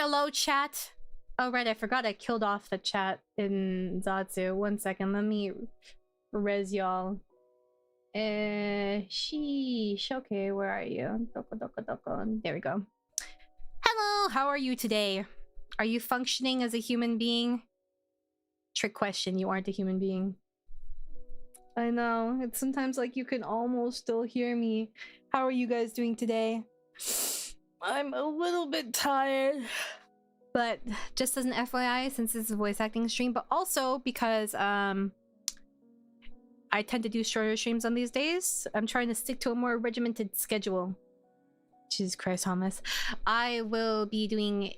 Hello, chat. Oh, right, I forgot I killed off the chat in Zatsu. 1 second, let me res y'all. Sheesh. Okay, where are you? Doko. There we go. Hello, how are you today? Are you functioning as a human being? Trick question, you aren't a human being. I know, it's sometimes like you can almost still hear me. How are you guys doing today? I'm a little bit tired. But just as an FYI, since this is a voice acting stream, but also because I tend to do shorter streams on these days, I'm trying to stick to a more regimented schedule. Jesus Christ, Thomas. I will be doing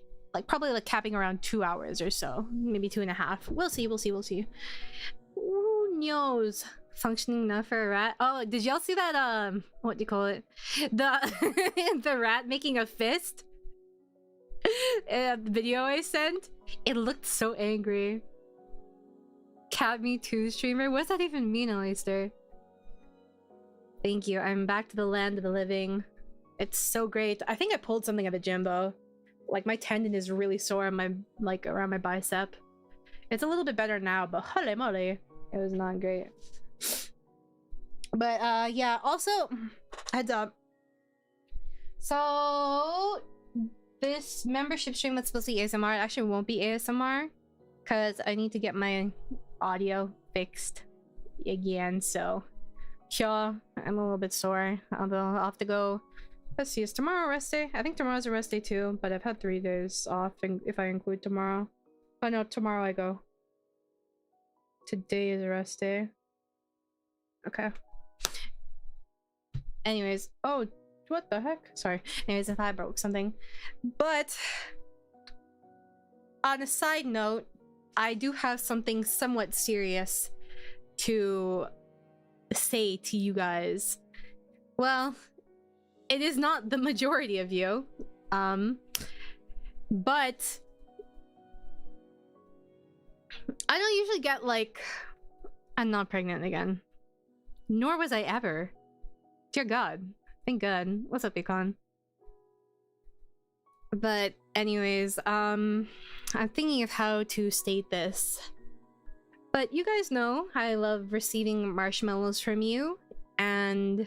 probably capping around 2 hours or so, maybe 2.5. We'll see. Who knows? Functioning enough for a rat. Oh, did y'all see that? What do you call it? The rat making a fist. The video I sent. It looked so angry. Cat Me Too streamer. What's that even mean, Oyster? Thank you. I'm back to the land of the living. It's so great. I think I pulled something at the gym though. Like my tendon is really sore on my around my bicep. It's a little bit better now, but holy moly, it was not great. But yeah, also heads up. So this membership stream that's supposed to be ASMR actually won't be ASMR because I need to get my audio fixed again. So yeah, I'm a little bit sore. I'll have to go. Let's see, is tomorrow a rest day? I think tomorrow's a rest day too, but I've had 3 days off if I include tomorrow. Oh no, tomorrow I go. Today is a rest day. Okay. Anyways, oh, what the heck? Sorry. Anyways, if I broke something. But on a side note, I do have something somewhat serious to say to you guys. Well, it is not the majority of you, but I don't usually get I'm not pregnant again. Nor was I ever. Dear God. Thank God. What's up, Econ? But anyways, I'm thinking of how to state this. But you guys know I love receiving marshmallows from you, and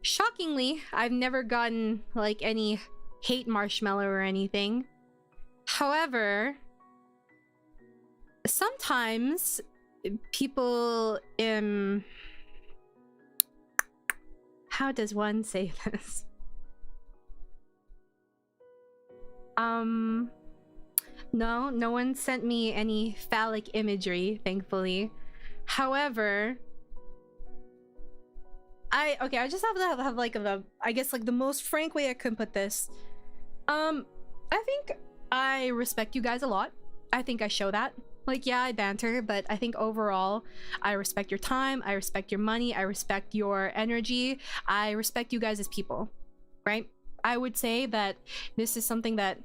shockingly, I've never gotten any hate marshmallow or anything. However, sometimes people how does one say this? No one sent me any phallic imagery, thankfully. However, I just have to have I guess the most frank way I could put this. I think I respect you guys a lot. I think I show that. Yeah, I banter, but I think overall, I respect your time, I respect your money, I respect your energy, I respect you guys as people, right? I would say that this is something that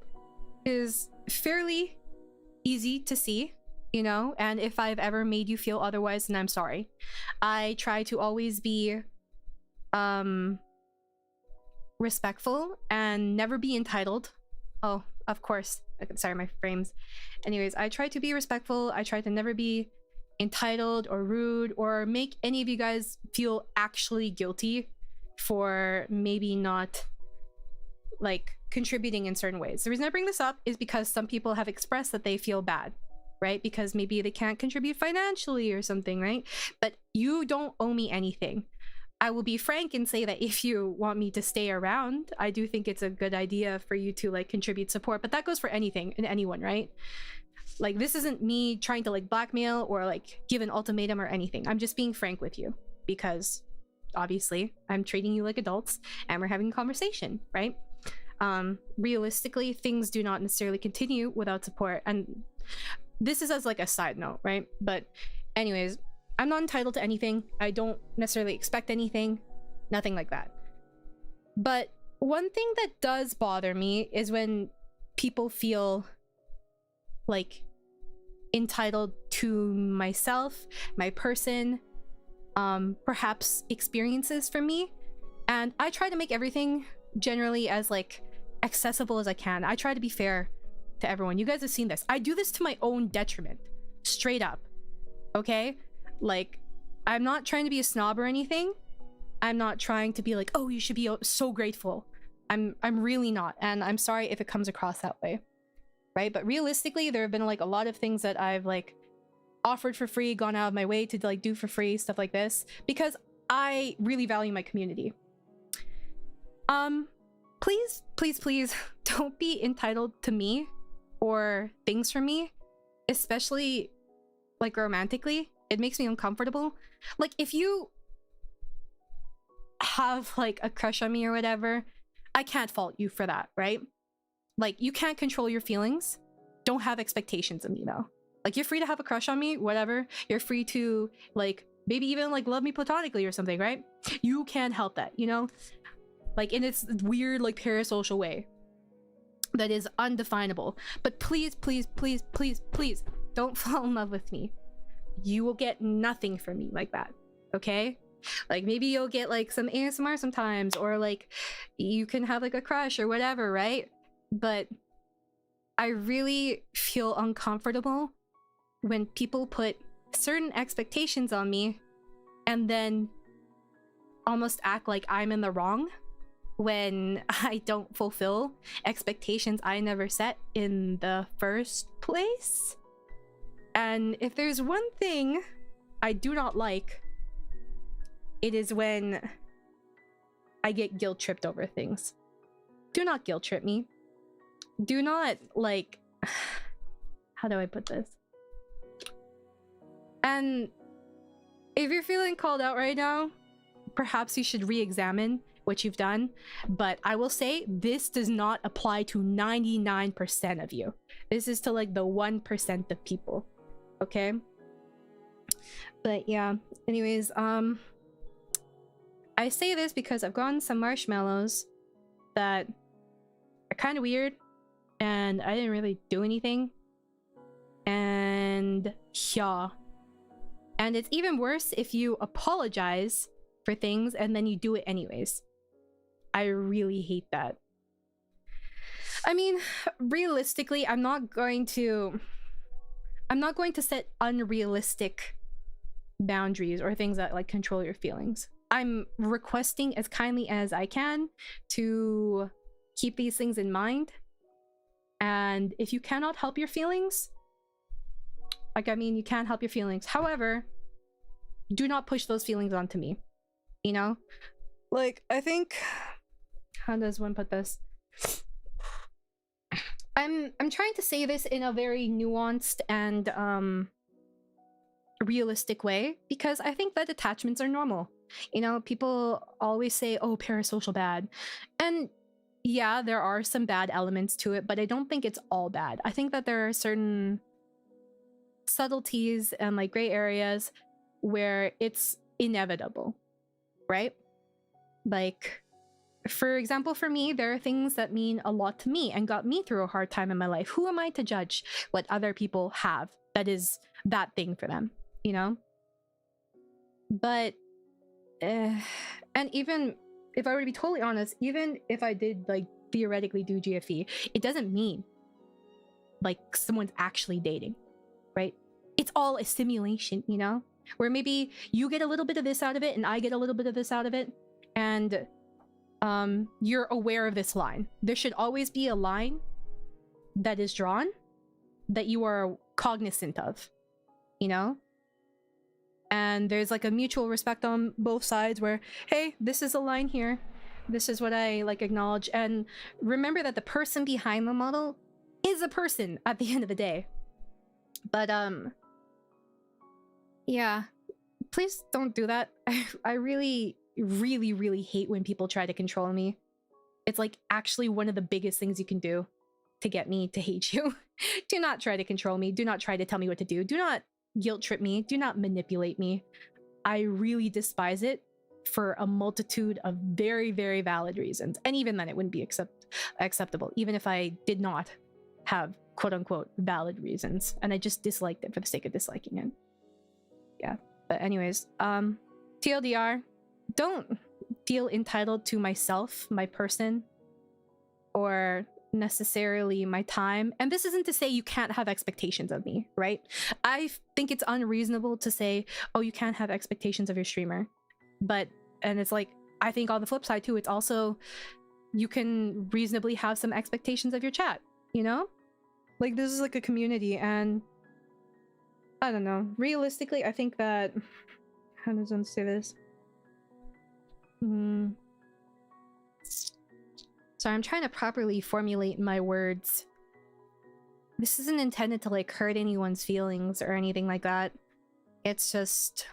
is fairly easy to see, you know, and if I've ever made you feel otherwise, then I'm sorry. I try to always be respectful and never be entitled. Oh, of course. Sorry, my frames. Anyways, I try to be respectful. I try to never be entitled or rude or make any of you guys feel actually guilty for maybe not contributing in certain ways. The reason I bring this up is because some people have expressed that they feel bad, right? Because maybe they can't contribute financially or something, right? But you don't owe me anything. I will be frank and say that if you want me to stay around, I do think it's a good idea for you to contribute support, but that goes for anything and anyone, right? This isn't me trying to blackmail or give an ultimatum or anything. I'm just being frank with you because obviously I'm treating you like adults and we're having a conversation, right? Realistically, things do not necessarily continue without support, and this is as a side note, right? But anyways, I'm not entitled to anything. I don't necessarily expect anything. Nothing like that. But one thing that does bother me is when people feel entitled to myself, my person, perhaps experiences from me. And I try to make everything generally as accessible as I can. I try to be fair to everyone. You guys have seen this. I do this to my own detriment. Straight up. Okay? Like, I'm not trying to be a snob or anything. I'm not trying to be like, oh, you should be so grateful. I'm really not. And I'm sorry if it comes across that way. Right? But realistically, there have been like a lot of things that I've like offered for free, gone out of my way to like do for free, stuff like this, because I really value my community. Please, please, please don't be entitled to me or things from me, especially like romantically. It makes me uncomfortable. Like, if you have like a crush on me or whatever, I can't fault you for that, right? Like, you can't control your feelings. Don't have expectations of me though. Like, you're free to have a crush on me, whatever. You're free to like maybe even like love me platonically or something, right? You can't help that, you know? Like, in its weird like parasocial way that is undefinable. But please, please, please, please, please don't fall in love with me. You will get nothing from me like that, okay? Like, maybe you'll get like some ASMR sometimes, or like you can have like a crush or whatever, right? But I really feel uncomfortable when people put certain expectations on me and then almost act like I'm in the wrong when I don't fulfill expectations I never set in the first place. And if there's one thing I do not like, it is when I get guilt tripped over things. Do not guilt trip me. Do not, like, how do I put this? And if you're feeling called out right now, perhaps you should re-examine what you've done. But I will say this does not apply to 99% of you. This is to like the 1% of people. Okay? But yeah, anyways, I say this because I've gotten some marshmallows that are kind of weird, and I didn't really do anything. And yeah. And it's even worse if you apologize for things and then you do it anyways. I really hate that. I mean, realistically, I'm not going to set unrealistic boundaries or things that like control your feelings. I'm requesting as kindly as I can to keep these things in mind. And if you cannot help your feelings, like, I mean, you can't help your feelings. However, do not push those feelings onto me. You know? Like, I think, how does one put this? I'm trying to say this in a very nuanced and realistic way, because I think that attachments are normal. You know, people always say, oh, parasocial bad. And yeah, there are some bad elements to it, but I don't think it's all bad. I think that there are certain subtleties and like gray areas where it's inevitable, right? Like, for example, for me, there are things that mean a lot to me and got me through a hard time in my life. Who am I to judge what other people have that is that thing for them, you know? But and even if I were to be totally honest, even if I did like theoretically do GFE, it doesn't mean like someone's actually dating, right? It's all a simulation, you know, where maybe you get a little bit of this out of it and I get a little bit of this out of it, and you're aware of this line. There should always be a line that is drawn that you are cognizant of, you know? And there's like a mutual respect on both sides where, hey, this is a line here. This is what I like acknowledge. And remember that the person behind the model is a person at the end of the day. But yeah, please don't do that. I really, really, really hate when people try to control me. It's like actually one of the biggest things you can do to get me to hate you. Do not try to control me. Do not try to tell me what to do. Do not guilt trip me. Do not manipulate me. I really despise it for a multitude of very, very valid reasons. And even then it wouldn't be acceptable, even if I did not have quote unquote valid reasons and I just disliked it for the sake of disliking it. Yeah. But anyways, TLDR, don't feel entitled to myself, my person, or necessarily my time. And this isn't to say you can't have expectations of me, right? I think it's unreasonable to say, oh, you can't have expectations of your streamer. But, and it's like, I think on the flip side too, it's also, you can reasonably have some expectations of your chat, you know? Like, this is like a community, and I don't know. Realistically, I think that, how does one say this? Sorry, I'm trying to properly formulate my words. This isn't intended to like hurt anyone's feelings or anything like that. It's just...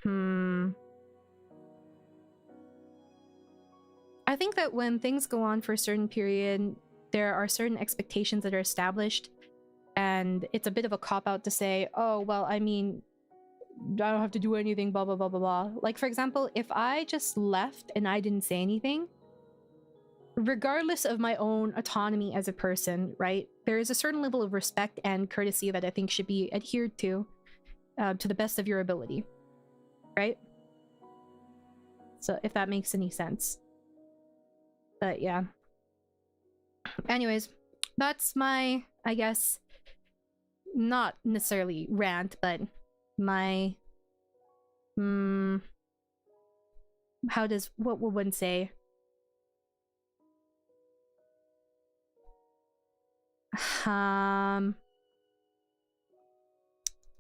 I think that when things go on for a certain period, there are certain expectations that are established, and it's a bit of a cop-out to say, oh, well, I mean, I don't have to do anything, blah, blah, blah, blah, blah. Like, for example, if I just left and I didn't say anything, regardless of my own autonomy as a person, right, there is a certain level of respect and courtesy that I think should be adhered to the best of your ability, right? So if that makes any sense. But yeah. Anyways, that's my, I guess, not necessarily rant, but my, what would one say? I'm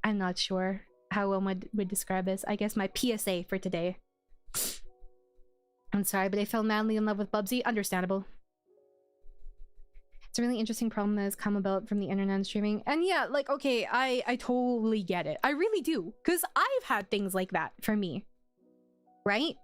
not sure how one would describe this. I guess my PSA for today. I'm sorry, but I fell madly in love with Bubsy. Understandable. It's a really interesting problem that has come about from the internet and streaming. And yeah, like, okay, I totally get it. I really do. Because I've had things like that for me. Right?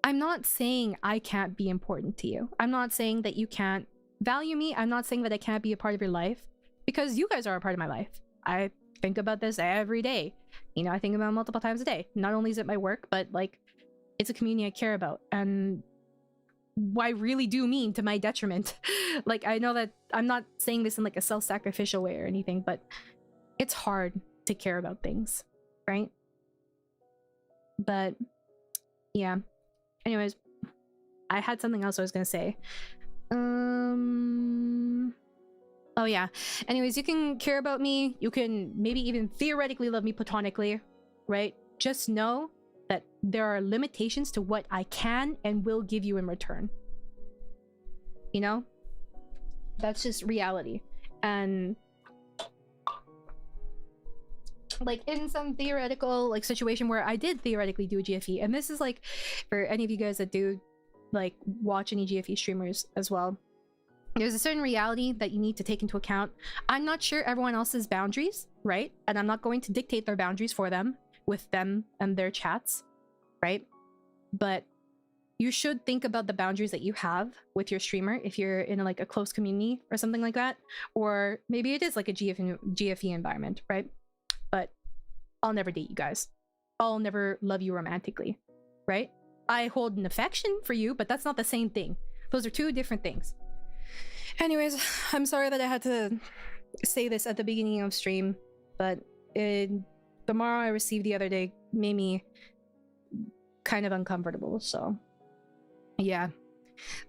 I'm not saying I can't be important to you. I'm not saying that you can't value me. I'm not saying that I can't be a part of your life. Because you guys are a part of my life. I think about this every day. You know, I think about it multiple times a day. Not only is it my work, but like, it's a community I care about. And I really do mean to my detriment. Like, I know that I'm not saying this in like a self-sacrificial way or anything, but it's hard to care about things, right? But yeah. Anyways, I had something else I was gonna say. Oh yeah. Anyways, you can care about me. You can maybe even theoretically love me platonically, right? Just know that there are limitations to what I can and will give you in return. You know? That's just reality. And like in some theoretical like situation where I did theoretically do a GFE, and this is like for any of you guys that do like watch any GFE streamers as well, there's a certain reality that you need to take into account. I'm not sure everyone else's boundaries, right? And I'm not going to dictate their boundaries for them with them and their chats, right? But you should think about the boundaries that you have with your streamer if you're in like a close community or something like that. Or maybe it is like a GFE environment, right? But I'll never date you guys. I'll never love you romantically, right? I hold an affection for you, but that's not the same thing. Those are two different things. Anyways, I'm sorry that I had to say this at the beginning of stream, but the maro I received the other day made me kind of uncomfortable, so yeah.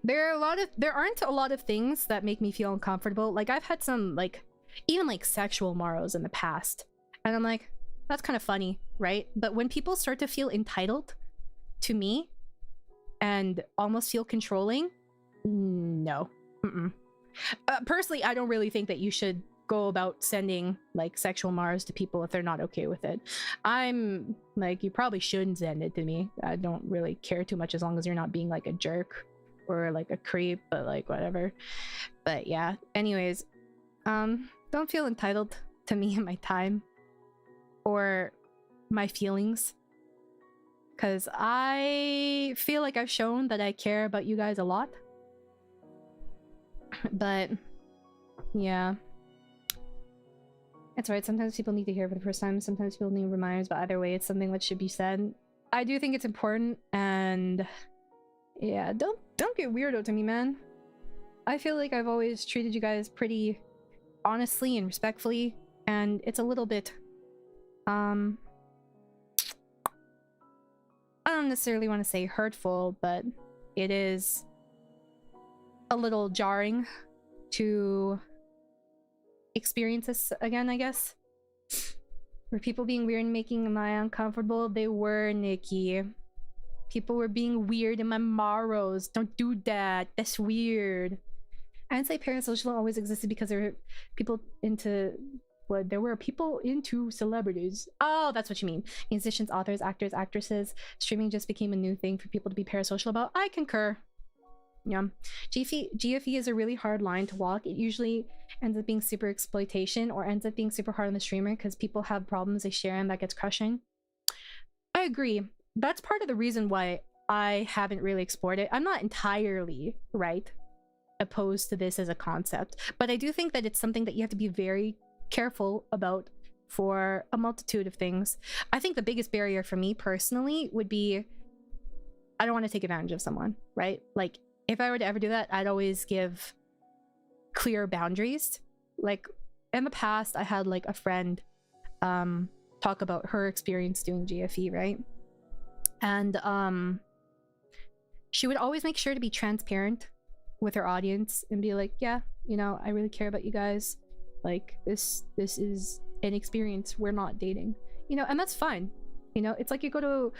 There aren't a lot of things that make me feel uncomfortable. Like, I've had some like even like sexual maros in the past, and I'm like, that's kind of funny, right? But when people start to feel entitled to me and almost feel controlling, no. Personally, I don't really think that you should go about sending like sexual maros to people if they're not okay with it. I'm like, you probably shouldn't send it to me. I don't really care too much as long as you're not being like a jerk or like a creep, but like whatever. But yeah, anyways, don't feel entitled to me and my time or my feelings, because I feel like I've shown that I care about you guys a lot. But yeah, it's right. Sometimes people need to hear for the first time. Sometimes people need reminders, but either way, it's something that should be said. I do think it's important, and yeah, don't get weirdo to me, man. I feel like I've always treated you guys pretty honestly and respectfully, and it's a little bit I don't necessarily want to say hurtful, but it is a little jarring to experience this again, I guess. Were people being weird and making Amaya uncomfortable? They were, Nikki. People were being weird in my maros. Don't do that. That's weird. I'd say parasocial always existed because there were people into what there were people into celebrities. Oh, that's what you mean. Musicians, authors, actors, actresses. Streaming just became a new thing for people to be parasocial about. I concur. Yeah. GFE is a really hard line to walk. It usually ends up being super exploitation or ends up being super hard on the streamer because people have problems they share and that gets crushing. I agree. That's part of the reason why I haven't really explored it. I'm not entirely opposed to this as a concept, but I do think that it's something that you have to be very careful about for a multitude of things. I think the biggest barrier for me personally would be I don't want to take advantage of someone, right? Like, if I were to ever do that, I'd always give clear boundaries. Like, in the past, I had like a friend talk about her experience doing GFE, right? And she would always make sure to be transparent with her audience and be like, yeah, you know, I really care about you guys. Like, this is an experience. We're not dating, you know, and that's fine. You know, it's like you go to,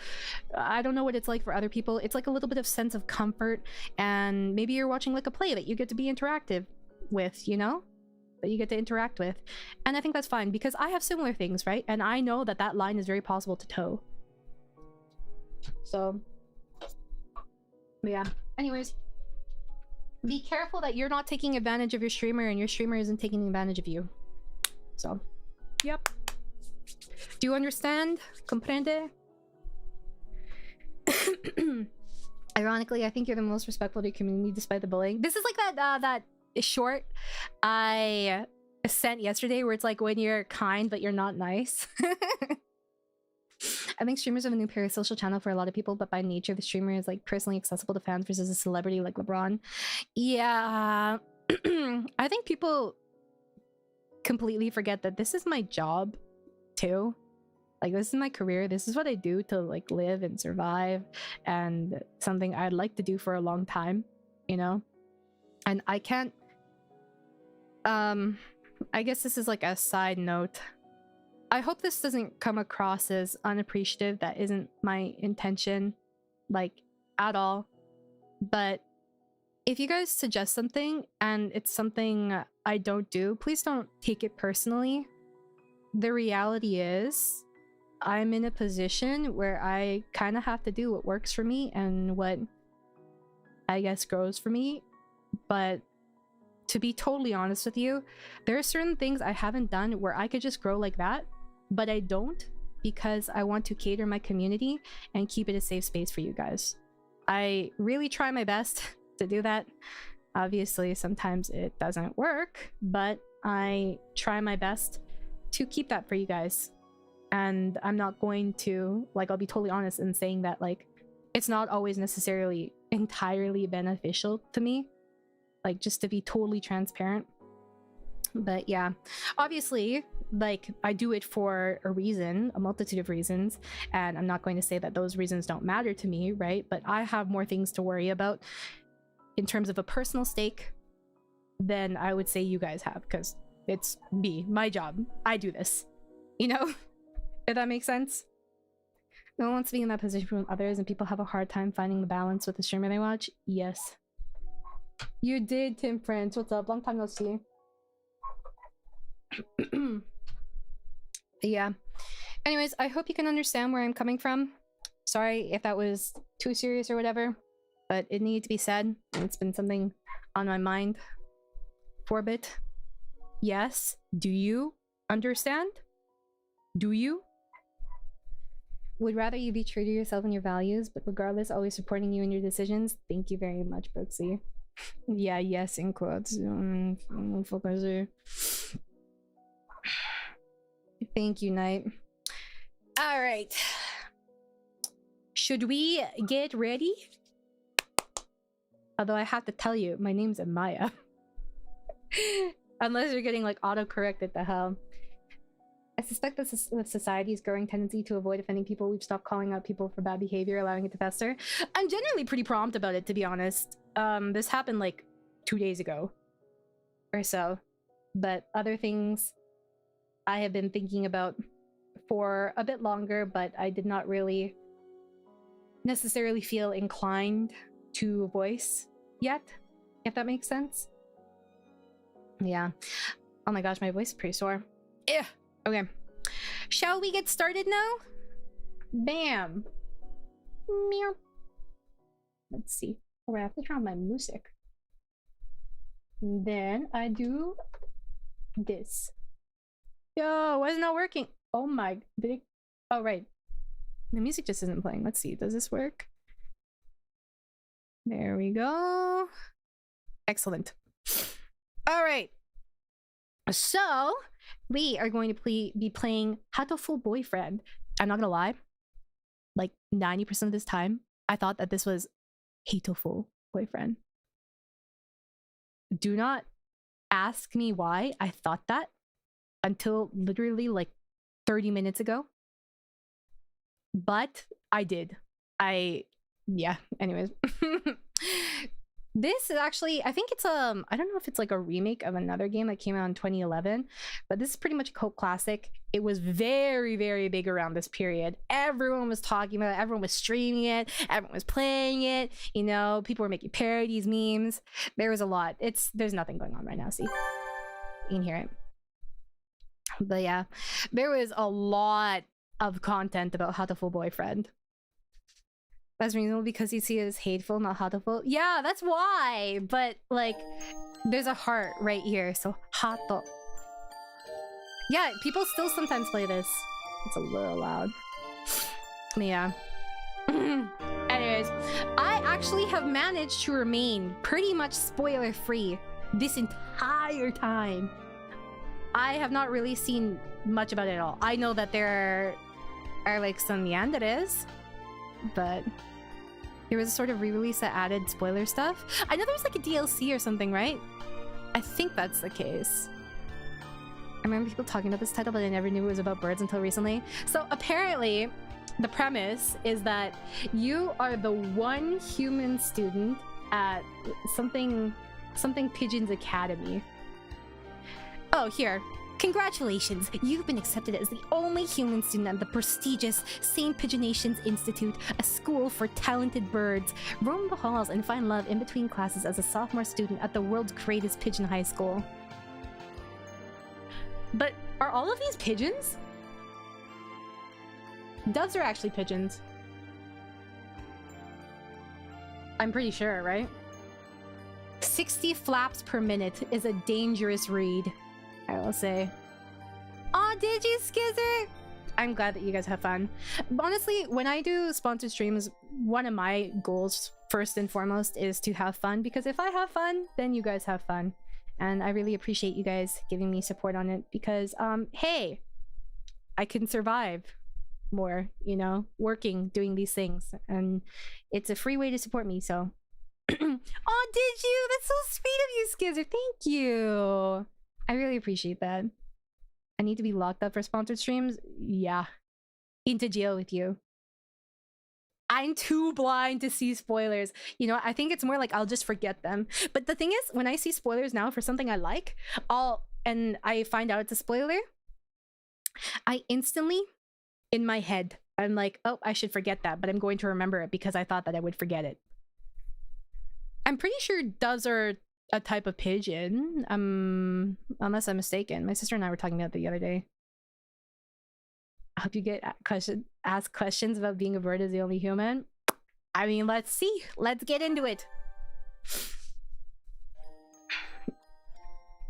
I don't know what it's like for other people. It's like a little bit of sense of comfort, and maybe you're watching like a play that you get to be interactive with, you know, that you get to interact with. And I think that's fine because I have similar things, right? And I know that that line is very possible to toe. So, yeah. Anyways, be careful that you're not taking advantage of your streamer and your streamer isn't taking advantage of you. So, yep. Do you understand? Comprende? Ironically, I think you're the most respectful to your community despite the bullying. This is like that short I sent yesterday where it's like when you're kind but you're not nice. I think streamers have a new parasocial channel for a lot of people, but by nature the streamer is like personally accessible to fans versus a celebrity like LeBron. Yeah. I think people completely forget that this is my job too. Like, this is my career. This is what I do to like live and survive, and something I'd like to do for a long time, you know? And I can't I guess this is like a side note. I hope this doesn't come across as unappreciative. That isn't my intention, like, at all. But if you guys suggest something and it's something I don't do, please don't take it personally. The reality is I'm in a position where I kind of have to do what works for me and what I guess grows for me. But to be totally honest with you, there are certain things I haven't done where I could just grow like that, but I don't because I want to cater my community and keep it a safe space for you guys. I really try my best to do that. Obviously, sometimes it doesn't work, but I try my best to keep that for you guys. And I'm not going to, like, I'll be totally honest in saying that, like, it's not always necessarily entirely beneficial to me, like, just to be totally transparent. But yeah, obviously, like, I do it for a reason, a multitude of reasons, and I'm not going to say that those reasons don't matter to me, right? But I have more things to worry about in terms of a personal stake than I would say you guys have, because it's me, my job. I do this, you know? If that makes sense. No one wants to be in that position with others, and people have a hard time finding the balance with the streamer they watch. Yes. You did, Tim Friends. What's up? Long time no see. Yeah. Anyways, I hope you can understand where I'm coming from. Sorry if that was too serious or whatever, but it needed to be said. It's been something on my mind for a bit. Yes. Do you understand? Do you? Would rather you be true to yourself and your values, but regardless, always supporting you in your decisions. Thank you very much, Brooksy. Yeah, yes, in quotes. Thank you, Knight. All right. Should we get ready? Although I have to tell you, my name's Amaya. Unless you're getting like auto-corrected the hell. I suspect that with society's growing tendency to avoid offending people, we've stopped calling out people for bad behavior, allowing it to fester. I'm generally pretty prompt about it, to be honest. This happened like 2 days ago or so. But other things I have been thinking about for a bit longer, but I did not really necessarily feel inclined to voice yet, if that makes sense. Yeah. Oh my gosh, my voice is pretty sore. Ugh. Okay. Shall we get started now? Bam. Meow. Let's see. Oh, I have to turn on my music. Then I do this. Yo, why is it not working? Oh my, did it? Oh, right. The music just isn't playing. Let's see. Does this work? There we go. Excellent. All right. So we are going to be playing Hatoful Boyfriend. I'm not gonna lie. Like 90% of this time, I thought that this was Hatoful Boyfriend. Do not ask me why I thought that until literally like 30 minutes ago. But I did. Yeah, anyways. This is actually, I think it's I don't know if it's like a remake of another game that came out in 2011, but this is pretty much a cult classic. It was very, very big around this period. Everyone was talking about it, everyone was streaming it, everyone was playing it, you know, people were making parodies, memes. There was a lot. There's nothing going on right now, see? You can hear it. But yeah, there was a lot of content about Hatoful Boyfriend. That's reasonable because you see it as hateful, not hatoful. Yeah, that's why. But like, there's a heart right here, so hato. Yeah, people still sometimes play this. It's a little loud. Yeah. Anyways, I actually have managed to remain pretty much spoiler-free this entire time. I have not really seen much about it at all. I know that there are like some yanderes, but there was a sort of re-release that added spoiler stuff. I know there's like a DLC or something, right? I think that's the case. I remember people talking about this title, but I never knew it was about birds until recently. So apparently, the premise is that you are the one human student at something Pigeons Academy. Oh, here. Congratulations! You've been accepted as the only human student at the prestigious St. Pigeonations Institute, a school for talented birds. Roam the halls and find love in between classes as a sophomore student at the world's greatest pigeon high school. But are all of these pigeons? Doves are actually pigeons. I'm pretty sure, right? 60 flaps per minute is a dangerous read, I will say. Aw, did you, Skizzer? I'm glad that you guys have fun. Honestly, when I do sponsored streams, one of my goals, first and foremost, is to have fun. Because if I have fun, then you guys have fun. And I really appreciate you guys giving me support on it. Because, hey, I can survive more, you know, working, doing these things. And it's a free way to support me, so... Oh, did you? That's so sweet of you, Skizzer. Thank you. I really appreciate that. I need to be locked up for sponsored streams? Yeah. Into jail with you. I'm too blind to see spoilers. You know, I think it's more like I'll just forget them. But the thing is, when I see spoilers now for something I like, and I find out it's a spoiler, I instantly, in my head, I'm like, oh, I should forget that, but I'm going to remember it because I thought that I would forget it. I'm pretty sure doves are a type of pigeon, unless I'm mistaken. My sister and I were talking about it the other day. I hope you get asked questions about being a bird as the only human. I mean, let's see. Let's get into it.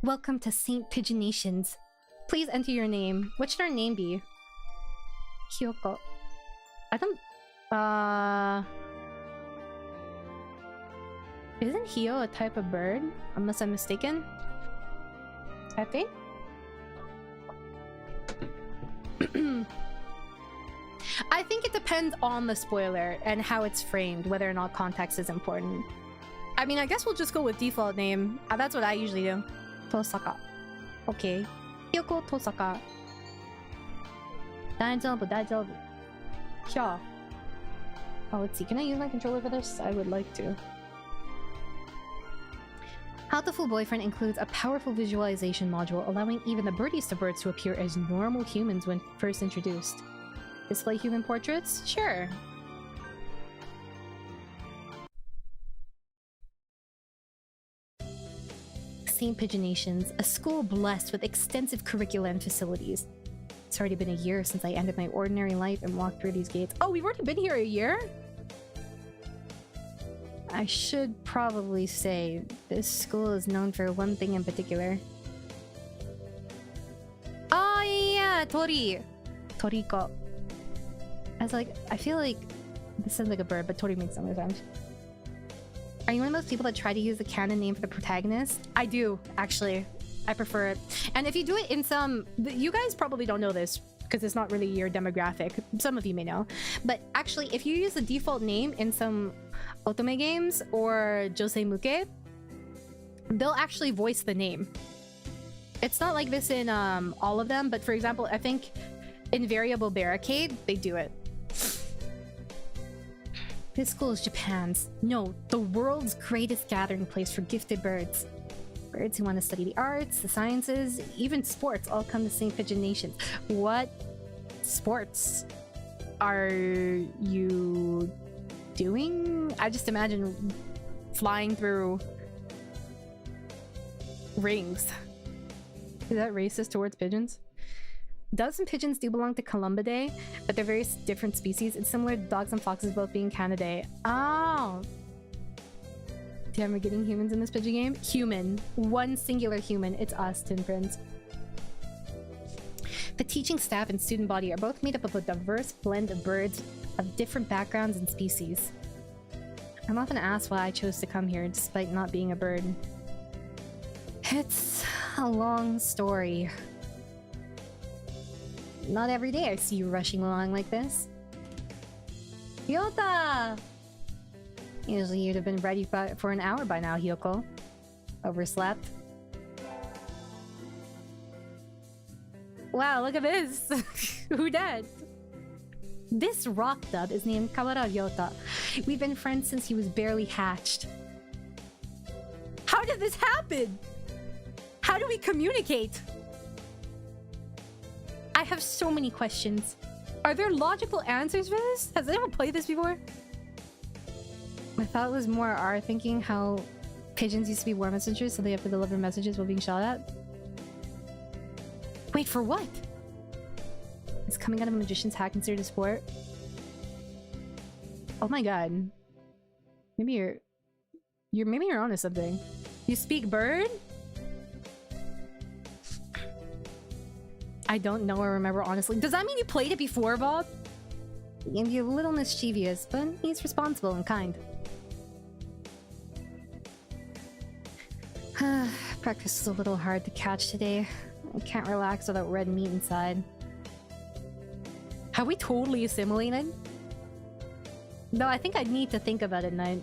Welcome to St. Pigeonations. Please enter your name. What should our name be? Kyoko. I don't... Isn't Hio a type of bird? Unless I'm mistaken? I think? I think it depends on the spoiler and how it's framed, whether or not context is important. I mean, I guess we'll just go with default name. That's what I usually do. Tosaka. Okay. Hyoko Tosaka. Daijoubu, daijoubu. Sure. Oh, let's see. Can I use my controller for this? I would like to. Hatoful Boyfriend includes a powerful visualization module, allowing even the birdiest of birds to appear as normal humans when first introduced. Display human portraits? Sure. St. Pigeonations, a school blessed with extensive curricula and facilities. It's already been a year since I ended my ordinary life and walked through these gates. Oh, we've already been here a year? I should probably say this school is known for one thing in particular. Oh yeah, Tori! Toriko. I feel like this sounds like a bird, but Tori makes some sense. Are you one of those people that try to use the canon name for the protagonist? I do, actually. I prefer it. And if you do it in some... You guys probably don't know this, because it's not really your demographic. Some of you may know. But actually, if you use the default name in some otome games or josei muke, they'll actually voice the name. It's not like this in all of them, but for example, I think in Variable Barricade, they do it. This school is Japan's, no, the world's greatest gathering place for gifted birds. Birds who want to study the arts, the sciences, even sports all come to St. Pigeonations. What sports are you doing? I just imagine flying through rings. Is that racist towards pigeons? Doves and pigeons do belong to Columbidae, but they're very different species. It's similar to dogs and foxes both being Canidae. Oh! Damn, we're getting humans in this pigeon game? Human. One singular human. It's us, Tin Prince. The teaching staff and student body are both made up of a diverse blend of birds of different backgrounds and species. I'm often asked why I chose to come here despite not being a bird. It's a long story. Not every day I see you rushing along like this. Yota! Usually you'd have been ready for an hour by now, Hyoko. Overslept. Wow, look at this! Who dat? This rock dub is named Kawara Ryota. We've been friends since he was barely hatched. How did this happen? How do we communicate? I have so many questions. Are there logical answers for this? Has anyone played this before? I thought it was more our thinking how pigeons used to be war messengers, so they have to deliver messages while being shot at. Wait, for what? Is coming out of a magician's hat considered a sport? Oh my god. Maybe you're onto something. You speak bird? I don't know or remember, honestly. Does that mean you played it before, Bob? He can be a little mischievous, but he's responsible and kind. Breakfast is a little hard to catch today. I can't relax without red meat inside. Have we totally assimilated? No, I think I'd need to think about it, Knight.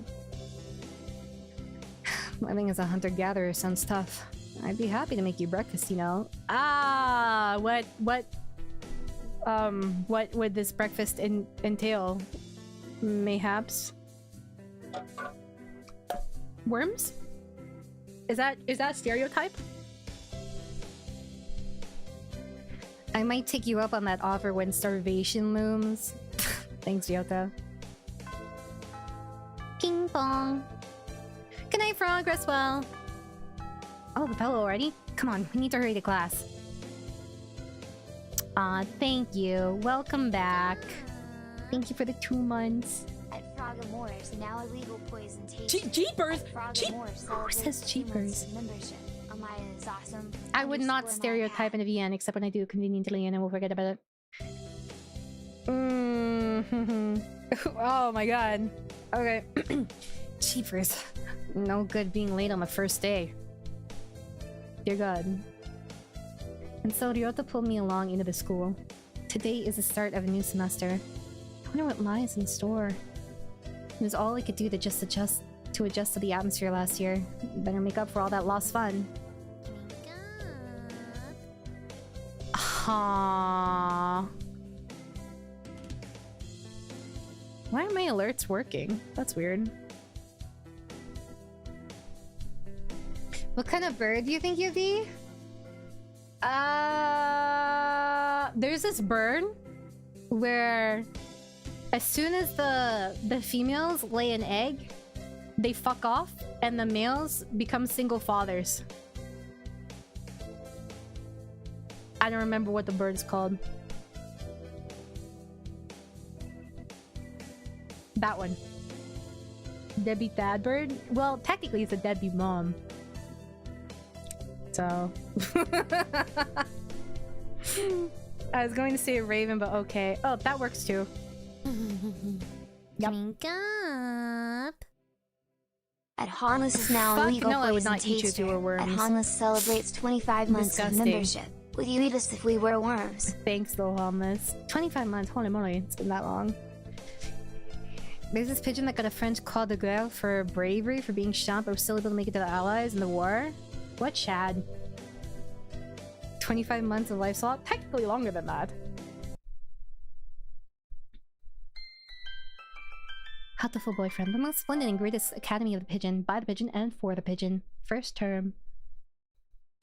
Living as a hunter-gatherer sounds tough. I'd be happy to make you breakfast, you know. Ah, what would this breakfast entail? Mayhaps worms? Is that stereotype? I might take you up on that offer when starvation looms. Thanks, Ryota. Ping pong. Good night, Frog. Rest well. Oh, the bell already? Come on, we need to hurry to class. Aw, thank you. Welcome back. Thank you for the 2 months. At Frogmore's, now a legal presentation. Jeepers! Who says jeepers? Amaya is awesome. I would not stereotype in a VN except when I do conveniently and I will forget about it. Oh my god. Okay. Jeepers. No good being late on my first day. Dear God. And so Ryota pulled me along into the school. Today is the start of a new semester. I wonder what lies in store. It was all I could do to just adjust to the atmosphere last year. Better make up for all that lost fun. Aww. Why are my alerts working? That's weird. What kind of bird do you think you'd be? There's this bird where as soon as the females lay an egg, they fuck off and the males become single fathers. I don't remember what the bird is called. That one. Deadbeat dad bird? Well, technically it's a deadbeat mom. So... I was going to say a raven, but okay. Oh, that works too. Yep. Drink up. At Harmless is now a Fuck legal no, I would poison not eat you if you taster. were worms. At Harmless celebrates 25 months Disgusting. of membership. Would you eat us if we were worms? Thanks though, Harmless. 25 months, holy moly, it's been that long. There's this pigeon that got a French Croix de Guerre for bravery for being shot but was still able to make it to the Allies in the war. What Chad? 25 months of life slot? Technically longer than that. Hatoful boyfriend. The most splendid and greatest academy of the pigeon, by the pigeon, and for the pigeon. First term.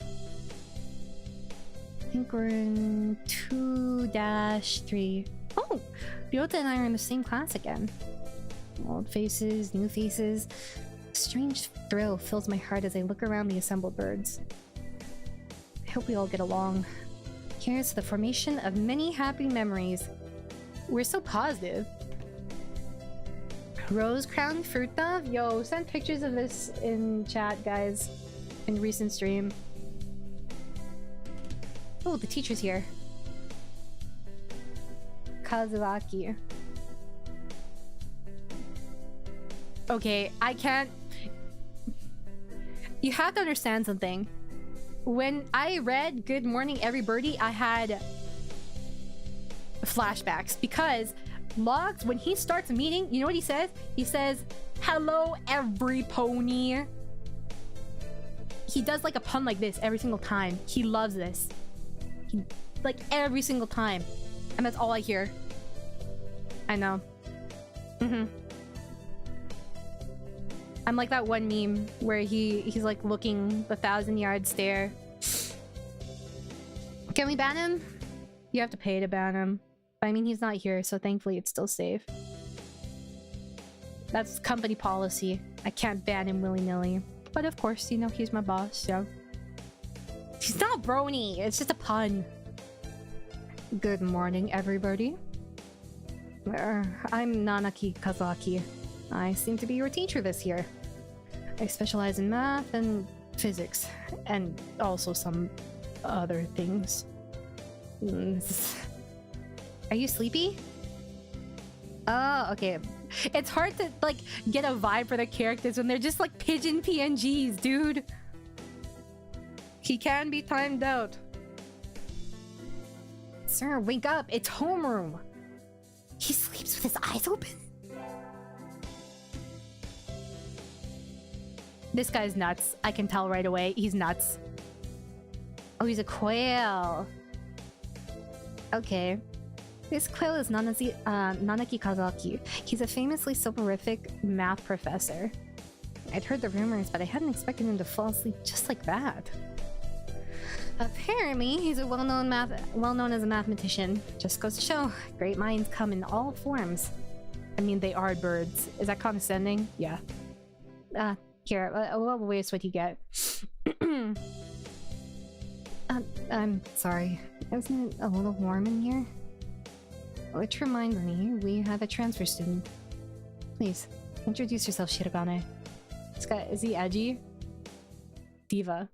I think we're in 2-3. Oh! Ryota and I are in the same class again. Old faces, new faces. A strange thrill fills my heart as I look around the assembled birds. I hope we all get along. Here's to the formation of many happy memories. We're so positive. Rose crown fruit dove? Yo, send pictures of this in chat, guys. In recent stream. Oh, the teacher's here. Kazuaki. Okay, I can't... You have to understand something. When I read Good Morning Every Birdie, I had flashbacks because Logs, when he starts a meeting, you know what he says? He says, "Hello, every pony." He does like a pun like this every single time. He loves this. Like every single time. And that's all I hear. I know. I'm like that one meme where he's like looking the 1,000-yard stare. Can we ban him? You have to pay to ban him. But I mean, he's not here, so thankfully it's still safe. That's company policy. I can't ban him willy-nilly. But of course, you know, he's my boss, so... He's not brony, it's just a pun. Good morning, everybody. I'm Nanaki Kazaki. I seem to be your teacher this year. I specialize in math and physics, and also some other things. Are you sleepy? Oh, okay. It's hard to, like, get a vibe for the characters when they're just, like, pigeon PNGs, dude. He can be timed out. Sir, wake up. It's homeroom. He sleeps with his eyes open? This guy's nuts. I can tell right away. He's nuts. Oh, he's a quail. Okay. This quail is Nanaki Kazaki. He's a famously soporific math professor. I'd heard the rumors, but I hadn't expected him to fall asleep just like that. Apparently, he's a well-known as a mathematician. Just goes to show, great minds come in all forms. I mean, they are birds. Is that condescending? Yeah. Here, we'll waste what you get. I'm sorry. Isn't it a little warm in here? Which reminds me, we have a transfer student. Please, introduce yourself, Shirogane. This guy, is he edgy? Diva.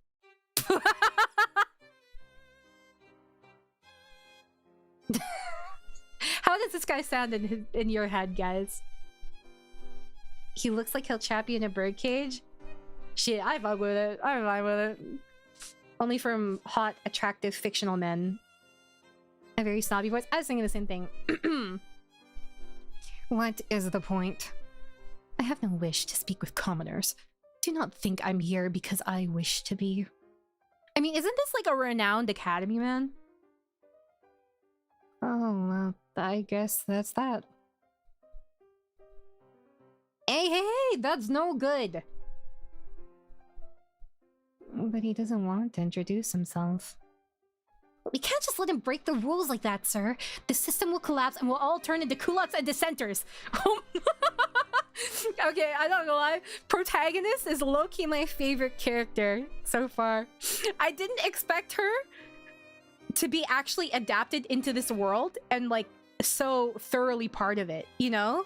How does this guy sound in your head, guys? He looks like he'll trap you in a birdcage? Shit, I fuck with it. I'm fine with it. Only from hot, attractive, fictional men. A very snobby voice. I was thinking the same thing. What is the point? I have no wish to speak with commoners. Do not think I'm here because I wish to be. I mean, isn't this like a renowned academy, man? Oh, well, I guess that's that. Hey, hey, hey! That's no good! But he doesn't want to introduce himself. We can't just let him break the rules like that, sir. The system will collapse and we'll all turn into kulaks and dissenters. Okay, I'm not gonna lie. Protagonist is low-key my favorite character so far. I didn't expect her to be actually adapted into this world and like so thoroughly part of it, you know?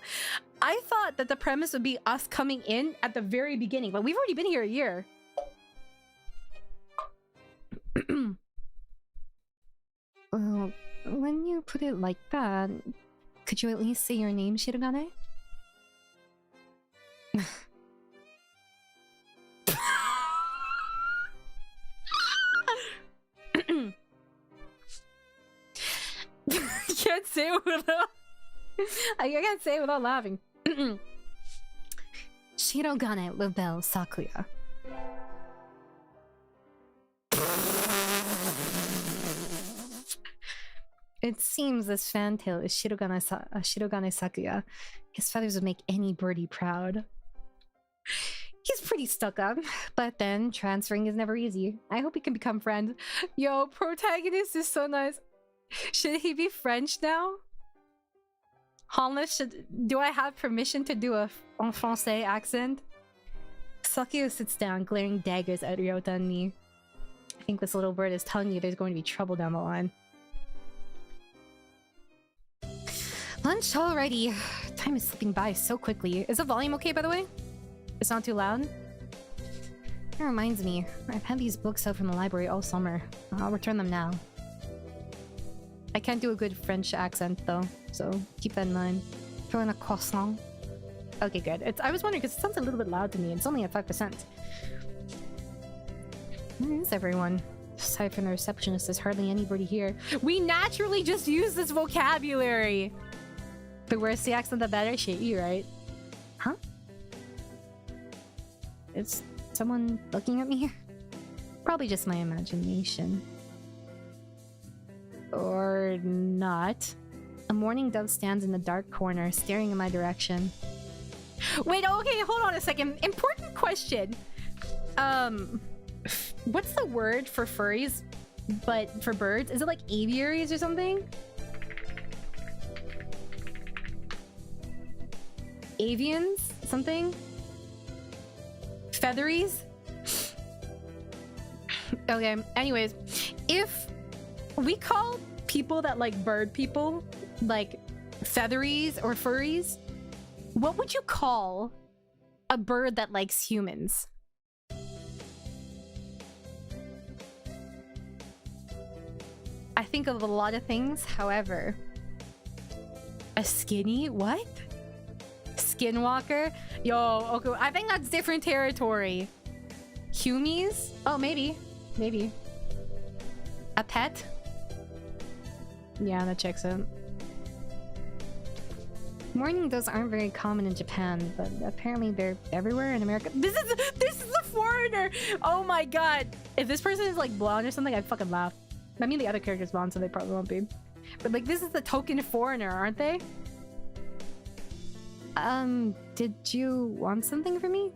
I thought that the premise would be us coming in at the very beginning, but we've already been here a year. Well, when you put it like that, could you at least say your name, Shirogane? Can't say it without... I can't say it without laughing. Shirogane Labelle Sakuya. It seems this fantail is Shirogane Sakuya. His feathers would make any birdie proud. He's pretty stuck up, but then transferring is never easy. I hope we can become friends. Yo, protagonist is so nice. Should he be French now? Hollis, do I have permission to do a en français accent? Sakuya sits down, glaring daggers at Ryota and me. I think this little bird is telling you there's going to be trouble down the line. Lunch already. Time is slipping by so quickly. Is the volume okay, by the way? It's not too loud? That reminds me, I've had these books out from the library all summer. I'll return them now. I can't do a good French accent though, so keep that in mind. Throw in a croissant. Okay, good. I was wondering because it sounds a little bit loud to me. It's only at 5%. Where is everyone? Aside from the receptionist, there's hardly anybody here. We naturally just use this vocabulary! The worse the accent, the better. Shit, you right? Huh? Is someone looking at me? Probably just my imagination. Or not. A mourning dove stands in the dark corner, staring in my direction. Wait, okay, hold on a second. Important question. What's the word for furries, but for birds? Is it like aviaries or something? Avians? Something? Featheries? Okay, anyways. If we call people that like bird people, like featheries or furries, what would you call a bird that likes humans? I think of a lot of things, however. A skinny? What? Skinwalker? Yo, okay, I think that's different territory. Humies? Oh, maybe. Maybe. A pet? Yeah, that checks out. Mourning doves aren't very common in Japan, but apparently they're everywhere in America. This is a foreigner! Oh my god! If this person is like blonde or something, I'd fucking laugh. I mean, the other character's blonde, so they probably won't be. But like, this is the token foreigner, aren't they? Did you want something from me?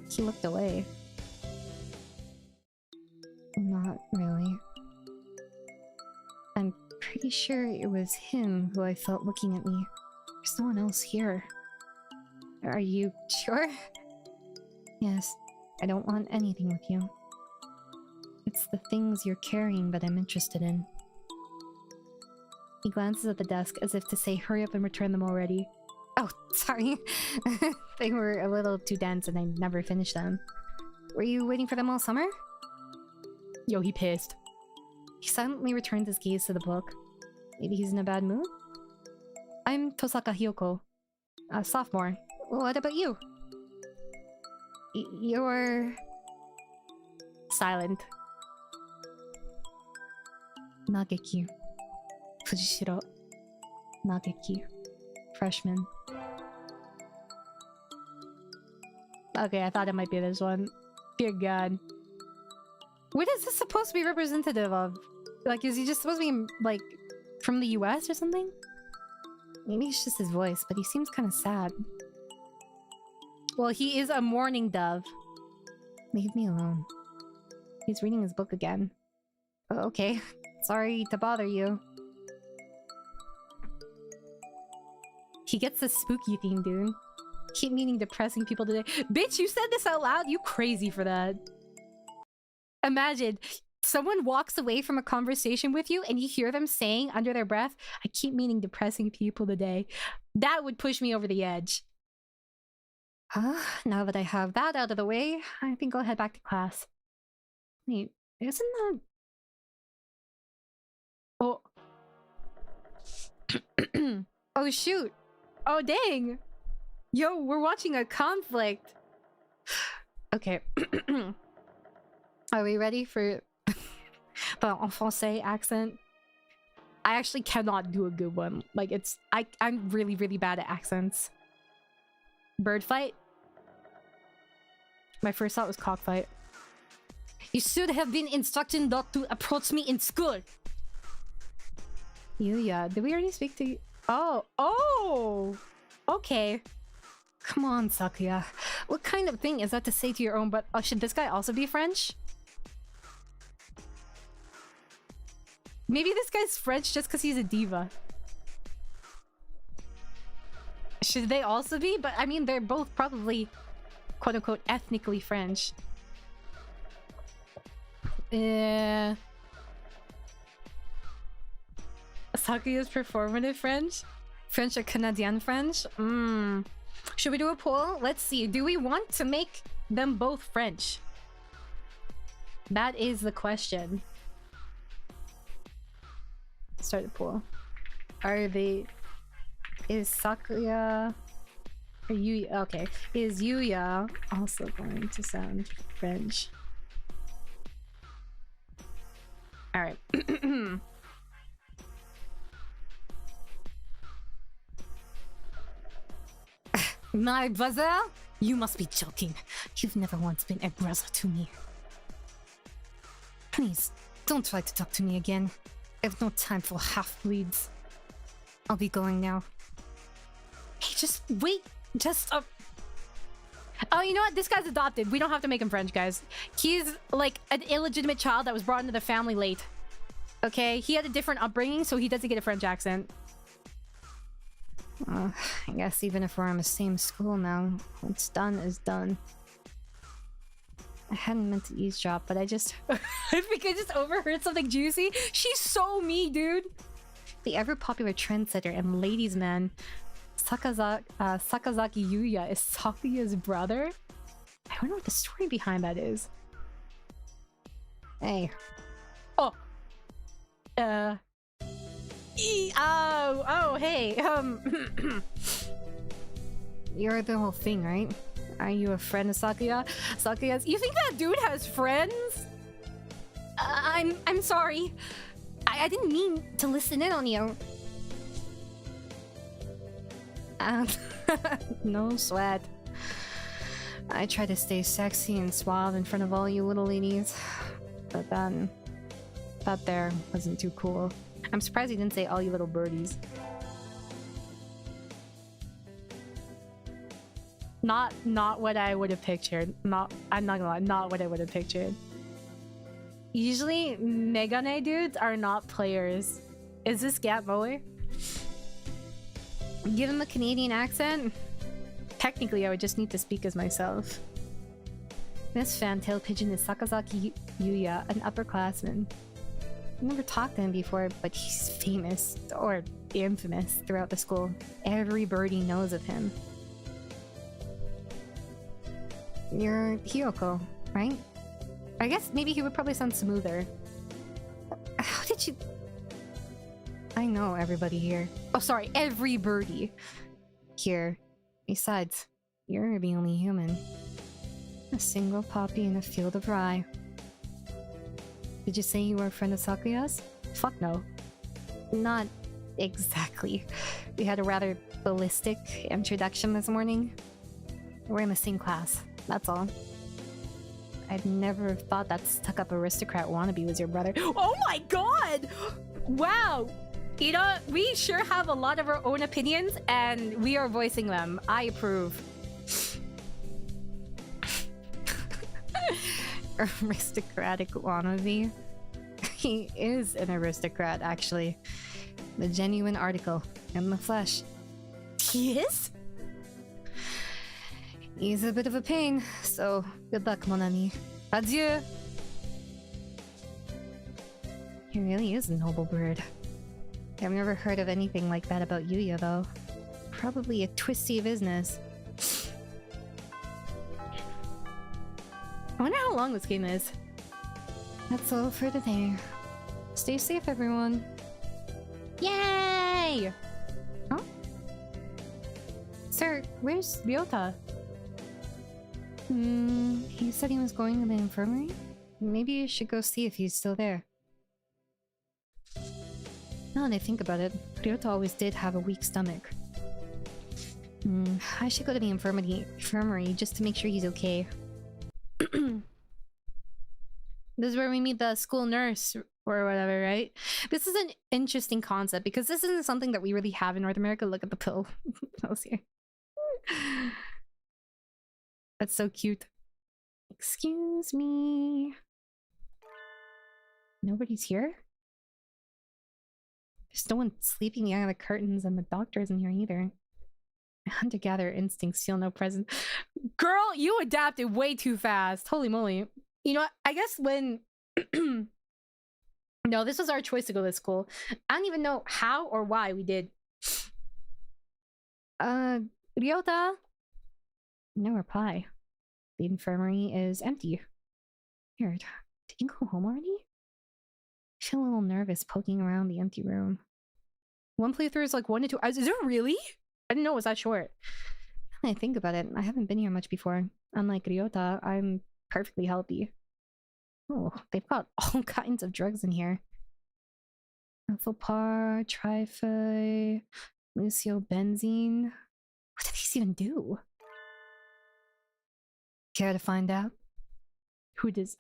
He looked away. Not really. I'm pretty sure it was him who I felt looking at me. There's no one else here. Are you sure? Yes, I don't want anything with you. It's the things you're carrying that I'm interested in. He glances at the desk as if to say, hurry up and return them already. Oh, sorry. They were a little too dense and I never finished them. Were you waiting for them all summer? Yo, he pissed. He silently returned his gaze to the book. Maybe he's in a bad mood? I'm Tosaka Hyoko, a sophomore. What about you? You're... silent. Nageki. Fujishiro. Nageki. Freshman. Okay, I thought it might be this one. Dear God. What is this supposed to be representative of? Like, is he just supposed to be, like, from the US or something? Maybe it's just his voice, but he seems kind of sad. Well, he is a mourning dove. Leave me alone. He's reading his book again. Oh, okay. Sorry to bother you. He gets the spooky theme, dude. Keep meeting depressing people today. Bitch, you said this out loud? You crazy for that. Imagine, someone walks away from a conversation with you and you hear them saying under their breath, I keep meeting depressing people today. That would push me over the edge. Now that I have that out of the way, I think I'll head back to class. Wait, isn't that... Oh. Oh, shoot. Oh, dang. Yo, we're watching a conflict. Okay. Are we ready for the en français accent? I actually cannot do a good one. Like, it's... I'm really, really bad at accents. Bird fight? My first thought was cockfight. You should have been instructed not to approach me in school. Yuya, did we already speak to you? Oh, oh! Okay. Come on, Sakuya. What kind of thing is that to say to your own but should this guy also be French? Maybe this guy's French just because he's a diva. Should they also be? But I mean, they're both probably quote-unquote ethnically French. Sakuya's performative French? French or Canadian French? Should we do a poll? Let's see. Do we want to make them both French? That is the question. Start the poll. Are they... Is Sakuya... Are you... Okay. Is Yuya also going to sound French? Alright. My brother? You must be joking. You've never once been a brother to me. Please, don't try to talk to me again. I have no time for half-breeds. I'll be going now. Hey, just wait. Just, Oh, you know what? This guy's adopted. We don't have to make him French, guys. He's, like, an illegitimate child that was brought into the family late. Okay? He had a different upbringing, so he doesn't get a French accent. I guess even if we're in the same school now, what's done is done. I hadn't meant to eavesdrop, but I just... I think I just overheard something juicy. She's so me, dude! The ever-popular trendsetter and ladies' man, Sakazaki Yuya, is Sakuya's brother? I don't know what the story behind that is. Hey. Oh! Oh, hey, You're the whole thing, right? Are you a friend of Sakuya? Sakuya's... You think that dude has friends? I'm sorry. I didn't mean to listen in on you. No sweat. I try to stay sexy and suave in front of all you little ladies. But then... that there wasn't too cool. I'm surprised he didn't say all you little birdies. Not what I would have pictured. I'm not gonna lie, not what I would have pictured. Usually, Megane dudes are not players. Is this Gap Boy? Give him a Canadian accent? Technically, I would just need to speak as myself. This fantail pigeon is Sakazaki Yuya, an upperclassman. I've never talked to him before, but he's famous, or infamous, throughout the school. Every birdie knows of him. You're Hiyoko, right? I guess maybe he would probably sound smoother. How did you... I know everybody here. Oh, sorry, every birdie here. Besides, you're the only human. A single poppy in a field of rye. Did you say you were a friend of Sakuya's? Fuck no. Not exactly. We had a rather ballistic introduction this morning. We're in the same class, that's all. I'd never thought that stuck-up aristocrat wannabe was your brother. Oh my god! Wow! You know, we sure have a lot of our own opinions, and we are voicing them. I approve. Aristocratic wannabe. He is an aristocrat, actually. The genuine article in the flesh. He is? He's a bit of a pain, so good luck, mon ami. Adieu! He really is a noble bird. I've never heard of anything like that about Yuya, though. Probably a twisty business. I wonder how long this game is. That's all for today. Stay safe, everyone. Yay! Huh? Sir, where's Ryota? He said he was going to the infirmary? Maybe you should go see if he's still there. Now that I think about it, Ryota always did have a weak stomach. I should go to the infirmary just to make sure he's okay. This is where we meet the school nurse or whatever, right? This is an interesting concept because this isn't something that we really have in North America. Look at the pill. That here. That's so cute. Excuse me. Nobody's here? There's no one sleeping behind the curtains and the doctor isn't here either. Hunter-gatherer instincts feel no presence. Girl, you adapted way too fast. Holy moly. You know what? I guess when... No, this was our choice to go to school. I don't even know how or why we did. Ryota? No reply. The infirmary is empty. Weird. Did you go home already? I feel a little nervous poking around the empty room. One playthrough is like 1 to 2 hours. Is it really? I didn't know it was that short. Now that I think about it, I haven't been here much before. Unlike Ryota, I'm perfectly healthy. Oh, they've got all kinds of drugs in here. Methylpar, Trify, Luciobenzene. What do these even do? Care to find out? Who does...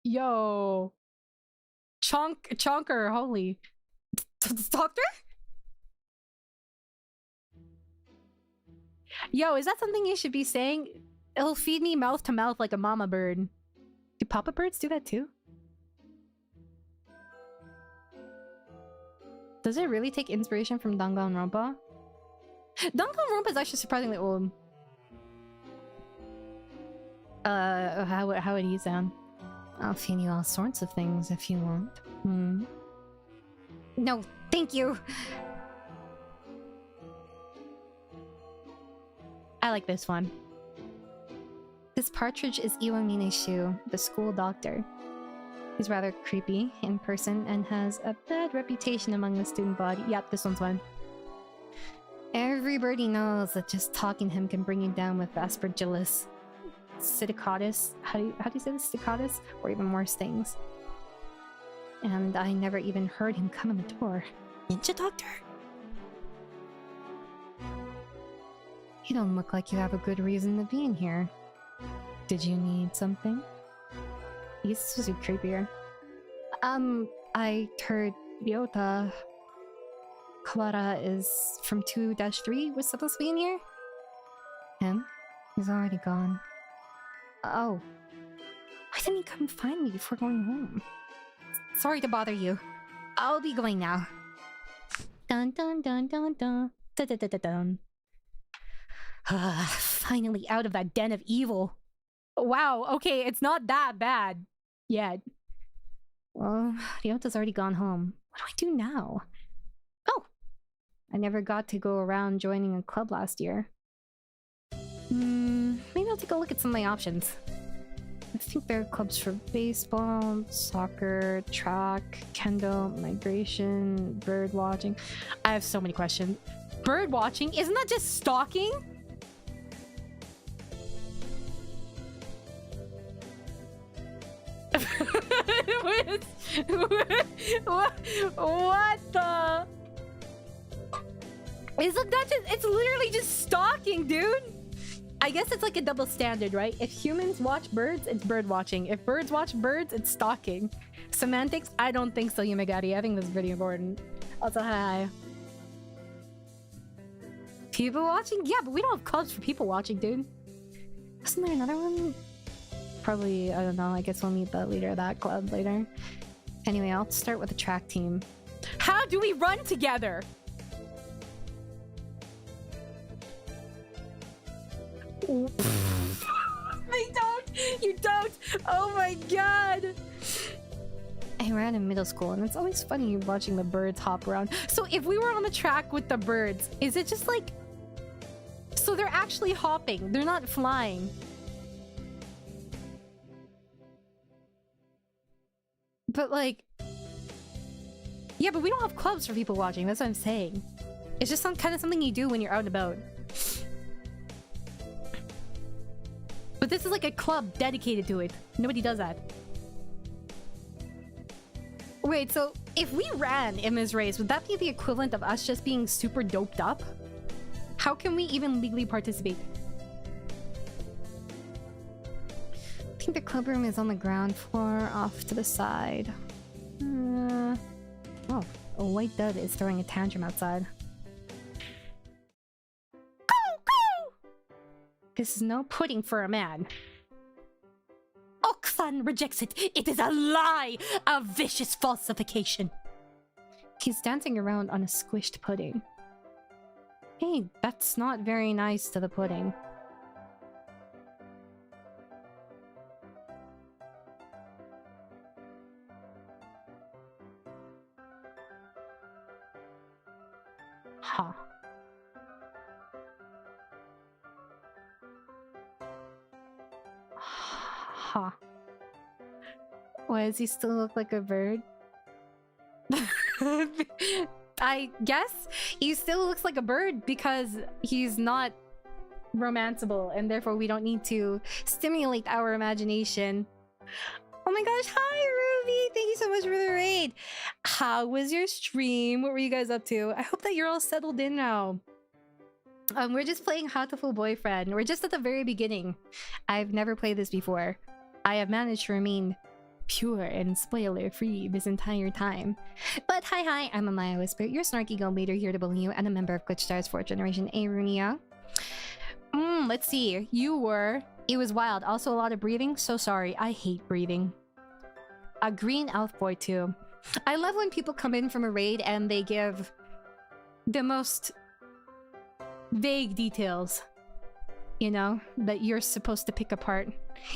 Yo! Chonker, holy... Doctor? Yo, is that something you should be saying? It'll feed me mouth to mouth like a mama bird. Do papa birds do that too? Does it really take inspiration from Danganronpa? Danganronpa is actually surprisingly old. How would he sound? I'll feed you all sorts of things if you want. No, thank you! I like this one. This partridge is Iwamineshu, the school doctor. He's rather creepy in person and has a bad reputation among the student body. Yep, this one's one. Everybody knows that just talking to him can bring you down with aspergillus, psittacotis. How do you say this? Psittacotis? Or even worse things. And I never even heard him come in the door. Ninja doctor? You don't look like you have a good reason to be in here. Did you need something? This was creepier. I heard Ryota Kawara is from 2-3 was supposed to be in here? Him? He's already gone. Oh. Why didn't he come find me before going home? Sorry to bother you. I'll be going now. Dun dun dun dun dun. Dun dun dun dun dun. Finally out of that den of evil. Wow, okay, it's not that bad yet. Well, Ryota's already gone home. What do I do now? Oh! I never got to go around joining a club last year. Maybe I'll take a look at some of my options. I think there are clubs for baseball, soccer, track, kendo, migration, bird watching. I have so many questions. Bird watching? Isn't that just stalking? What the? Isn't that just... It's literally just stalking, dude! I guess it's like a double standard, right? If humans watch birds, it's bird watching. If birds watch birds, it's stalking. Semantics? I don't think so, Yumegari. I think this is pretty important. Also, hi. People watching? Yeah, but we don't have clubs for people watching, dude. Wasn't there another one? probably, I don't know, I guess we'll meet the leader of that club later. Anyway, I'll start with the track team. How do we run together? They don't! You don't! Oh my god! I ran in middle school, and it's always funny watching the birds hop around. So if we were on the track with the birds, is it just like... So they're actually hopping, they're not flying. But like... Yeah, but we don't have clubs for people watching, that's what I'm saying. It's just kind of something you do when you're out and about. But this is like a club dedicated to it. Nobody does that. Wait, so if we ran in this race, would that be the equivalent of us just being super doped up? How can we even legally participate? I think the club room is on the ground floor, off to the side. Oh, a white dud is throwing a tantrum outside. Go! This is no pudding for a man. Oksan rejects it. It is a lie! A vicious falsification. He's dancing around on a squished pudding. Hey, that's not very nice to the pudding. Huh. Huh. Why does he still look like a bird? I guess he still looks like a bird because he's not romanceable, and therefore we don't need to stimulate our imagination. Oh my gosh, hi Ruby! Thank you so much for the raid! How was your stream? What were you guys up to? I hope that you're all settled in now. We're just playing Hatoful Boyfriend. We're just at the very beginning. I've never played this before. I have managed to remain pure and spoiler-free this entire time. But hi, I'm Amaya Whisper, your snarky guild leader here to bully you, and a member of Glitchstar's 4th generation Aerunia. Let's see. You were... It was wild. Also a lot of breathing. So sorry. I hate breathing. A green elf boy too. I love when people come in from a raid and they give the most vague details, you know, that you're supposed to pick apart.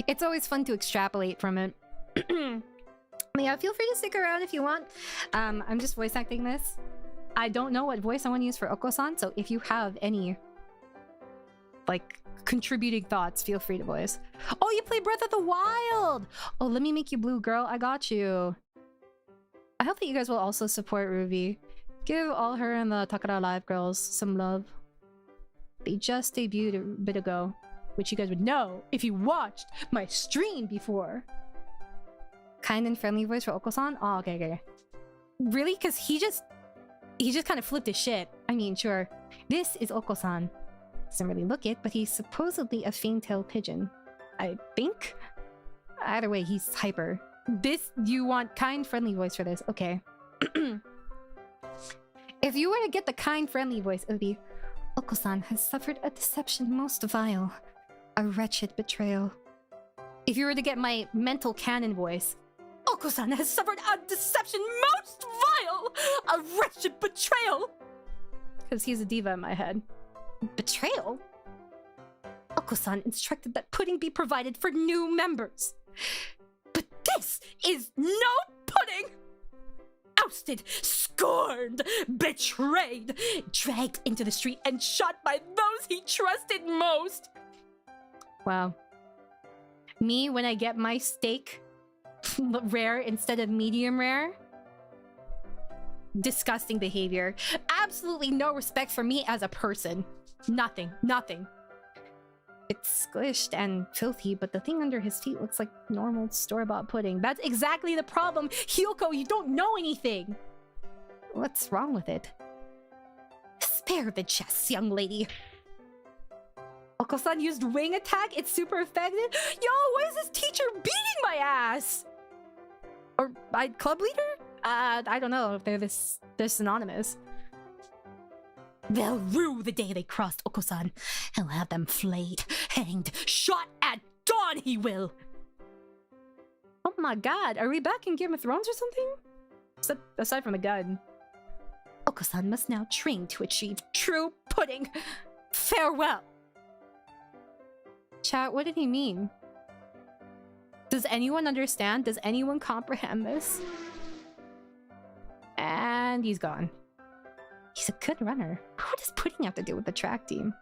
It's always fun to extrapolate from it. Yeah, feel free to stick around if you want. I'm just voice acting this. I don't know what voice I want to use for Oko-san, so if you have any, like, contributing thoughts, feel free to voice. Oh, you play Breath of the Wild! Oh, let me make you blue, girl. I got you. I hope that you guys will also support Ruby. Give all her and the Takara Live girls some love. They just debuted a bit ago, which you guys would know if you watched my stream before. Kind and friendly voice for Oko-san? Oh, okay. Really? Because he just kind of flipped his shit. I mean, sure. This is Oko-san. Doesn't really look it, but he's supposedly a faint-tailed pigeon. I think? Either way, he's hyper. You want kind, friendly voice for this. Okay. If you were to get the kind, friendly voice, it would be... Oko-san has suffered a deception most vile. A wretched betrayal. If you were to get my mental canon voice... Oko-san has suffered a deception most vile! A wretched betrayal! Because he's a diva in my head. Betrayal? Oko-san instructed that pudding be provided for new members. But this is no pudding! Ousted, scorned, betrayed, dragged into the street and shot by those he trusted most. Wow. Me, when I get my steak rare instead of medium rare? Disgusting behavior. Absolutely no respect for me as a person. Nothing. It's squished and filthy, but the thing under his feet looks like normal store-bought pudding. That's exactly the problem! Hyoko, you don't know anything! What's wrong with it? Spare the chest, young lady. Oko-san used wing attack? It's super effective? Yo, why is this teacher beating my ass? Or, club leader? I don't know if they're synonymous. They'll rue the day they crossed Oko-san. He'll have them flayed, hanged, shot at dawn he will! Oh my god, are we back in Game of Thrones or something? Aside from a gun. Oko-san must now train to achieve true pudding. Farewell. Chat, what did he mean? Does anyone understand? Does anyone comprehend this? And he's gone. He's a good runner. What does pudding have to do with the track team?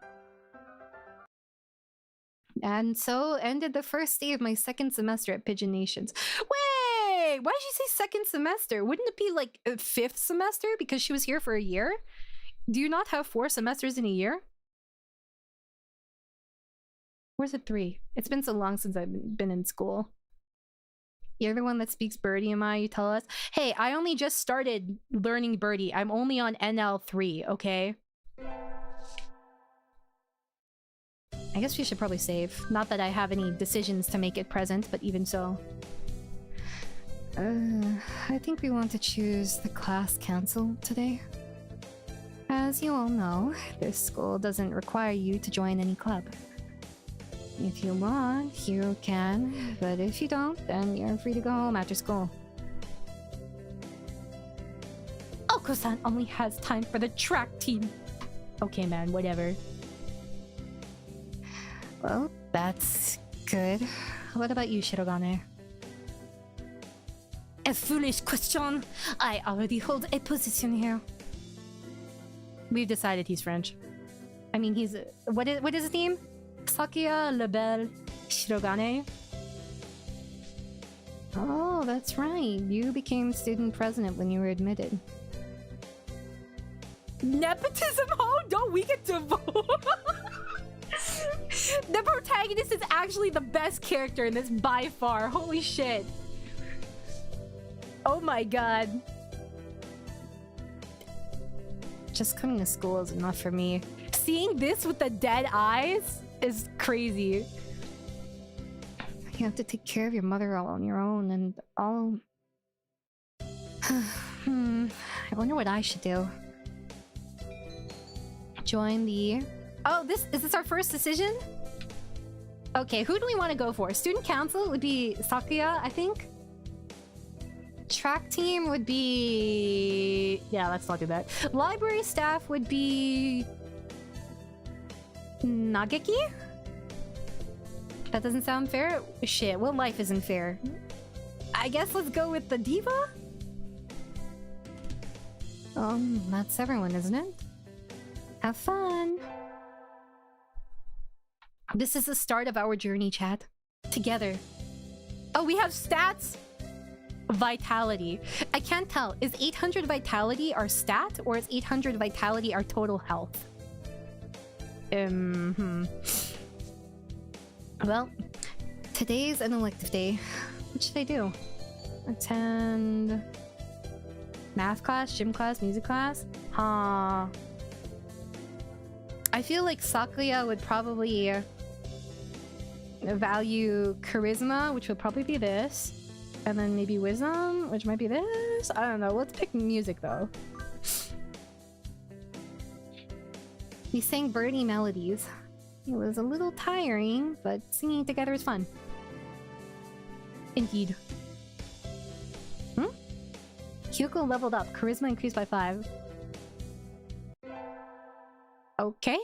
And so ended the first day of my second semester at Pigeon Nations. Wait! Why did she say second semester? Wouldn't it be like a fifth semester because she was here for a year? Do you not have 4 semesters in a year? Where's it 3? It's been so long since I've been in school. You're the one that speaks Birdie, Amaya, you tell us. Hey, I only just started learning Birdie. I'm only on NL3, okay? I guess we should probably save. Not that I have any decisions to make it present, but even so. I think we want to choose the class council today. As you all know, this school doesn't require you to join any club. If you want, you can, but if you don't, then you're free to go home after school. Oko-san only has time for the track team. Okay, man, whatever. Well, that's good. What about you, Shirogane? A foolish question. I already hold a position here. We've decided he's French. I mean, he's... What is his name? Sakuya Labelle Shirogane. Oh, that's right. You became student president when you were admitted. Nepotism? Oh, don't we get to vote? The protagonist is actually the best character in this by far. Holy shit. Oh my god. Just coming to school is enough for me. Seeing this with the dead eyes is crazy. You have to take care of your mother all on your own and all... I wonder what I should do. Join the... Oh, is this our first decision? Okay, who do we want to go for? Student council would be Sakuya, I think. Track team would be... Yeah, let's not do that. Library staff would be... Nageki? That doesn't sound fair? Shit, well, life isn't fair. I guess let's go with the diva? That's everyone, isn't it? Have fun! This is the start of our journey, chat. Together. Oh, we have stats? Vitality. I can't tell. Is 800 vitality our stat, or is 800 vitality our total health? Well, today's an elective day. What should I do? Attend... math class, gym class, music class? Huh. I feel like Sakuya would probably value charisma, which would probably be this. And then maybe wisdom, which might be this? I don't know. Let's pick music, though. We sang Birdie melodies. It was a little tiring, but singing together is fun. Indeed. Kyoko leveled up. Charisma increased by 5. Okay.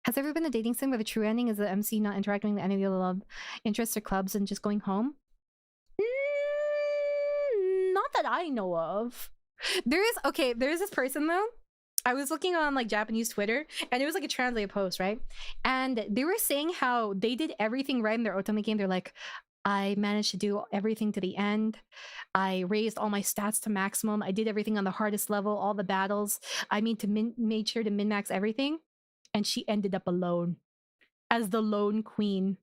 Has there ever been a dating sim with a true ending? Is the MC not interacting with any of the love interests or clubs and just going home? Not that I know of. There's this person though. I was looking on like Japanese Twitter and it was like a translated post, right? And they were saying how they did everything right in their otome game. They're like, I managed to do everything to the end. I raised all my stats to maximum. I did everything on the hardest level, all the battles. I mean, made sure to min-max everything. And she ended up alone as the lone queen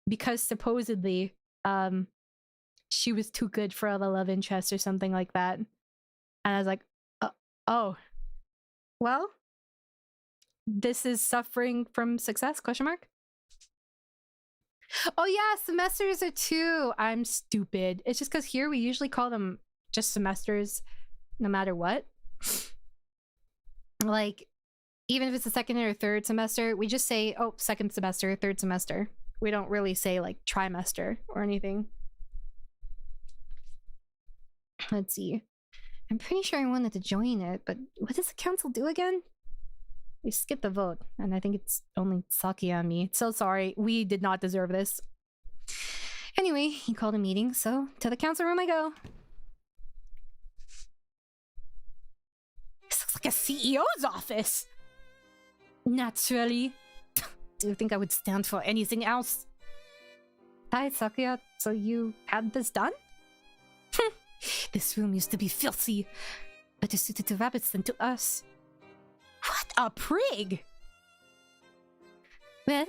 because supposedly she was too good for the love interest or something like that. And I was like, oh, well, this is suffering from success, question mark? Oh yeah, semesters are 2. I'm stupid. It's just because here we usually call them just semesters no matter what. Like, even if it's the second or third semester, we just say, oh, second semester, third semester. We don't really say like trimester or anything. Let's see. I'm pretty sure I wanted to join it, but what does the council do again? We skipped the vote, and I think it's only Saki and me. So sorry, we did not deserve this. Anyway, he called a meeting, so to the council room I go. This looks like a CEO's office! Naturally. Do you think I would stand for anything else? Hi, Sakuya. So you had this done? This room used to be filthy. Better suited to rabbits than to us. What a prig! Well,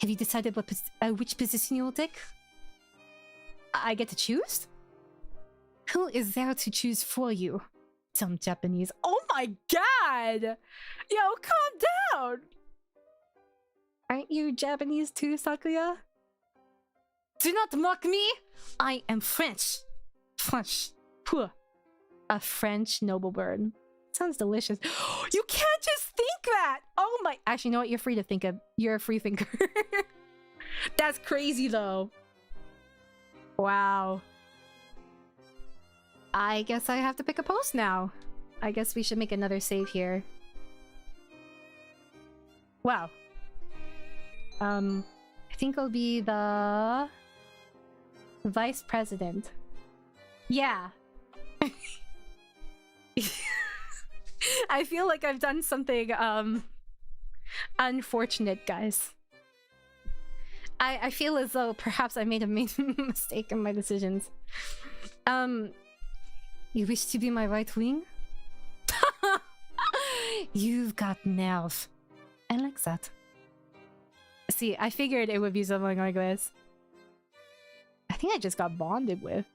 have you decided what which position you will take? I get to choose? Who is there to choose for you? Some Japanese. Oh my god! Yo, calm down! Aren't you Japanese too, Sakuya? Do not mock me! I am French. French. Puh. A French noble bird. Sounds delicious. You can't just think that! Oh my... Actually, you know what? You're free to think of... You're a free thinker. That's crazy, though. Wow. I guess I have to pick a post now. I guess we should make another save here. Wow. I think it'll be the... Vice President. Yeah. I feel like I've done something, unfortunate, guys. I feel as though perhaps I made a mistake in my decisions. You wish to be my right wing? You've got nerve. I like that. See, I figured it would be something like this. I think I just got bonded with.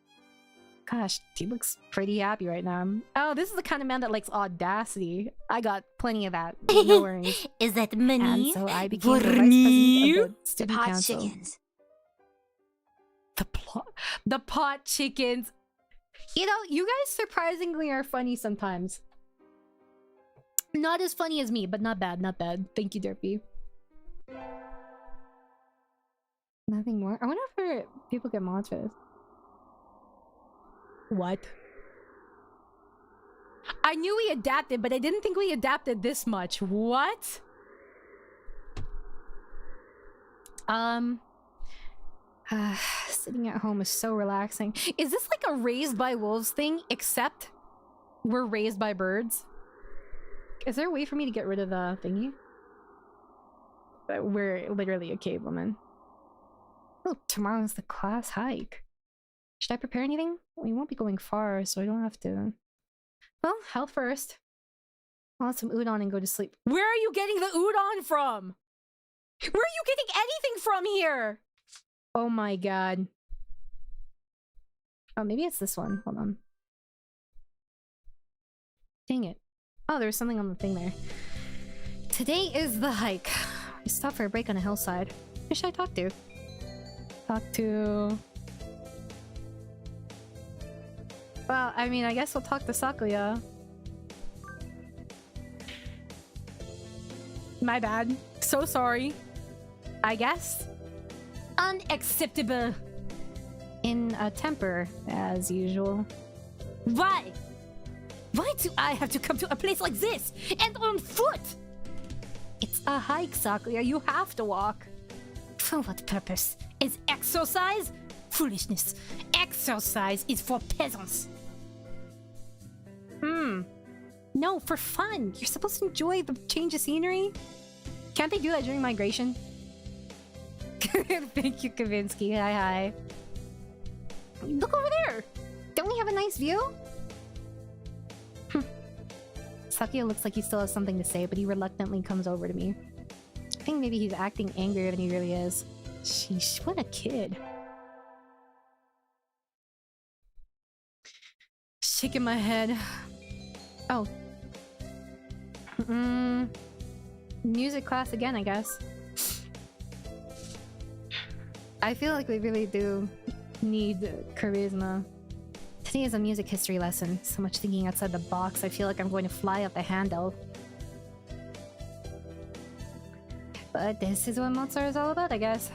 Gosh, he looks pretty happy right now. Oh, this is the kind of man that likes audacity. I got plenty of that. No worries. Is that money? And so I became the vice president of the student Pot council. chickens. The pot chickens. You know, you guys surprisingly are funny sometimes. Not as funny as me, but not bad, not bad. Thank you, Derpy. Nothing more? I wonder if people get mods for this. What? I knew we adapted, but I didn't think we adapted this much. What? Sitting at home is so relaxing. Is this like a raised by wolves thing, except we're raised by birds? Is there a way for me to get rid of the thingy? But we're literally a cave woman. Oh, tomorrow's the class hike. Should I prepare anything? We won't be going far, so I don't have to. Well, health first. I'll have some udon and go to sleep. Where are you getting the udon from? Where are you getting anything from here? Oh my god. Oh, maybe it's this one. Hold on. Dang it. Oh, there's something on the thing there. Today is the hike. We stopped for a break on a hillside. Who should I talk to? Talk to... Well, I mean, I guess we'll talk to Sakuya. My bad. So sorry. I guess. Unacceptable. In a temper, as usual. Why? Why do I have to come to a place like this? And on foot? It's a hike, Sakuya. You have to walk. For what purpose? Is exercise? Foolishness. Exercise is for peasants. No, for fun. You're supposed to enjoy the change of scenery. Can't they do that during migration? Thank you, Kavinsky. Hi, hi. Look over there. Don't we have a nice view? Sakuya looks like he still has something to say, but he reluctantly comes over to me. I think maybe he's acting angrier than he really is. Sheesh, what a kid. Shaking my head. Oh. Music class again, I guess. I feel like we really do need charisma. Today is a music history lesson. So much thinking outside the box, I feel like I'm going to fly out the handle. But this is what Mozart is all about, I guess.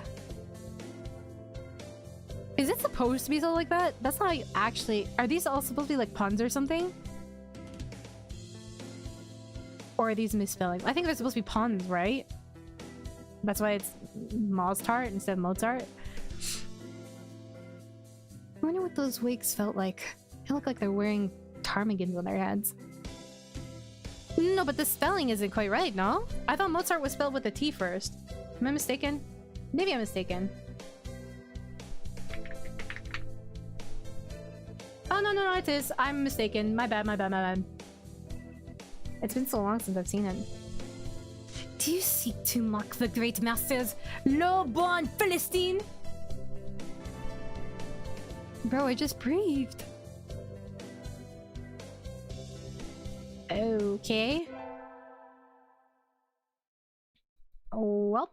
Is it supposed to be so like that? That's not actually... Are these all supposed to be like puns or something? Or are these misspellings? I think they're supposed to be puns, right? That's why it's Mozart instead of Mozart. I wonder what those wigs felt like. They look like they're wearing ptarmigans on their heads. No, but the spelling isn't quite right, no? I thought Mozart was spelled with a T first. Am I mistaken? Maybe I'm mistaken. Oh, no, it is. I'm mistaken. My bad. It's been so long since I've seen it. Do you seek to mock the great masters, low-born Philistine? Bro, I just breathed. Okay. Well.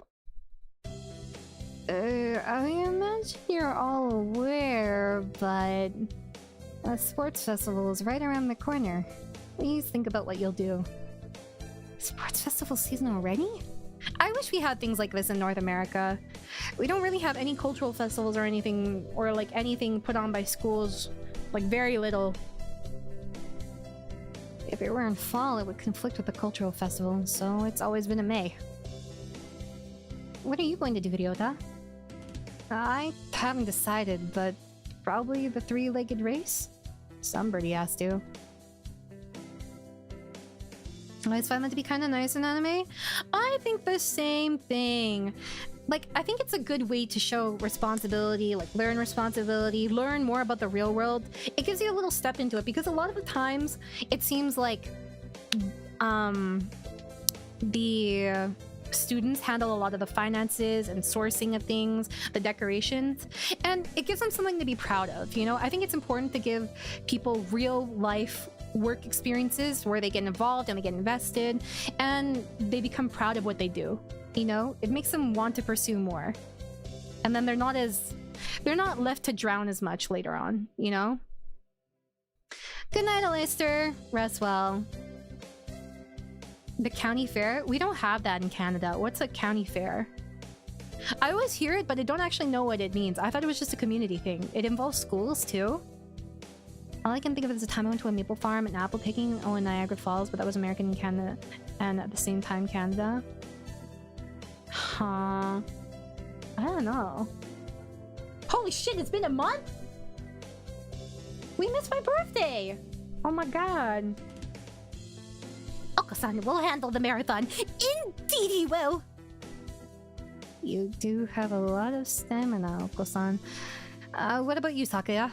I imagine you're all aware, but a sports festival is right around the corner. Please think about what you'll do. Sports festival season already? I wish we had things like this in North America. We don't really have any cultural festivals or anything, or like anything put on by schools. Like very little. If it were in fall, it would conflict with the cultural festival, so it's always been in May. What are you going to do, Ryota? I haven't decided, but probably the three-legged race? Somebody has to. I always find that to be kind of nice in anime. I think the same thing. Like, I think it's a good way to show responsibility, like learn responsibility, learn more about the real world. It gives you a little step into it, because a lot of the times it seems like the students handle a lot of the finances and sourcing of things, the decorations, and it gives them something to be proud of, you know? I think it's important to give people real life work experiences where they get involved and they get invested and they become proud of what they do, you know? It makes them want to pursue more. And then they're not left to drown as much later on, you know? Good night, Alistair. Rest well. The county fair? We don't have that in Canada. What's a county fair? I always hear it, but I don't actually know what it means. I thought it was just a community thing. It involves schools too. All I can think of is the time I went to a maple farm and apple picking. Oh, in Niagara Falls, but that was American and Canada, and at the same time Canada. Huh. I don't know. Holy shit, it's been a month? We missed my birthday! Oh my god. Oko-san will handle the marathon. Indeed he will! You do have a lot of stamina, Oko-san. What about you, Sakaya?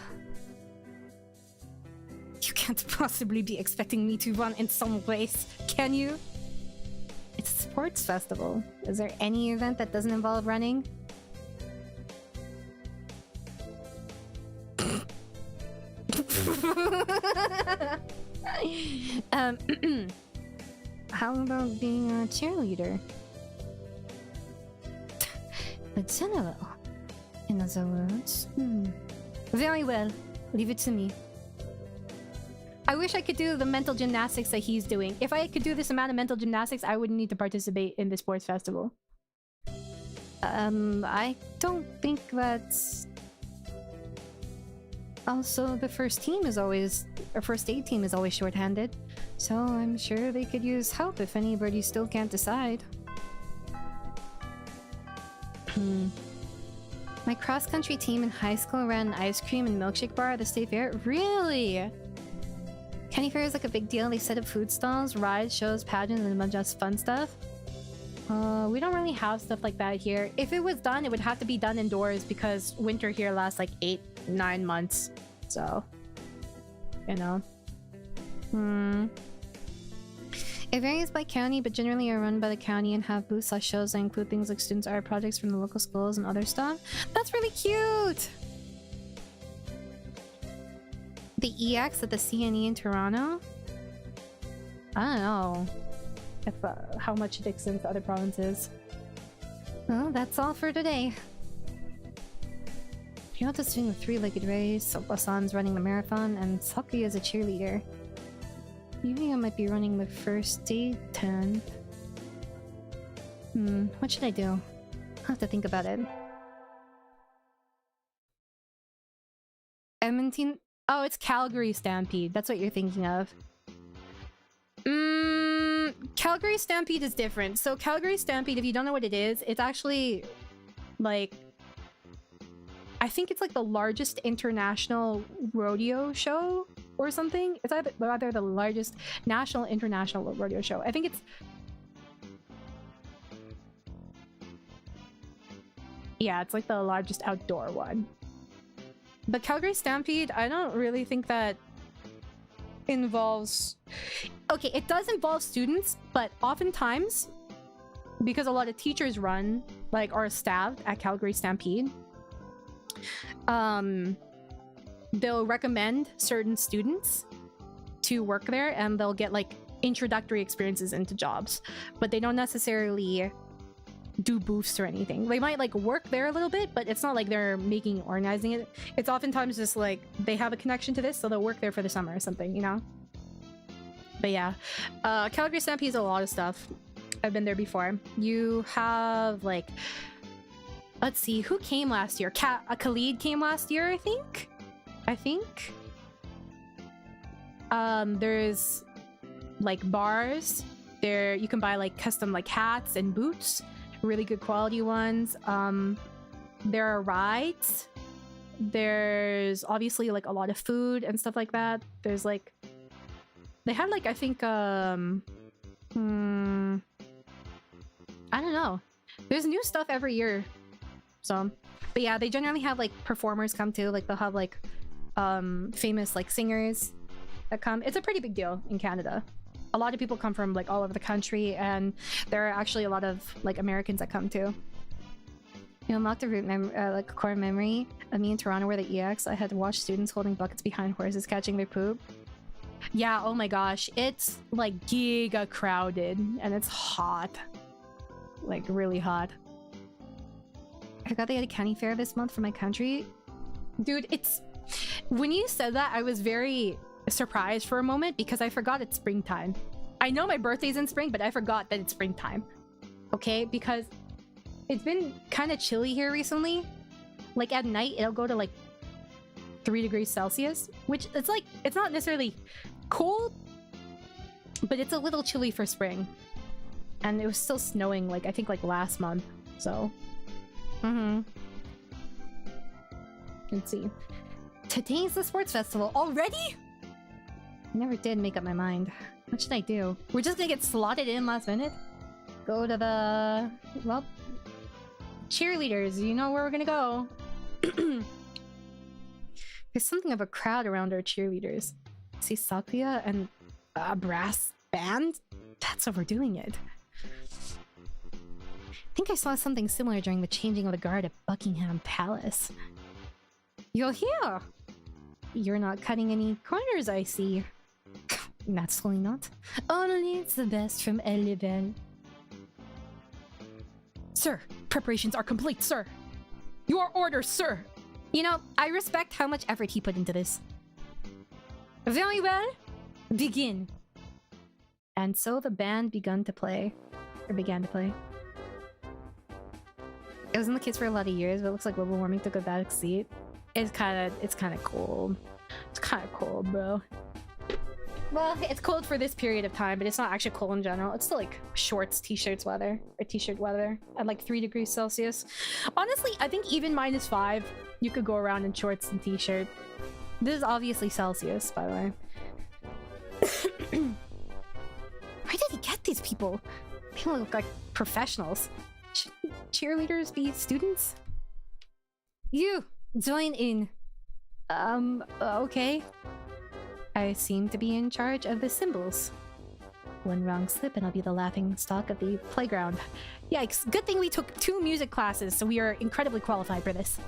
You can't possibly be expecting me to run in some race, can you? It's a sports festival. Is there any event that doesn't involve running? How about being a cheerleader? A general, in other words. Very well. Leave it to me. I wish I could do the mental gymnastics that he's doing. If I could do this amount of mental gymnastics, I wouldn't need to participate in the sports festival. I don't think that's... Also, the first team is always... Or first aid team is always short-handed. So I'm sure they could use help if anybody still can't decide. My cross-country team in high school ran an ice cream and milkshake bar at the state fair. Really? County fair is like a big deal. They set up food stalls, rides, shows, pageants, and a bunch of fun stuff. We don't really have stuff like that here. If it was done, it would have to be done indoors because winter here lasts like 8-9 months. So, you know. It varies by county, but generally are run by the county and have booths slash shows that include things like students' art projects from the local schools and other stuff. That's really cute! The EX at the CNE in Toronto? I don't know if how much it extends to other provinces. Well, that's all for today. Ryota doing a three-legged race, Oko-san's running the marathon, and Saki is a cheerleader. Maybe I might be running the first aid tent. What should I do? I'll have to think about it. Edmonton. Oh, it's Calgary Stampede. That's what you're thinking of. Calgary Stampede is different. So Calgary Stampede, if you don't know what it is, it's actually like, I think it's like the largest international rodeo show or something. It's either the largest national international rodeo show. I think it's, yeah, it's like the largest outdoor one. But Calgary Stampede, I don't really think that involves... Okay, it does involve students, but oftentimes, because a lot of teachers run, like, are staffed at Calgary Stampede, they'll recommend certain students to work there, and they'll get, like, introductory experiences into jobs. But they don't necessarily do booths or anything. They might like work there a little bit, but it's not like they're organizing it. It's oftentimes just like they have a connection to this, so they'll work there for the summer or something, you know? But yeah, Calgary Stampede is a lot of stuff. I've been there before. You have like, let's see, who came last year? Khalid came last year, I think. There's like bars there. You can buy like custom like hats and boots, really good quality ones. There are rides. There's obviously like a lot of food and stuff like that. There's like, they had like, I think, I don't know. There's new stuff every year. So, but yeah, they generally have like performers come too. Like they'll have like famous like singers that come. It's a pretty big deal in Canada. A lot of people come from like all over the country, and there are actually a lot of like Americans that come too. You unlocked a like a core memory of me in Toronto where the EX I had to watch students holding buckets behind horses catching their poop. Yeah, oh my gosh, it's like giga crowded and it's hot, like really hot. I forgot they had a county fair this month for my country. Dude, it's, when you said that, I was very surprised for a moment because I forgot it's springtime. I know my birthday's in spring, but I forgot that it's springtime. Okay, because it's been kind of chilly here recently. Like at night, it'll go to like 3 degrees Celsius, which it's like, it's not necessarily cold, but it's a little chilly for spring. And it was still snowing like, I think like last month, so. Let's see. Today's the sports festival already? I never did make up my mind. What should I do? We're just gonna get slotted in last minute? Go to the... well... cheerleaders, you know where we're gonna go. There's something of a crowd around our cheerleaders. See Sakya and a brass band? That's how we're doing it. I think I saw something similar during the changing of the guard at Buckingham Palace. You're here! You're not cutting any corners, I see. Naturally not. Only it's the best from a level. Sir, preparations are complete, sir. Your orders, sir. You know, I respect how much effort he put into this. Very well. Begin. And so the band began to play. It was in the kids for a lot of years, but it looks like global warming took a back seat. It's kind of cold. It's kind of cold, bro. Well, it's cold for this period of time, but it's not actually cold in general. It's still like shorts, t-shirts weather, or t-shirt weather at like 3 degrees Celsius. Honestly, I think even -5, you could go around in shorts and t-shirt. This is obviously Celsius, by the way. Where did he get these people? They look like professionals. Shouldn't cheerleaders be students? You, join in. Okay. I seem to be in charge of the symbols. One wrong slip and I'll be the laughing stock of the playground. Yikes, good thing we took 2 music classes, so we are incredibly qualified for this.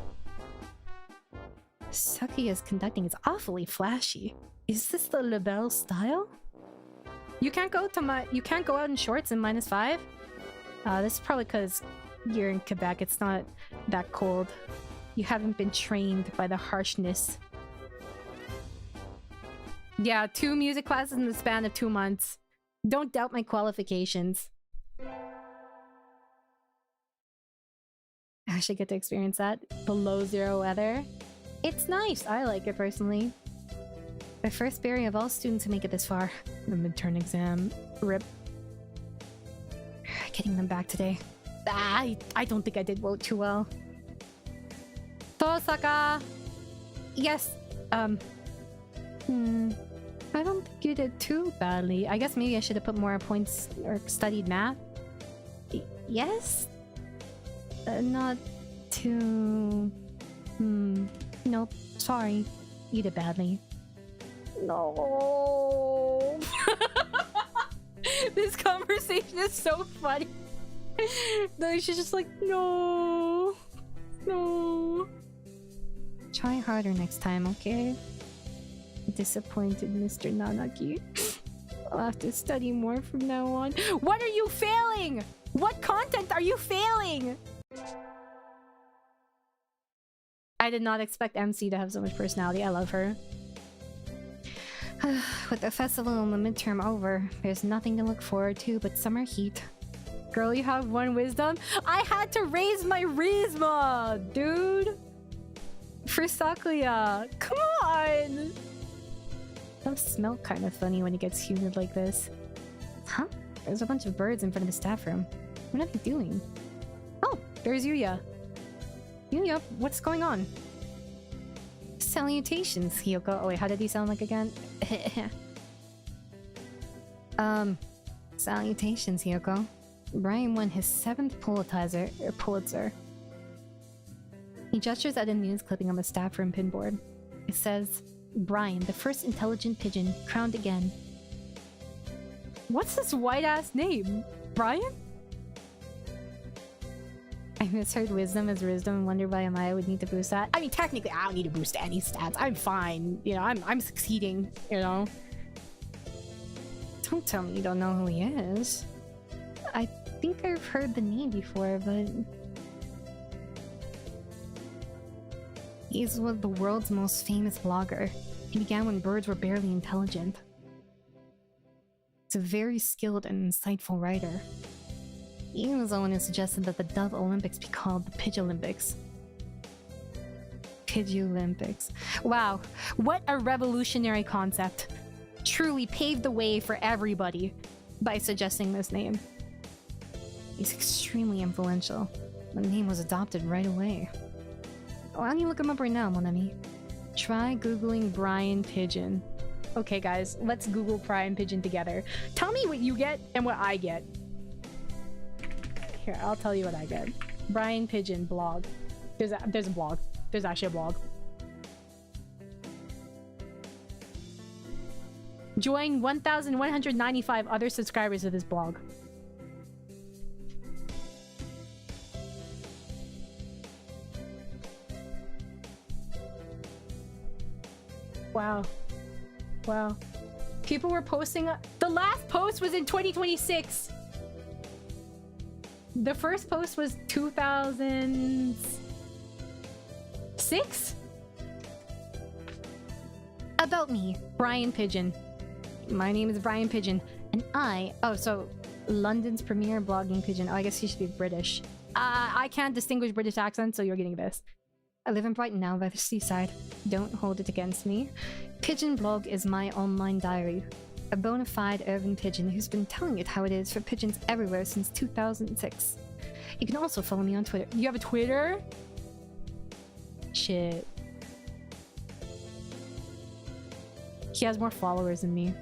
Sakiya's conducting is awfully flashy. Is this the LaBelle style? You can't go out in shorts in -5? This is probably because you're in Quebec. It's not that cold. You haven't been trained by the harshness. Yeah, 2 music classes in the span of 2 months. Don't doubt my qualifications. I should get to experience that. Below 0 weather. It's nice. I like it personally. The first berry of all students who make it this far. The midterm exam. RIP. Getting them back today. I don't think I did vote too well. Tosaka! Yes. I don't think you did too badly. I guess maybe I should have put more points or studied math. Yes? Not too... Nope. Sorry. You did badly. No. This conversation is so funny. No, she's just like, no. No. Try harder next time, okay? Disappointed, Mr. Nanaki. I'll have to study more from now on. What are you failing? What content are you failing? I did not expect MC to have so much personality. I love her. With the festival and the midterm over, there's nothing to look forward to but summer heat. Girl, you have one wisdom? I had to raise my Rizma, dude! For Sakuya! Come on! Those smell kind of funny when it gets humid like this. Huh? There's a bunch of birds in front of the staff room. What are they doing? Oh, there's Yuya. Yuya, what's going on? Salutations, Hiyoko. Oh wait, how did he sound like again? Salutations, Hiyoko. Brian won his 7th Pulitzer. He gestures at a news clipping on the staff room pinboard. It says, Brian, the first intelligent pigeon, crowned again. What's this white-ass name? Brian? I misheard wisdom as wisdom and wonder why Amaya would need to boost that. I mean, technically, I don't need to boost any stats. I'm fine. You know, I'm succeeding, you know? Don't tell me you don't know who he is. I think I've heard the name before, but... He's one of the world's most famous blogger. He began when birds were barely intelligent. He's a very skilled and insightful writer. He was the one who suggested that the Dove Olympics be called the Pidge-Olympics. Pidge-Olympics. Wow, what a revolutionary concept. Truly paved the way for everybody by suggesting this name. He's extremely influential. The name was adopted right away. Why don't you look him up right now, mon ami? Try googling Brian Pigeon. Okay guys, let's Google Brian Pigeon together. Tell me what you get and what I get. Here, I'll tell you what I get. Brian Pigeon blog. There's a blog. There's actually a blog. Join 1,195 other subscribers of this blog. Wow. Wow. People were posting... The last post was in 2026! The first post was 2006? About me, Brian Pigeon. My name is Brian Pigeon, and oh, so London's premier blogging pigeon. Oh, I guess he should be British. I can't distinguish British accents, so you're getting this. I live in Brighton now by the seaside. Don't hold it against me. Pigeon blog is my online diary. A bona fide urban pigeon who's been telling it how it is for pigeons everywhere since 2006. You can also follow me on Twitter. You have a Twitter? Shit. He has more followers than me.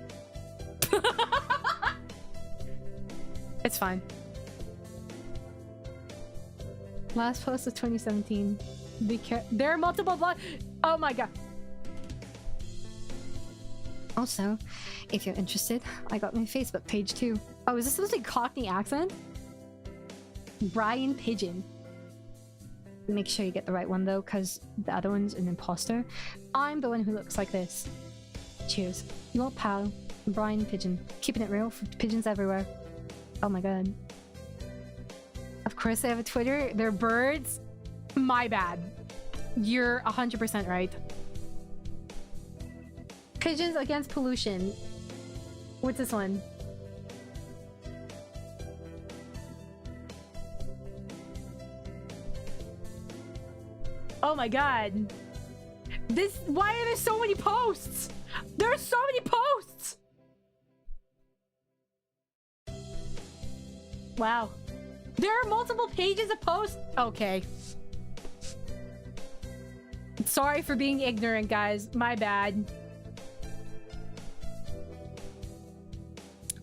It's fine. Last post of 2017. There are multiple blogs. Oh my god. Also, if you're interested, I got my Facebook page too. Oh, is this supposed to be Cockney accent? Brian Pigeon. Make sure you get the right one though, because the other one's an imposter. I'm the one who looks like this. Cheers. Your pal, Brian Pigeon. Keeping it real for pigeons everywhere. Oh my god. Of course they have a Twitter. They're birds. My bad. You're 100% right. Pigeons against pollution. What's this one? Oh my god. Why are there so many posts? There are so many posts! Wow. There are multiple pages of posts? Okay. Sorry for being ignorant, guys. My bad.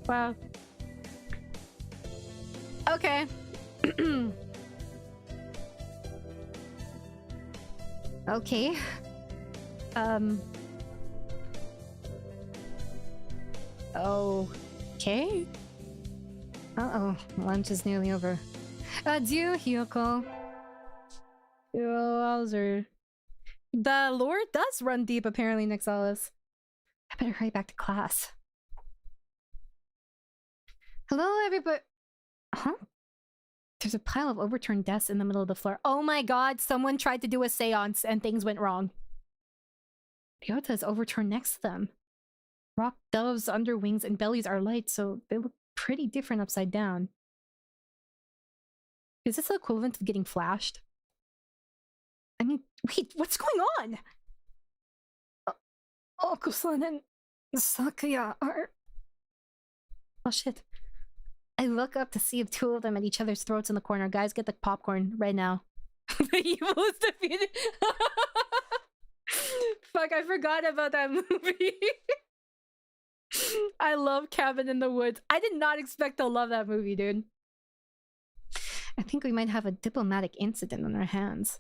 Wow. Okay. Okay. Okay. Uh-oh. Lunch is nearly over. Adieu, Hyoko. Wowzer. The lore does run deep, apparently, Nixalis. I better hurry back to class. Hello, everybody. Huh? There's a pile of overturned desks in the middle of the floor. Oh my god, someone tried to do a seance and things went wrong. Ryota is overturned next to them. Rock doves' underwings and bellies are light, so they look pretty different upside down. Is this the equivalent of getting flashed? I mean, wait, what's going on? Okusan and Sakuya are... Oh shit. I look up to see if two of them at each other's throats in the corner. Guys, get the popcorn right now. The evil is defeated. Fuck, I forgot about that movie. I love Cabin in the Woods. I did not expect to love that movie, dude. I think we might have a diplomatic incident on our hands.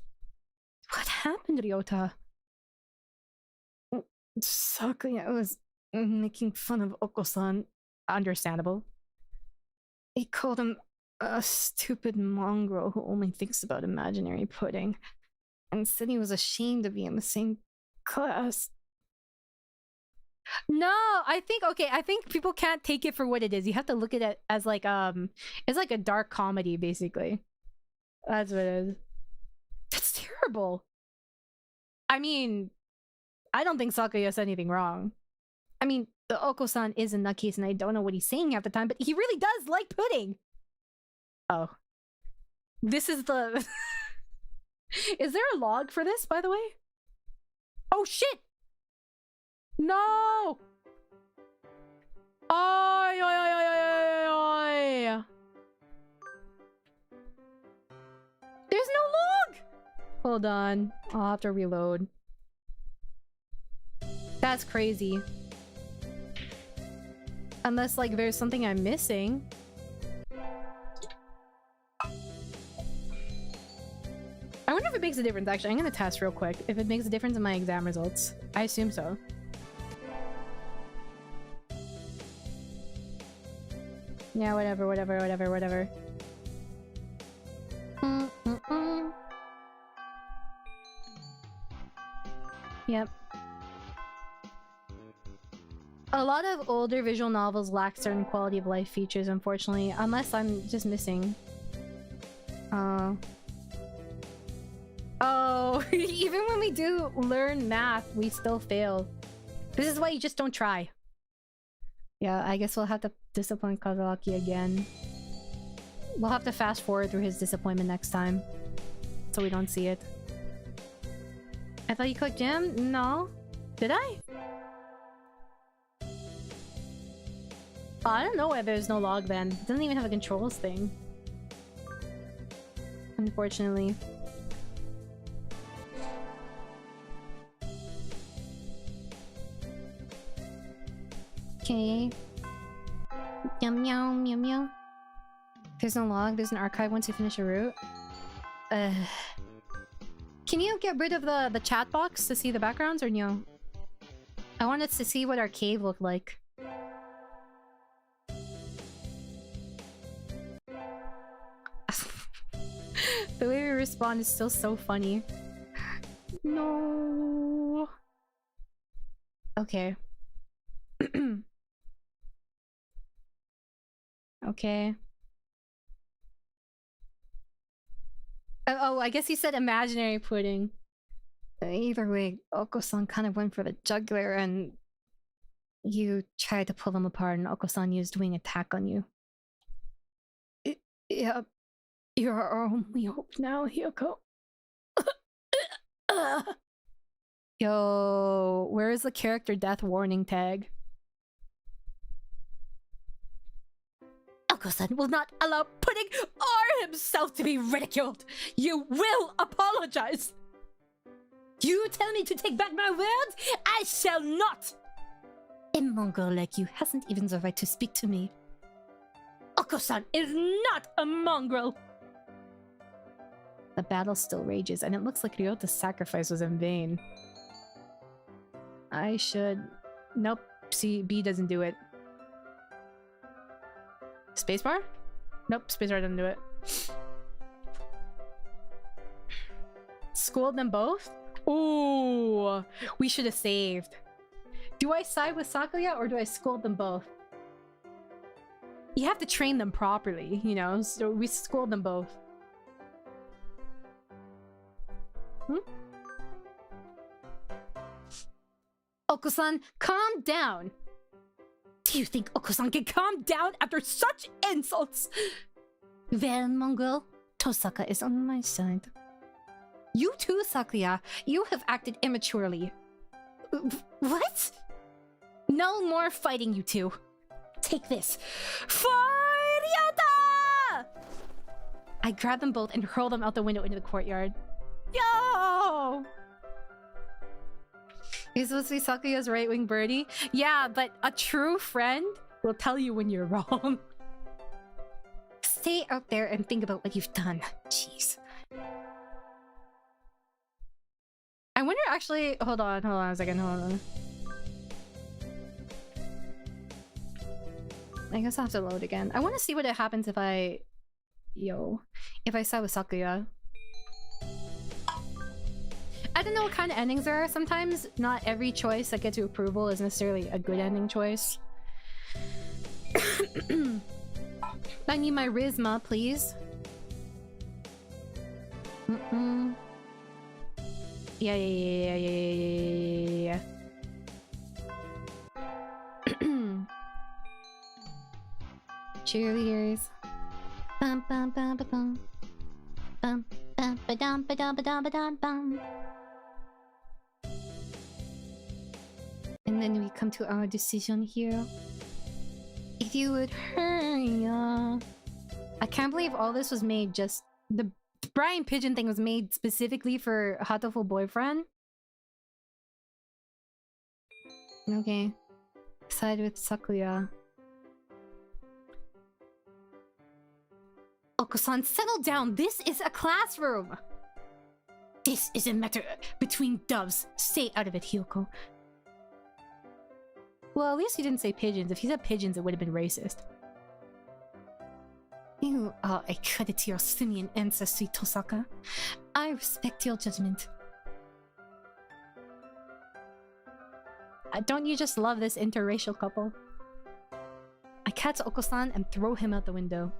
What happened, Ryota? Sakuya was making fun of Oko-san. Understandable. He called him a stupid mongrel who only thinks about imaginary pudding, and said he was ashamed to be in the same class. No, I think people can't take it for what it is. You have to look at it as like it's like a dark comedy, basically. That's what it is. That's terrible. I mean, I don't think Sakuya said anything wrong. I mean, the Oko-san is in that case, and I don't know what he's saying half the time, but he really does like pudding. Oh. This is the... Is there a log for this, by the way? Oh, shit! No! Oi, oi, oi, oi, oi, oi. There's no log! Hold on. I'll have to reload. That's crazy. Unless, like, there's something I'm missing. I wonder if it makes a difference, actually. I'm gonna test real quick. If it makes a difference in my exam results. I assume so. Yeah, whatever. Yep. A lot of older visual novels lack certain quality of life features, unfortunately. Unless I'm just missing. Oh, even when we do learn math, we still fail. This is why you just don't try. Yeah, I guess we'll have to disappoint Kazaki again. We'll have to fast forward through his disappointment next time, so we don't see it. I thought you clicked Jim? No. Did I? Oh, I don't know why there's no log then. It doesn't even have a controls thing. Unfortunately. Okay. Yum yum yum yum. There's no log, there's an archive once you finish a route. Can you get rid of the chat box to see the backgrounds or no? I wanted to see what our cave looked like. The way we respond is still so funny. No. Okay. Okay. Oh, I guess he said imaginary pudding. Either way, Oko-san kind of went for the jugular and you tried to pull them apart and Oko-san used wing attack on you. Yeah. You're our only hope now, Hyoko. Yo, where is the character death warning tag? Oko-san will not allow Pudding or himself to be ridiculed. You will apologize. You tell me to take back my words? I shall not. A Mongol like you hasn't even the right to speak to me. Oko-san is not a mongrel. The battle still rages, and it looks like Ryota's sacrifice was in vain. I should... Nope. See, B doesn't do it. Spacebar? Nope, spacebar doesn't do it. Scold them both? Ooh, we should have saved. Do I side with Sakuya or do I scold them both? You have to train them properly, you know, so we scold them both. Oko-san, calm down! Do you think Oko-san can calm down after such insults? Well, Mongol, Tosaka is on my side. You too, Sakuya. You have acted immaturely. What? No more fighting, you two. Take this. Fariata! I grab them both and hurl them out the window into the courtyard. Yo! You're supposed to be Sakuya's right-wing birdie? Yeah, but a true friend will tell you when you're wrong. Stay out there and think about what you've done. Jeez. I wonder actually... Hold on a second, hold on. I guess I'll have to load again. I want to see what happens if I... If I side with Sakuya. I don't know what kind of endings there are. Sometimes not every choice that gets you approval is necessarily a good ending choice. I need my Rizma, please. Yeah. Cheerleaders. Bum bum bum ba bum. Bum bum ba dum ba dum ba dum ba dum bum. And then we come to our decision here. If you would hurry up. I can't believe all this was made just... The Brian Pigeon thing was made specifically for Hatoful boyfriend. Okay. Side with Sakuya. Oko-san, settle down! This is a classroom! This is a matter between doves. Stay out of it, Hyoko. Well, at least he didn't say pigeons. If he said pigeons, it would have been racist. You are a credit to your simian ancestry, Tosaka. I respect your judgment. Don't you just love this interracial couple? I catch Oko-san and throw him out the window.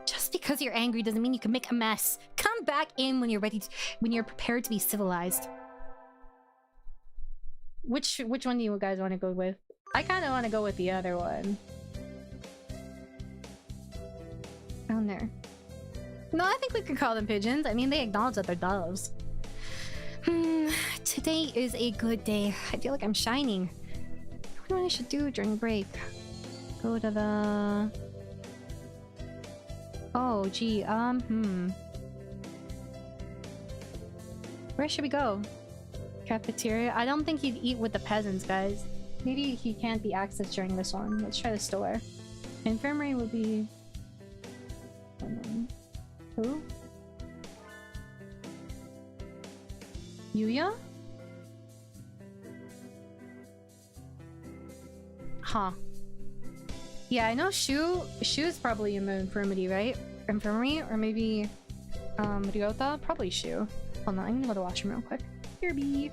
Just because you're angry doesn't mean you can make a mess. Come back in when you're ready when you're prepared to be civilized. Which one do you guys want to go with? I kind of want to go with the other one. Down there. No, I think we could call them pigeons. I mean, they acknowledge that they're doves. Today is a good day. I feel like I'm shining. I wonder what I should do during break. Go to the... Oh, gee, Where should we go? Cafeteria? I don't think he'd eat with the peasants, guys. Maybe he can't be accessed during this one. Let's try the store. Infirmary will be... Who? Yuya? Huh. Yeah, I know Shu's probably in the infirmary, right? Infirmary? Or maybe... Ryota? Probably Shu. Hold on, I'm gonna go to the washroom real quick. Here, bee.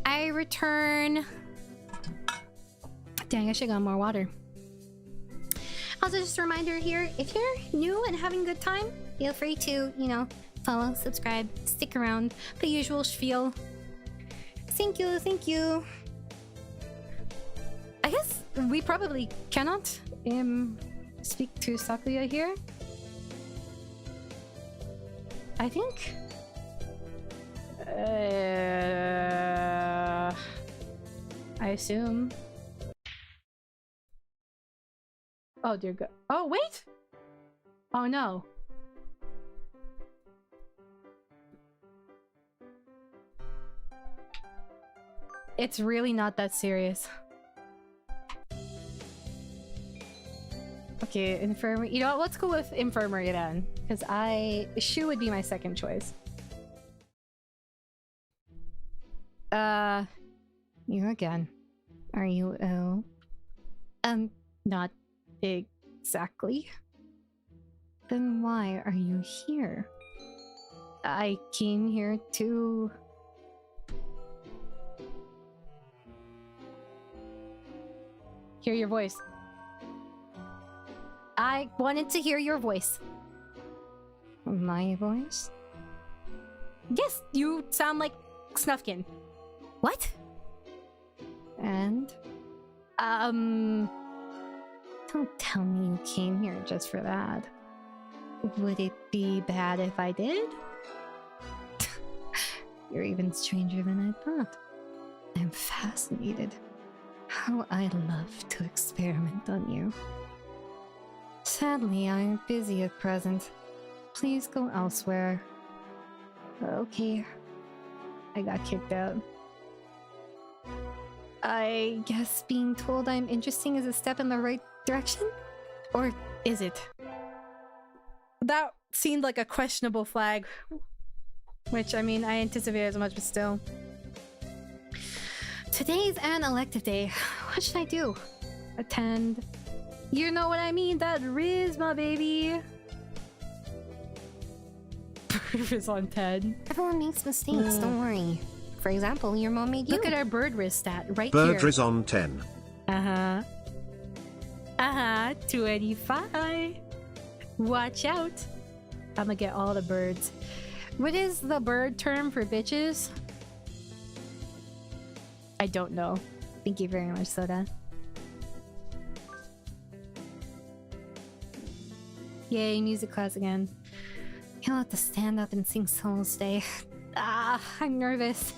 I return... Dang, I should've got more water. Also, just a reminder here, if you're new and having a good time, feel free to, you know, follow, subscribe, stick around, the usual spiel. Thank you, thank you. I guess we probably cannot speak to Sakuya here. I think... I assume. Oh dear God. Oh wait! Oh no. It's really not that serious. Okay, infirmary. You know what? Let's go with infirmary then. Because Shu would be my second choice. You again. Are you ill? Not exactly. Then why are you here? I came here to... hear your voice. I wanted to hear your voice. My voice? Yes, you sound like Snufkin. What? And? Don't tell me you came here just for that. Would it be bad if I did? You're even stranger than I thought. I'm fascinated. How I'd love to experiment on you. Sadly, I'm busy at present. Please go elsewhere. Okay. I got kicked out. I guess being told I'm interesting is a step in the right direction? Or is it? That seemed like a questionable flag. Which, I mean, I anticipated as much, but still. Today's an elective day. What should I do? Attend. You know what I mean? That Rizma, baby. Riz on 10. Everyone makes mistakes, don't worry. For example, your mom made you. Look at our bird Riz stat right Bird here. Bird is on 10. 25. Watch out. I'm gonna get all the birds. What is the bird term for bitches? I don't know. Thank you very much, Soda. Yay, music class again. You'll have to stand up and sing Souls Day. I'm nervous.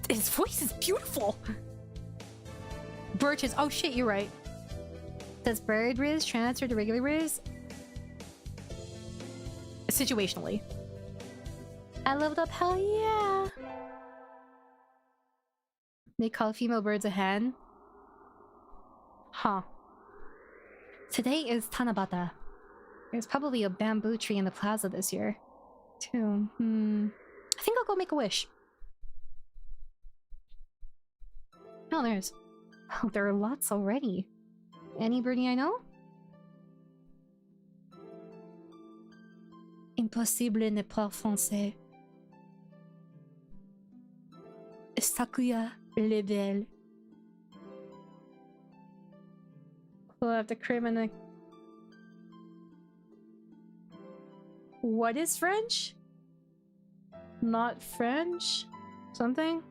His voice is beautiful. Birches. Oh shit, you're right. Does bird Riz transfer to regular Riz? Situationally. I leveled up, hell yeah! They call female birds a hen? Huh. Today is Tanabata. There's probably a bamboo tree in the plaza this year. Too. I think I'll go make a wish. Oh, there's... Oh, there are lots already. Any birdie I know? Impossible ne pas français. Sakuya level. We'll have to cram in a... What is French? Not French? Something?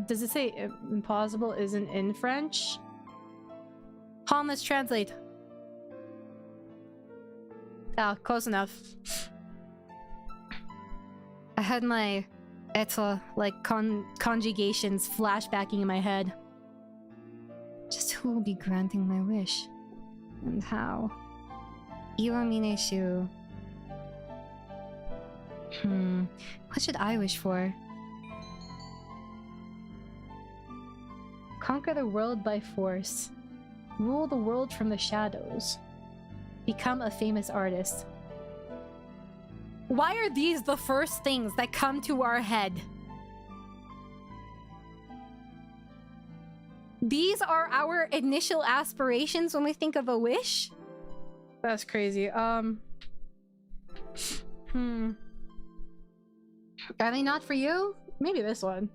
Does it say impossible isn't in French? Han, let's translate. Oh, close enough. I had my conjugations flashbacking in my head. Just who will be granting my wish? And how? Iwamineshu. What should I wish for? Conquer the world by force. Rule the world from the shadows. Become a famous artist. Why are these the first things that come to our head? These are our initial aspirations when we think of a wish? That's crazy. Are they not for you? Maybe this one.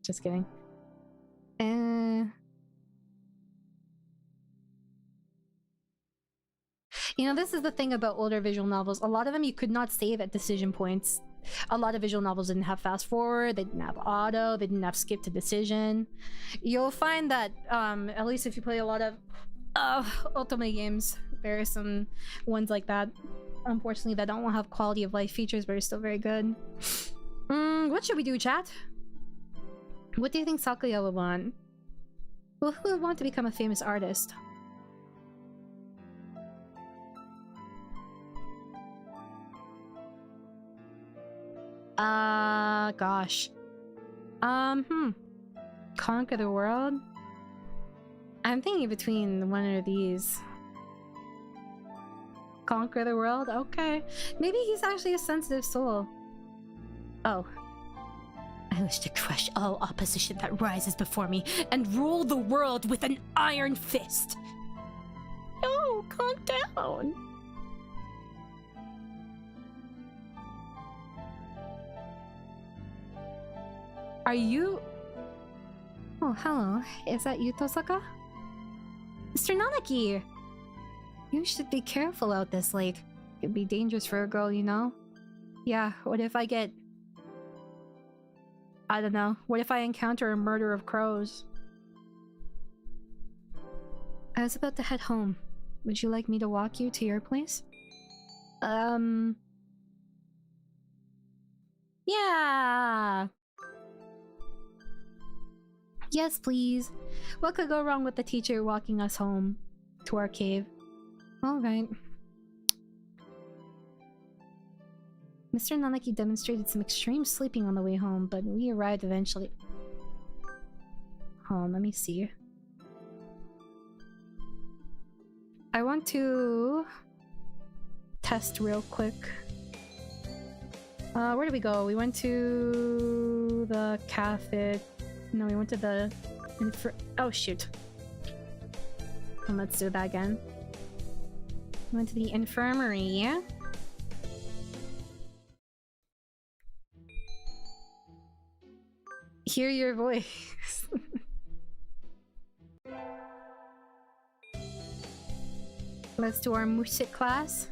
Just kidding. You know, this is the thing about older visual novels. A lot of them you could not save at decision points. A lot of visual novels didn't have fast forward, they didn't have auto, they didn't have skip to decision. You'll find that, at least if you play a lot of Ultimate games, there are some ones like that, unfortunately, that don't have quality of life features, but are still very good. What should we do, chat? What do you think Sakuya would want? Well, who would want to become a famous artist? Gosh. Conquer the world? I'm thinking between one of these. Conquer the world? Okay. Maybe he's actually a sensitive soul. Oh. I wish to crush all opposition that rises before me and rule the world with an iron fist. No, calm down. Are you... Oh, hello. Is that you, Tosaka? Mr. Nanaki! You should be careful out this late. It could be dangerous for a girl, you know? Yeah, what if I get... I don't know. What if I encounter a murder of crows? I was about to head home. Would you like me to walk you to your place? Yeah! Yes, please. What could go wrong with the teacher walking us home to our cave? Alright. Mr. Nanaki demonstrated some extreme sleeping on the way home, but we arrived eventually. Hold on, let me see. I want to test real quick. Where did we go? We went to the cafe. No, we went to the... Oh, shoot. And let's do that again. We went to the infirmary, yeah? Hear your voice. Let's do our music class.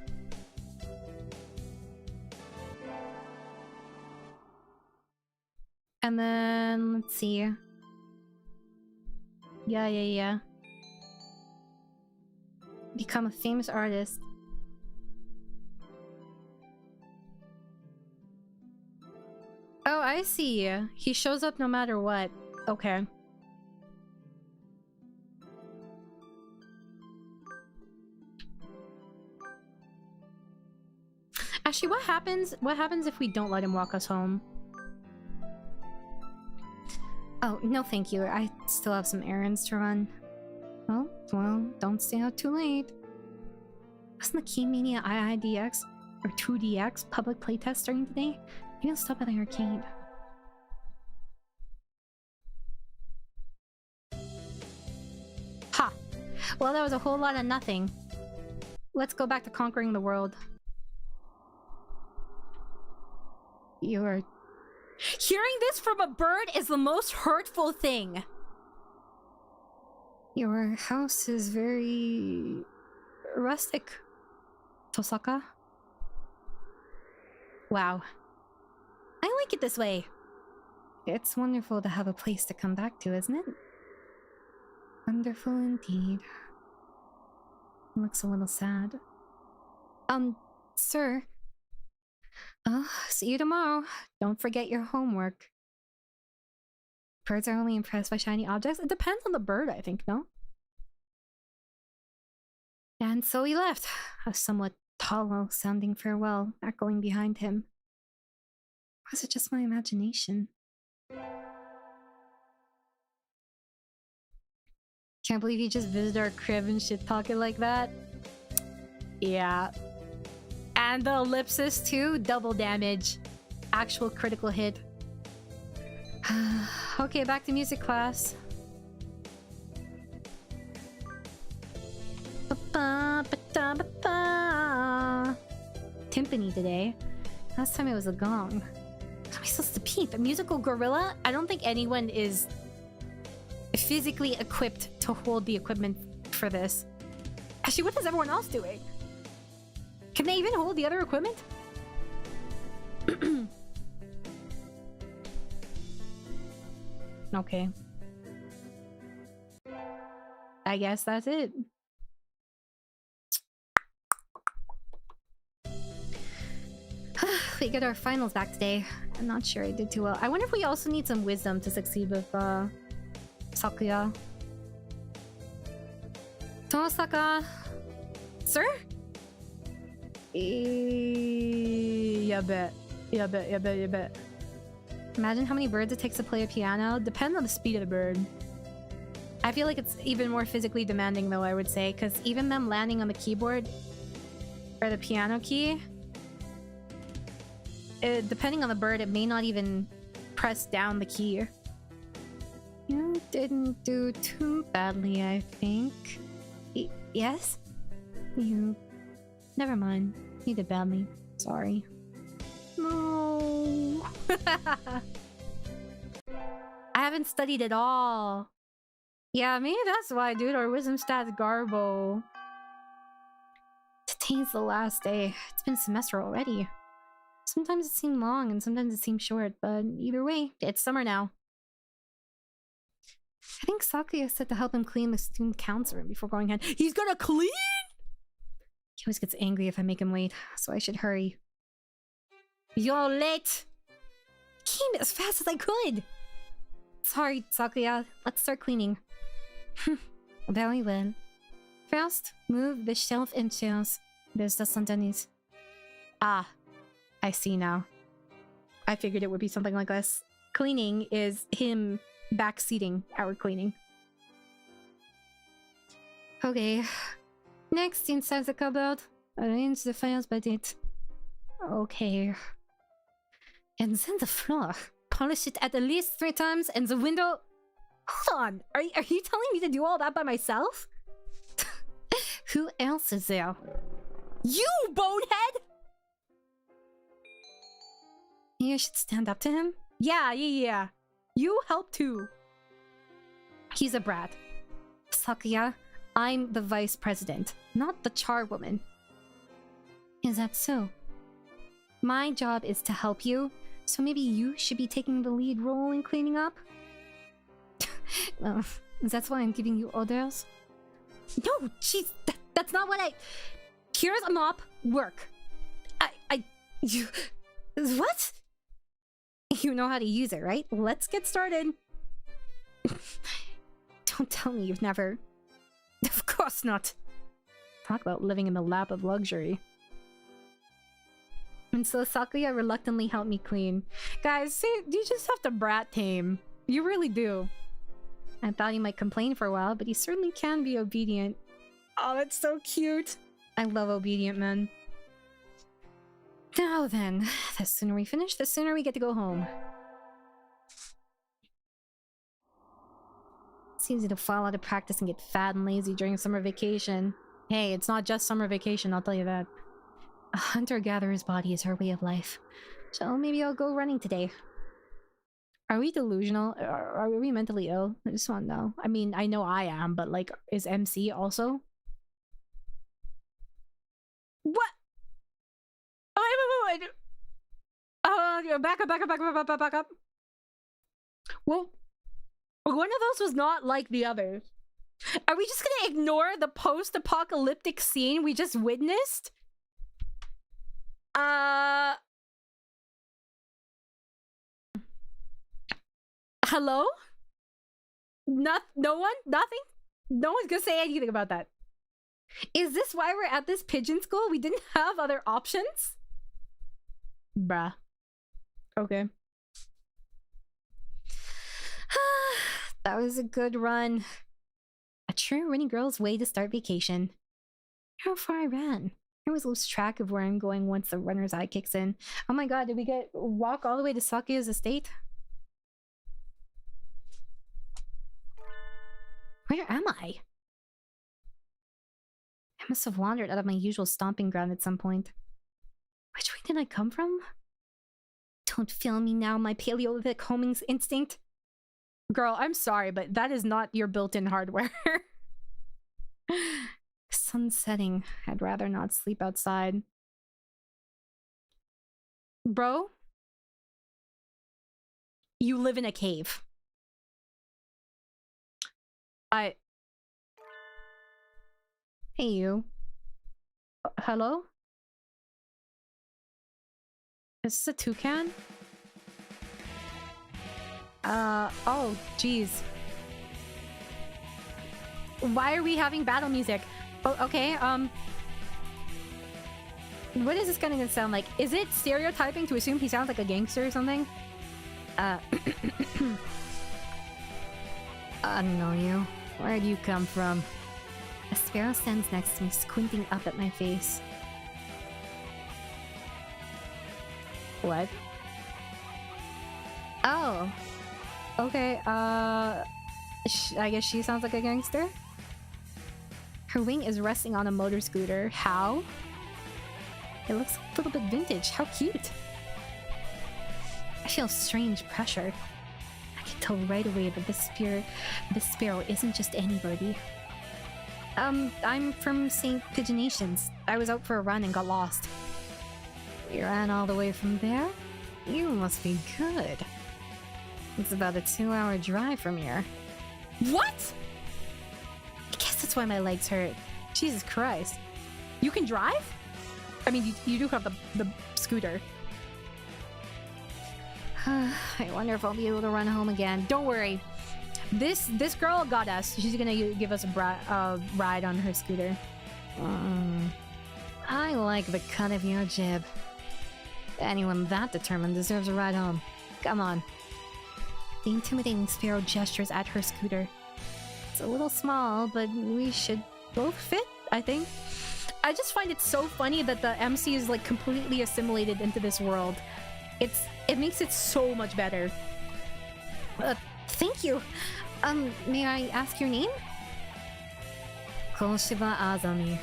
And then, let's see. Yeah. Become a famous artist. Oh, I see. He shows up no matter what. Okay. Actually, what happens if we don't let him walk us home? Oh, no thank you. I still have some errands to run. Oh, well, don't stay out too late. Wasn't the Key Mania IIDX or 2DX public playtest starting today? Maybe I'll stop at the arcade. Ha! Well, that was a whole lot of nothing. Let's go back to conquering the world. You're... Hearing this from a bird is the most hurtful thing. Your house is very... rustic, Tosaka. Wow. I like it this way. It's wonderful to have a place to come back to, isn't it? Wonderful indeed. Looks a little sad. Sir. See you tomorrow. Don't forget your homework. Birds are only impressed by shiny objects? It depends on the bird, I think, no? And so he left, a somewhat hollow sounding farewell echoing behind him. Or was it just my imagination? Can't believe you just visited our crib and shit talking like that. Yeah. And the ellipsis too, double damage. Actual critical hit. Okay, back to music class. Timpani today. Last time it was a gong. How am I supposed to pee? The musical gorilla? I don't think anyone is physically equipped to hold the equipment for this. Actually, what is everyone else doing? Can they even hold the other equipment? Okay. I guess that's it. We get our finals back today. I'm not sure I did too well. I wonder if we also need some wisdom to succeed with Sakuya. Tonosaka, sir? Yeah, bet. Yeah, bet. Yeah, bet. Yeah, bet. Imagine how many birds it takes to play a piano. Depends on the speed of the bird. I feel like it's even more physically demanding, though, I would say, because even them landing on the keyboard or the piano key, depending on the bird, it may not even press down the key. You didn't do too badly, I think. Yes? You... Never mind. You did badly. Sorry. No. I haven't studied at all. Yeah, maybe that's why, dude. Our wisdom stats garbo. Today's the last day. It's been a semester already. Sometimes it seemed long and sometimes it seemed short, but either way, it's summer now. I think Sakuya said to help him clean the student council room before going ahead. He's gonna clean?! He always gets angry if I make him wait, so I should hurry. You're late! Came as fast as I could! Sorry, Sakuya. Let's start cleaning. Very well. First, move the shelf and chairs. There's the underneath. Ah, I see now. I figured it would be something like this. Cleaning is him backseating our cleaning. Okay. Next, inside the cupboard, arrange the files by date. Okay. And then the floor. Polish it at least 3 times, and the window... Hold on! Are you telling me to do all that by myself? Who else is there? You, bonehead! You should stand up to him? Yeah. You help too. He's a brat. Sakuya, I'm the vice president, not the charwoman. Is that so? My job is to help you, so maybe you should be taking the lead role in cleaning up? Well, that's why I'm giving you orders. No, jeez, that's not what I... Here's a mop, work. You... What? You know how to use it, right? Let's get started. Don't tell me you've never... Of course not. Talk about living in the lap of luxury. And so Sakuya reluctantly helped me clean. Guys, see, you just have to brat tame. You really do. I thought he might complain for a while, but he certainly can be obedient. Oh, that's so cute. I love obedient men. Now then, the sooner we finish, the sooner we get to go home. It's easy to fall out of practice and get fat and lazy during summer vacation. Hey, it's not just summer vacation, I'll tell you that. A hunter-gatherer's body is her way of life. So maybe I'll go running today. Are we delusional? Are we mentally ill? I just want to know. I mean, I know I am, but like, is MC also? What? Oh, wait. Back up. Well, one of those was not like the others. Are we just gonna ignore the post-apocalyptic scene we just witnessed? Hello? No one? Nothing? No one's gonna say anything about that. Is this why we're at this pigeon school? We didn't have other options? Bruh. Okay. That was a good run. A true running girl's way to start vacation. How far I ran. I always lose track of where I'm going once the runner's eye kicks in. Oh my god, did we walk all the way to Sakuya's estate? Where am I? Am must have wandered out of my usual stomping ground at some point. Which way did I come from? Don't fail me now, my Paleolithic homing instinct. Girl, I'm sorry, but that is not your built-in hardware. Sun setting. I'd rather not sleep outside. Bro, you live in a cave. Hey, you. Hello? Is this a toucan? Oh, geez. Why are we having battle music? Oh, okay, what is this gonna sound like? Is it stereotyping to assume he sounds like a gangster or something? I don't know you. Where'd you come from? A sparrow stands next to me, squinting up at my face. What? Oh. Okay, I guess she sounds like a gangster? Her wing is resting on a motor scooter. How? It looks a little bit vintage. How cute. I feel strange pressure. I can tell right away that this sparrow isn't just any birdie. I'm from St. Pigeonations. I was out for a run and got lost. You ran all the way from there? You must be good. It's about a 2-hour drive from here. What? I guess that's why my legs hurt. Jesus Christ. You can drive? I mean, you do have the scooter. I wonder if I'll be able to run home again. Don't worry. This girl got us. She's gonna give us a ride on her scooter. I like the cut of your jib. Anyone that determined deserves a ride home. Come on. The intimidating sparrow gestures at her scooter. It's a little small, but we should both fit, I think. I just find it so funny that the MC is like completely assimilated into this world. It makes it so much better. Thank you. May I ask your name? Koshiba Azami.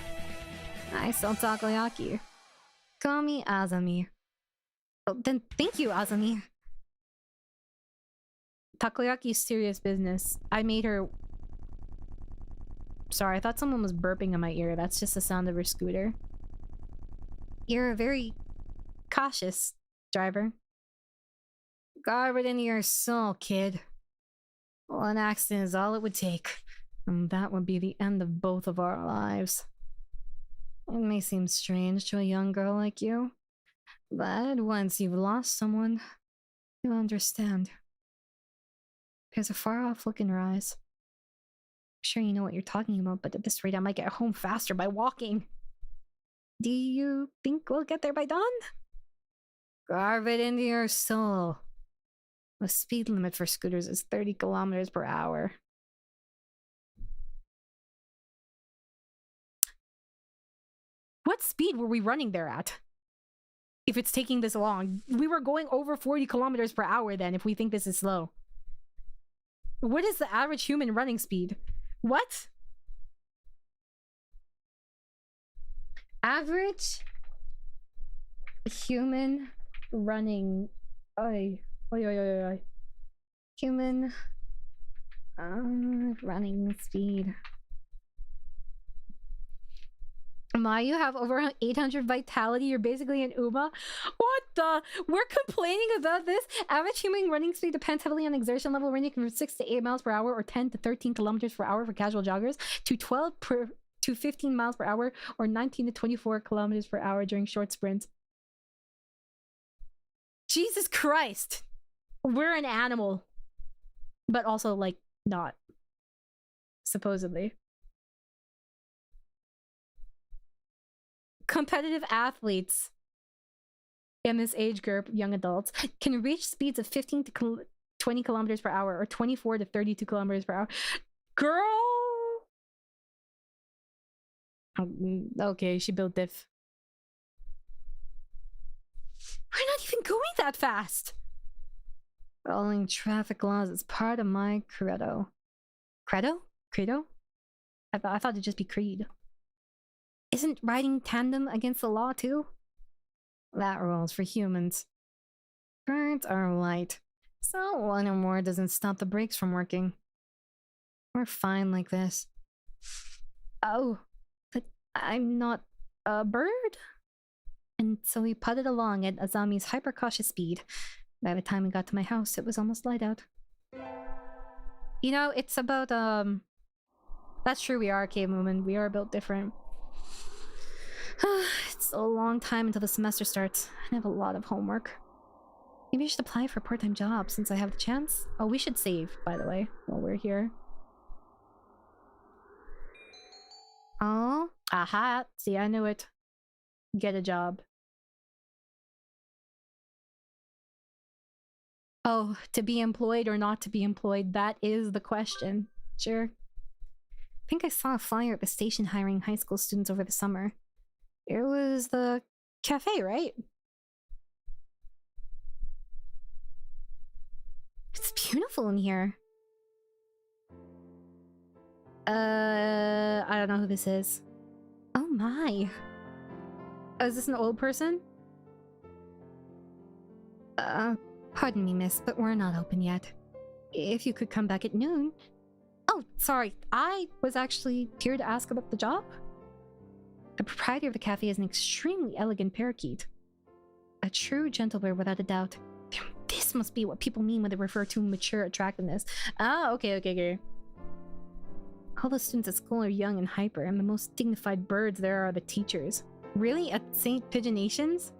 I sell takoyaki. Call me Azami. Oh, then thank you, Azami. Takoyaki is serious business. I made her... Sorry, I thought someone was burping in my ear. That's just the sound of her scooter. You're a very cautious driver. Guard it into your soul, kid. One accident is all it would take. And that would be the end of both of our lives. It may seem strange to a young girl like you, but once you've lost someone, you'll understand. There's a far-off look in her eyes. I'm sure you know what you're talking about, but at this rate I might get home faster by walking. Do you think we'll get there by dawn? Carve it into your soul. The speed limit for scooters is 30 kilometers per hour. What speed were we running there at? If it's taking this long. We were going over 40 kilometers per hour then, if we think this is slow. What is the average human running speed? What? Average human running... Oi. Oi, oi, oi, oi. Human running speed. Amaya, you have over 800 vitality. You're basically an Uma. What the? We're complaining about this? Average human running speed depends heavily on exertion level, ranging from 6 to 8 miles per hour or 10 to 13 kilometers per hour for casual joggers, to 12 to 15 miles per hour or 19 to 24 kilometers per hour during short sprints. Jesus Christ. We're an animal. But also, like, not. Supposedly. Competitive athletes in this age group, young adults, can reach speeds of 15 to 20 kilometers per hour or 24 to 32 kilometers per hour. Girl! Okay, she built diff. We're not even going that fast! Following traffic laws is part of my credo. Credo? Credo? I thought it'd just be creed. Isn't riding tandem against the law too? That rules for humans. Birds are light, so one or more doesn't stop the brakes from working. We're fine like this. Oh, but I'm not a bird? And so we putted along at Azami's hyper-cautious speed. By the time we got to my house, it was almost light out. You know, it's about, that's true, we are a cave woman. We are built different. It's a long time until the semester starts. I have a lot of homework. Maybe I should apply for a part-time job since I have the chance. Oh, we should save, by the way, while we're here. Oh, aha. See, I knew it. Get a job. Oh, to be employed or not to be employed, that is the question. Sure. I think I saw a flyer at the station hiring high school students over the summer. It was the cafe, right? It's beautiful in here. I don't know who this is. Oh my. Oh, is this an old person? Pardon me, miss, but we're not open yet. If you could come back at noon. Oh, sorry. I was actually here to ask about the job. The proprietor of the cafe is an extremely elegant parakeet. A true gentlebird without a doubt. This must be what people mean when they refer to mature attractiveness. Ah, okay. All the students at school are young and hyper, and the most dignified birds there are the teachers. Really? At St. Pigeonations?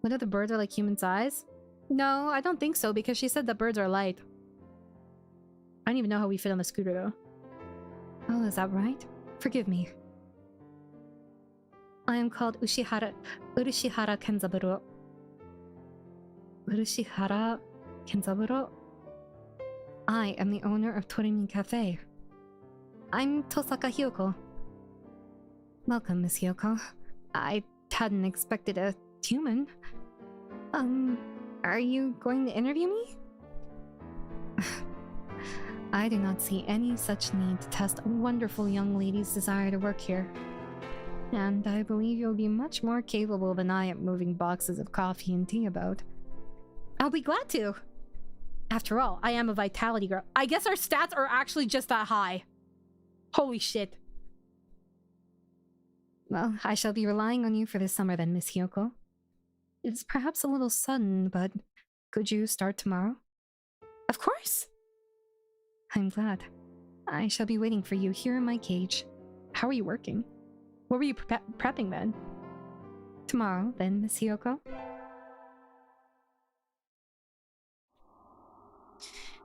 What if the birds are like human size? No, I don't think so, because she said that birds are light. I don't even know how we fit on the scooter, though. Oh, is that right? Forgive me. I am called Urashihara Kenzaburo. Urashihara Kenzaburo? I am the owner of Torimin Cafe. I'm Tosaka Hyoko. Welcome, Miss Hyoko. I hadn't expected a human. Are you going to interview me? I do not see any such need to test a wonderful young lady's desire to work here. And I believe you'll be much more capable than I at moving boxes of coffee and tea about. I'll be glad to. After all, I am a vitality girl. I guess our stats are actually just that high. Holy shit. Well, I shall be relying on you for this summer then, Miss Hyoko. It's perhaps a little sudden, but could you start tomorrow? Of course! I'm glad. I shall be waiting for you here in my cage. How are you working? What were you prepping then? Tomorrow, then, Miss Hyoko?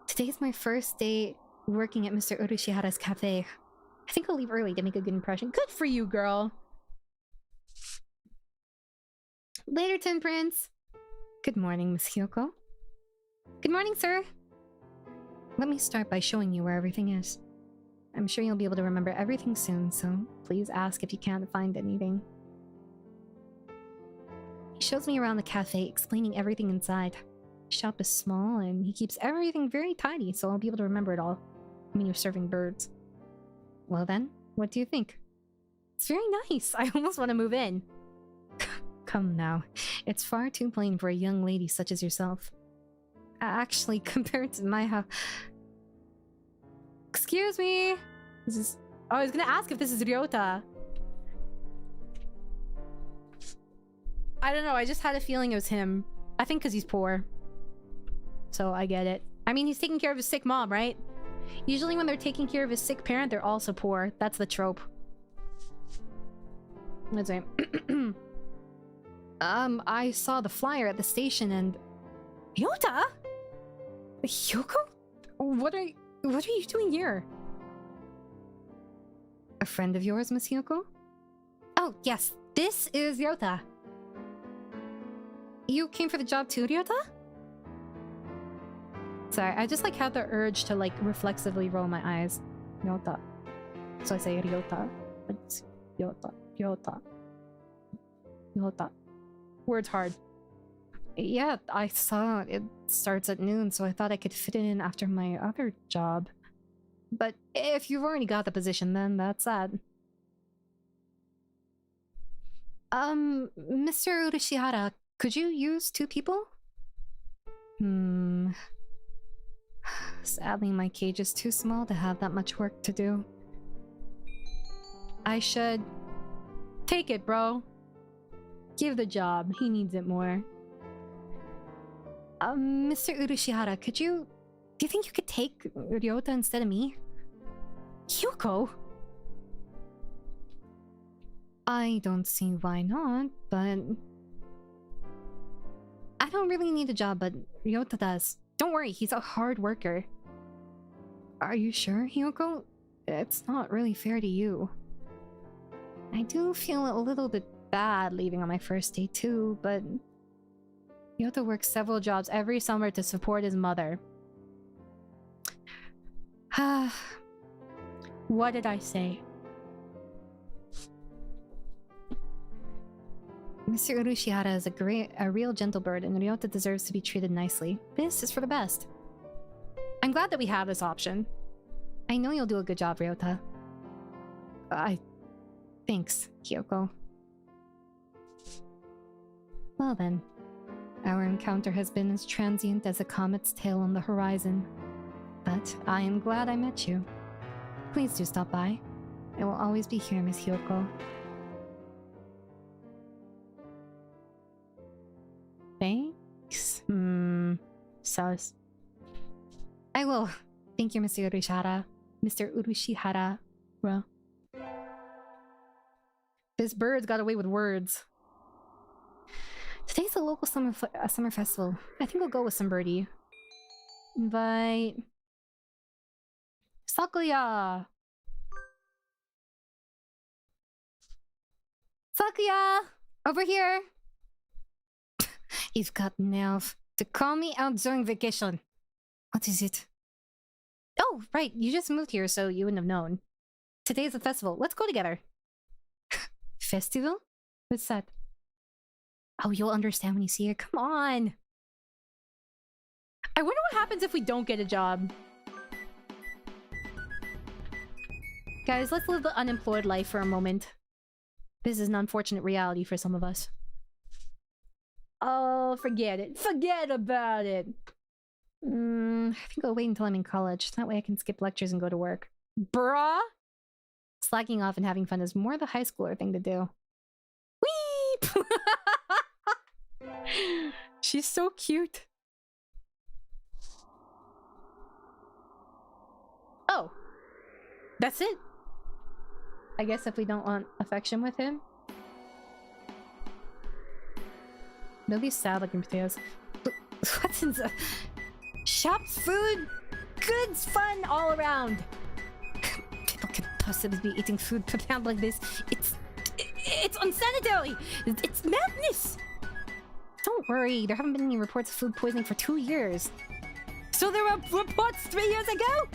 Today's my first day working at Mr. Urashihara's cafe. I think I'll leave early to make a good impression. Good for you, girl! Later, Tin Prince! Good morning, Miss Hyoko. Good morning, sir! Let me start by showing you where everything is. I'm sure you'll be able to remember everything soon, so please ask if you can't find anything. He shows me around the cafe, explaining everything inside. The shop is small, and he keeps everything very tidy, so I'll be able to remember it all. I mean, you're serving birds. Well then, what do you think? It's very nice. I almost want to move in. Come now. It's far too plain for a young lady such as yourself. Actually, compared to my house... Excuse me! This is... Oh, I was gonna ask if this is Ryota. I don't know, I just had a feeling it was him. I think because he's poor. So I get it. I mean, he's taking care of his sick mom, right? Usually when they're taking care of his sick parent, they're also poor. That's the trope. Let's see. I saw the flyer at the station and... Ryota? Hyoko? What are you doing here? A friend of yours, Miss Hyoko? Oh, yes. This is Ryota. You came for the job too, Ryota? Sorry, I just like had the urge to like reflexively roll my eyes. Ryota. So I say Ryota. It's Ryota. Word's hard. Yeah, I saw it starts at noon, so I thought I could fit it in after my other job. But if you've already got the position, then that's that. Mr. Urashihara, could you use 2 people? Sadly, my cage is too small to have that much work to do. I should... Take it, bro. Give the job. He needs it more. Mr. Urashihara, could you... Do you think you could take Ryota instead of me? Hyoko? I don't see why not, but... I don't really need a job, but Ryota does. Don't worry, he's a hard worker. Are you sure, Hyoko? It's not really fair to you. I do feel a little bit bad leaving on my first day too, but... Ryota works several jobs every summer to support his mother. What did I say? Mr. Urashihara is a real gentle bird, and Ryota deserves to be treated nicely. This is for the best. I'm glad that we have this option. I know you'll do a good job, Ryota. Thanks, Hyoko. Well then, our encounter has been as transient as a comet's tail on the horizon. But I am glad I met you. Please do stop by. I will always be here, Miss Hyoko. Thanks? Sus. I will. Thank you, Mr. Urashihara. Mr. Urashihara. Well. This bird's got away with words. Today's a local summer festival. I think we'll go with some birdie. Invite... Sakuya! Sakuya! Over here! You've got nerve to call me out during vacation. What is it? Oh, right. You just moved here, so you wouldn't have known. Today's a festival. Let's go together. Festival? What's that? Oh, you'll understand when you see it. Come on! I wonder what happens if we don't get a job. Guys, let's live the unemployed life for a moment. This is an unfortunate reality for some of us. Oh, forget it. Forget about it! I think I'll wait until I'm in college. That way I can skip lectures and go to work. Bruh! Slacking off and having fun is more the high schooler thing to do. Weep! She's so cute. Oh. That's it. I guess if we don't want affection with him. No, these sad looking potatoes. What's in the... Shops, food, goods, fun all around. People could possibly be eating food prepared like this. It's unsanitary. It's madness. Don't worry, there haven't been any reports of food poisoning for 2 years. So there were reports 3 years ago?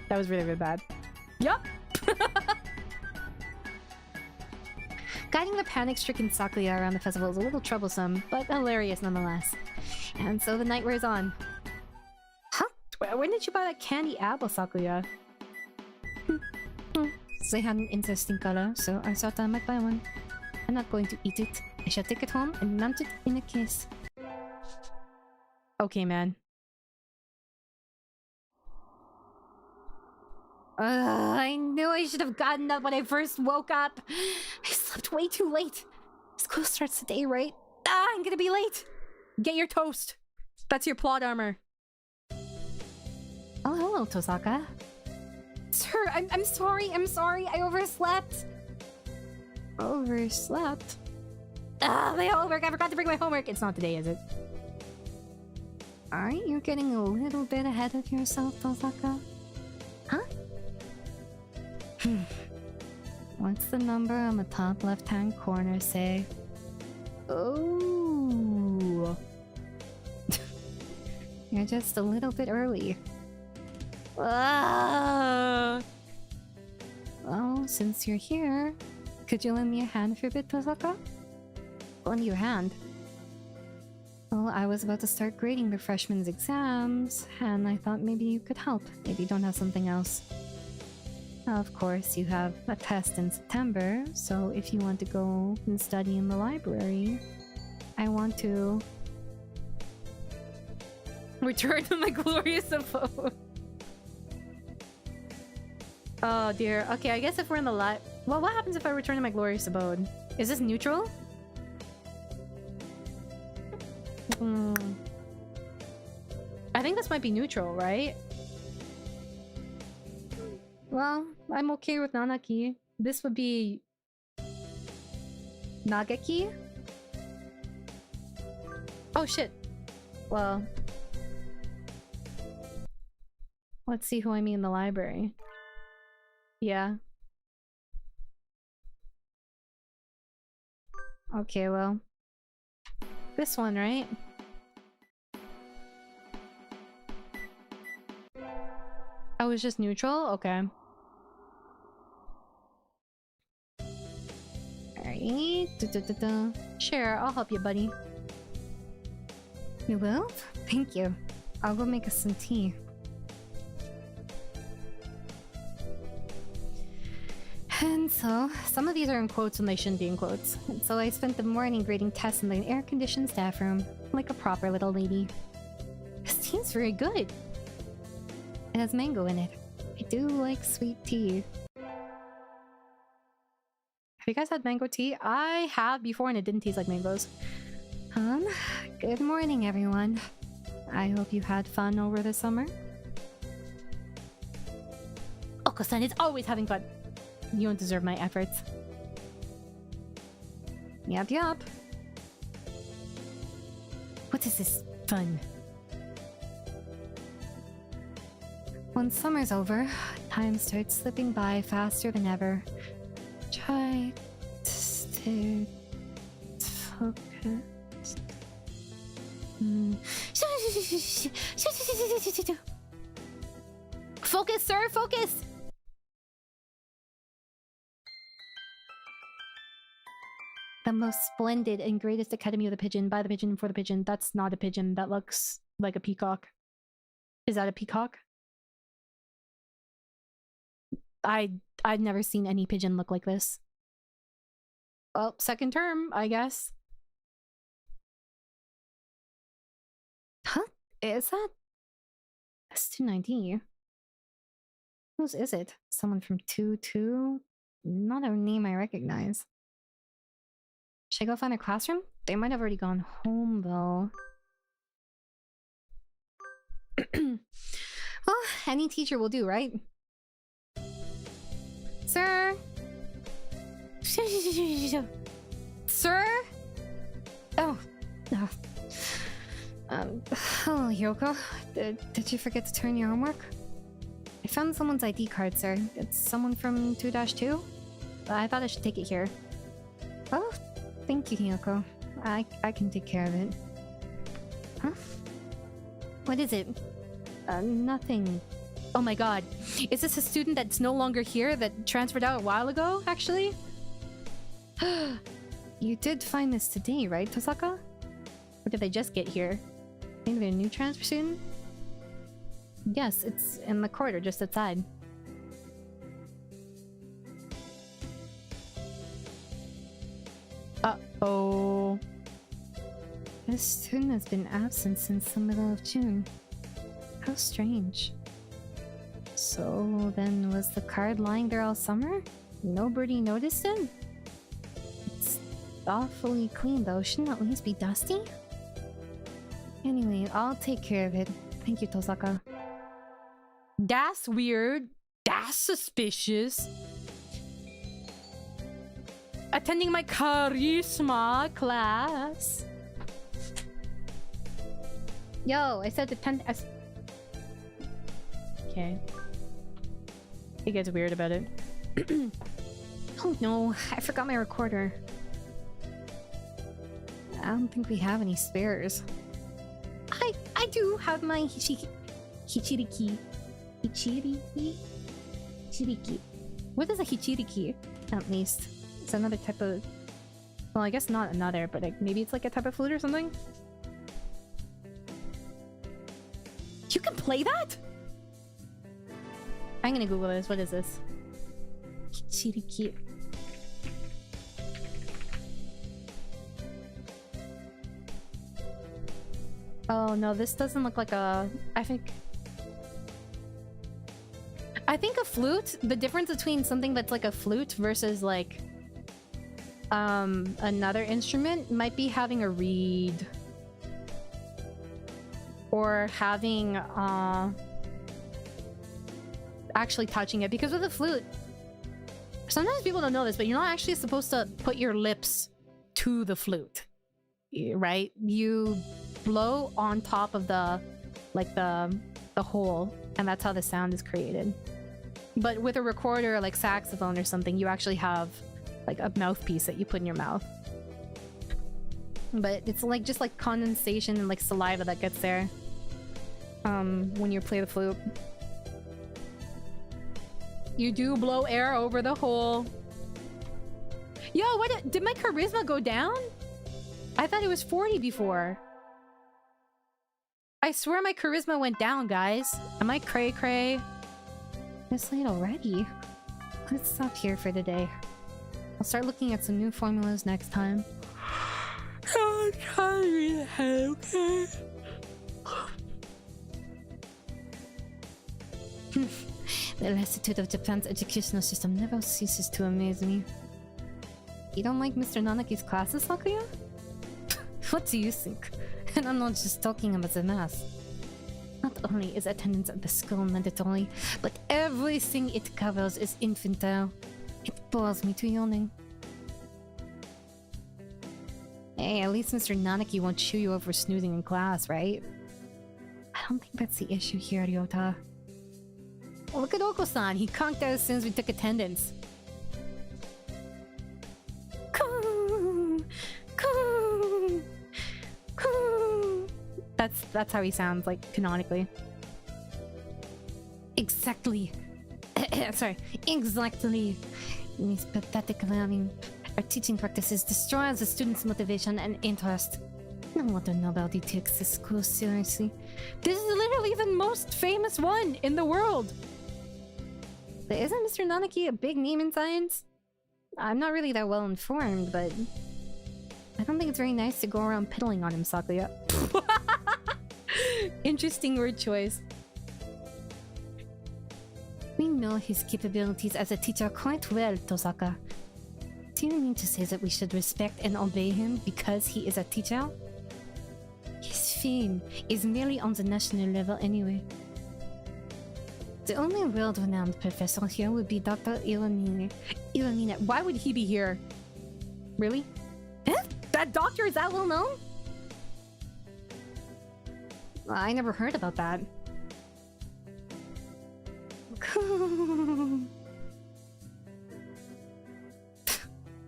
That was really, really bad. Yup. Guiding the panic-stricken Sakuya around the festival is a little troublesome, but hilarious nonetheless. And so the night wears on. Huh? When did you buy that candy apple, Sakuya? They had an interesting color, so I thought I might buy one. I'm not going to eat it. I shall take it home and mount it in a case. Okay, man. I knew I should have gotten up when I first woke up. I slept way too late. School starts today, right? I'm gonna be late. Get your toast. That's your plot armor. Oh, hello, Tosaka. Sir, I'm sorry. I overslept. Overslept? My homework. I forgot to bring my homework. It's not today, is it? Aren't you getting a little bit ahead of yourself, Tosaka? Huh? What's the number on the top left-hand corner say? Oh. You're just a little bit early. Well, since you're here, could you lend me a hand for a bit, Tosaka? Lend your hand? Well, I was about to start grading the freshmen's exams, and I thought maybe you could help. Maybe you don't have something else. Of course, you have a test in September, so if you want to go and study in the library, I want to return to my glorious abode. Oh dear. Okay, I guess if we're in the well, what happens if I return to my glorious abode? Is this neutral? I think this might be neutral, right? Well, I'm okay with Nanaki. This would be Nagaki? Oh shit. Well, let's see who I meet in the library. Yeah. Okay, well. This one, right? Oh, it's just neutral? Okay. Alright. Sure, I'll help you, buddy. You will? Thank you. I'll go make us some tea. And so, some of these are in quotes when they shouldn't be in quotes. And so I spent the morning grading tests in the air-conditioned staff room, like a proper little lady. This tea's very good. It has mango in it. I do like sweet tea. Have you guys had mango tea? I have before and it didn't taste like mangoes. Good morning, everyone. I hope you had fun over the summer. Oko-san is always having fun. You don't deserve my efforts. Yup, yup. What is this fun? When summer's over, time starts slipping by faster than ever. Try to stay focused. Focus, sir, focus! The most splendid and greatest academy of the pigeon, by the pigeon, for the pigeon. That's not a pigeon. That looks like a peacock. Is that a peacock? I've never seen any pigeon look like this. Well, second term, I guess. Huh? Is that student ID? Whose is it? Someone from 2-2? Not a name I recognize. Should I go find their classroom? They might have already gone home, though. Well, any teacher will do, right? Sir? Sir? Oh. Hello, Yoko. Did you forget to turn your homework? I found someone's ID card, sir. It's someone from 2-2? I thought I should take it here. Oh, thank you, Yoko. I can take care of it. Huh? What is it? Nothing. Oh my god. Is this a student that's no longer here that transferred out a while ago, actually? You did find this today, right, Tosaka? Or did they just get here? Maybe they're a new transfer student? Yes, it's in the corridor just outside. Uh-oh. This student has been absent since the middle of June. How strange. So then was the card lying there all summer? Nobody noticed it? It's awfully clean though, shouldn't at least be dusty? Anyway, I'll take care of it. Thank you, Tosaka. That's weird. That's suspicious. Attending my charisma class. Yo, I said attend. Okay. He gets weird about it. Oh no, I forgot my recorder. I don't think we have any spares. I do have my Hichiriki. Hichiriki. What is a Hichiriki? At least. It's another type of... Well, I guess not another, but like, maybe it's like a type of flute or something? You can play that?! I'm gonna Google this. What is this? Chiriki. Oh no, this doesn't look like a... I think a flute, the difference between something that's like a flute versus like another instrument might be having a reed. Or having actually touching it, because with a flute, sometimes people don't know this, but you're not actually supposed to put your lips to the flute, right? You blow on top of the hole, and that's how the sound is created. But with a recorder like saxophone or something, you actually have like a mouthpiece that you put in your mouth. But it's like just like condensation and like saliva that gets there when you play the flute. You do blow air over the hole. Yo, what did my charisma go down? I thought it was 40 before. I swear my charisma went down, guys. Am I cray cray? It's late already. Let's stop here for today. I'll start looking at some new formulas next time. I'm trying to read ahead, okay? The lassitude of Japan's educational system never ceases to amaze me. You don't like Mr. Nanaki's classes, Sakuya? What do you think? And I'm not just talking about the math. Not only is attendance at the school mandatory, but everything it covers is infantile. It bores me to yawning. Hey, at least Mr. Nanaki won't chew you over snoozing in class, right? I don't think that's the issue here, Ryota. Look at Oko-san, he conked out as soon as we took attendance. That's how he sounds, like, canonically. Exactly. Sorry. Exactly. In his pathetic learning, our teaching practices destroy the students' motivation and interest. No wonder nobody takes this school seriously. This is literally the most famous one in the world. But isn't Mr. Nanaki a big name in science? I'm not really that well informed, but I don't think it's very nice to go around piddling on him, Sakuya. Interesting word choice. We know his capabilities as a teacher quite well, Tosaka. Do you mean to say that we should respect and obey him because he is a teacher? His fame is merely on the national level anyway. The only world-renowned professor here would be Dr. Aerunia. Why would he be here? Really? Eh? That doctor is that well known? I never heard about that.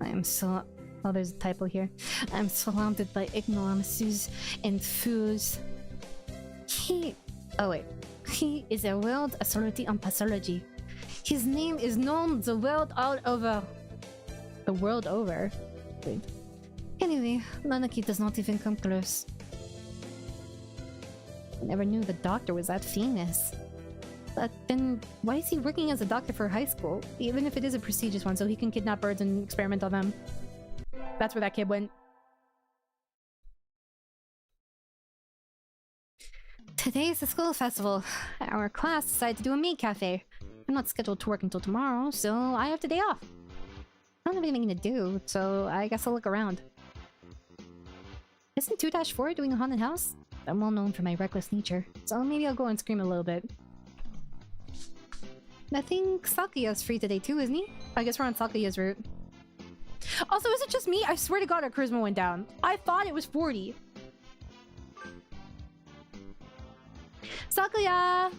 I am so... Oh, there's a typo here. I'm surrounded by ignoramuses and fools. Oh wait. He is a world authority on pathology. His name is known the world all over. The world over? Wait. Anyway, Nanaki does not even come close. I never knew the doctor was that famous. But then, why is he working as a doctor for high school? Even if it is a prestigious one, so he can kidnap birds and experiment on them. That's where that kid went. Today is the school festival. Our class decided to do a maid cafe. I'm not scheduled to work until tomorrow, so I have today off. I don't have anything to do, so I guess I'll look around. Isn't 2-4 doing a haunted house? I'm well known for my reckless nature, so maybe I'll go and scream a little bit. I think Sakuya's free today too, isn't he? I guess we're on Sakuya's route. Also, is it just me? I swear to god our charisma went down. I thought it was 40. Sakuya!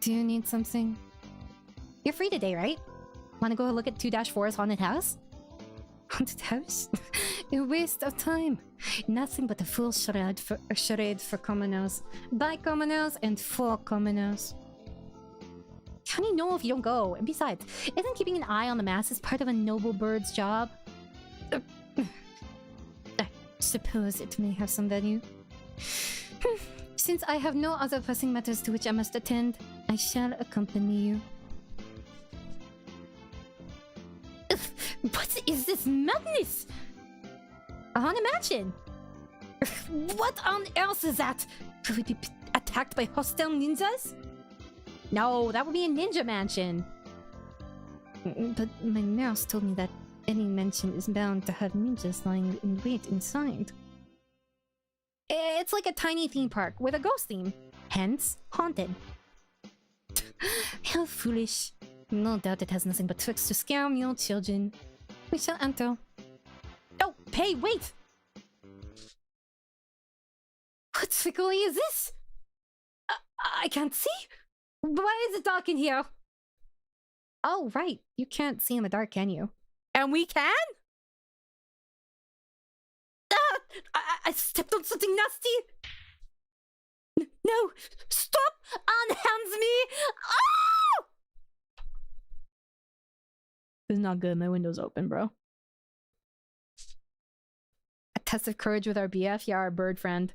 Do you need something? You're free today, right? Wanna go look at 2-4's haunted house? Haunted house? A waste of time. Nothing but a full charade for commoners. By commoners and for commoners. How do you know if you don't go? And besides, isn't keeping an eye on the masses part of a noble bird's job? I suppose it may have some value. Since I have no other pressing matters to which I must attend, I shall accompany you. is this madness? A haunted mansion? What on earth is that? Could we be attacked by hostile ninjas? No, that would be a ninja mansion. But my mouse told me that any mansion is bound to have ninjas lying in wait inside. It's like a tiny theme park with a ghost theme, hence haunted. How foolish. No doubt it has nothing but tricks to scare me old children. We shall enter. Oh, hey, wait! What trickery is this? I can't see? Why is it dark in here? Oh, right. You can't see in the dark, can you? And we can? I stepped on something nasty! No! Stop! Unhands me! Oh! This is not good. My window's open, bro. A test of courage with our BF? Yeah, our bird friend.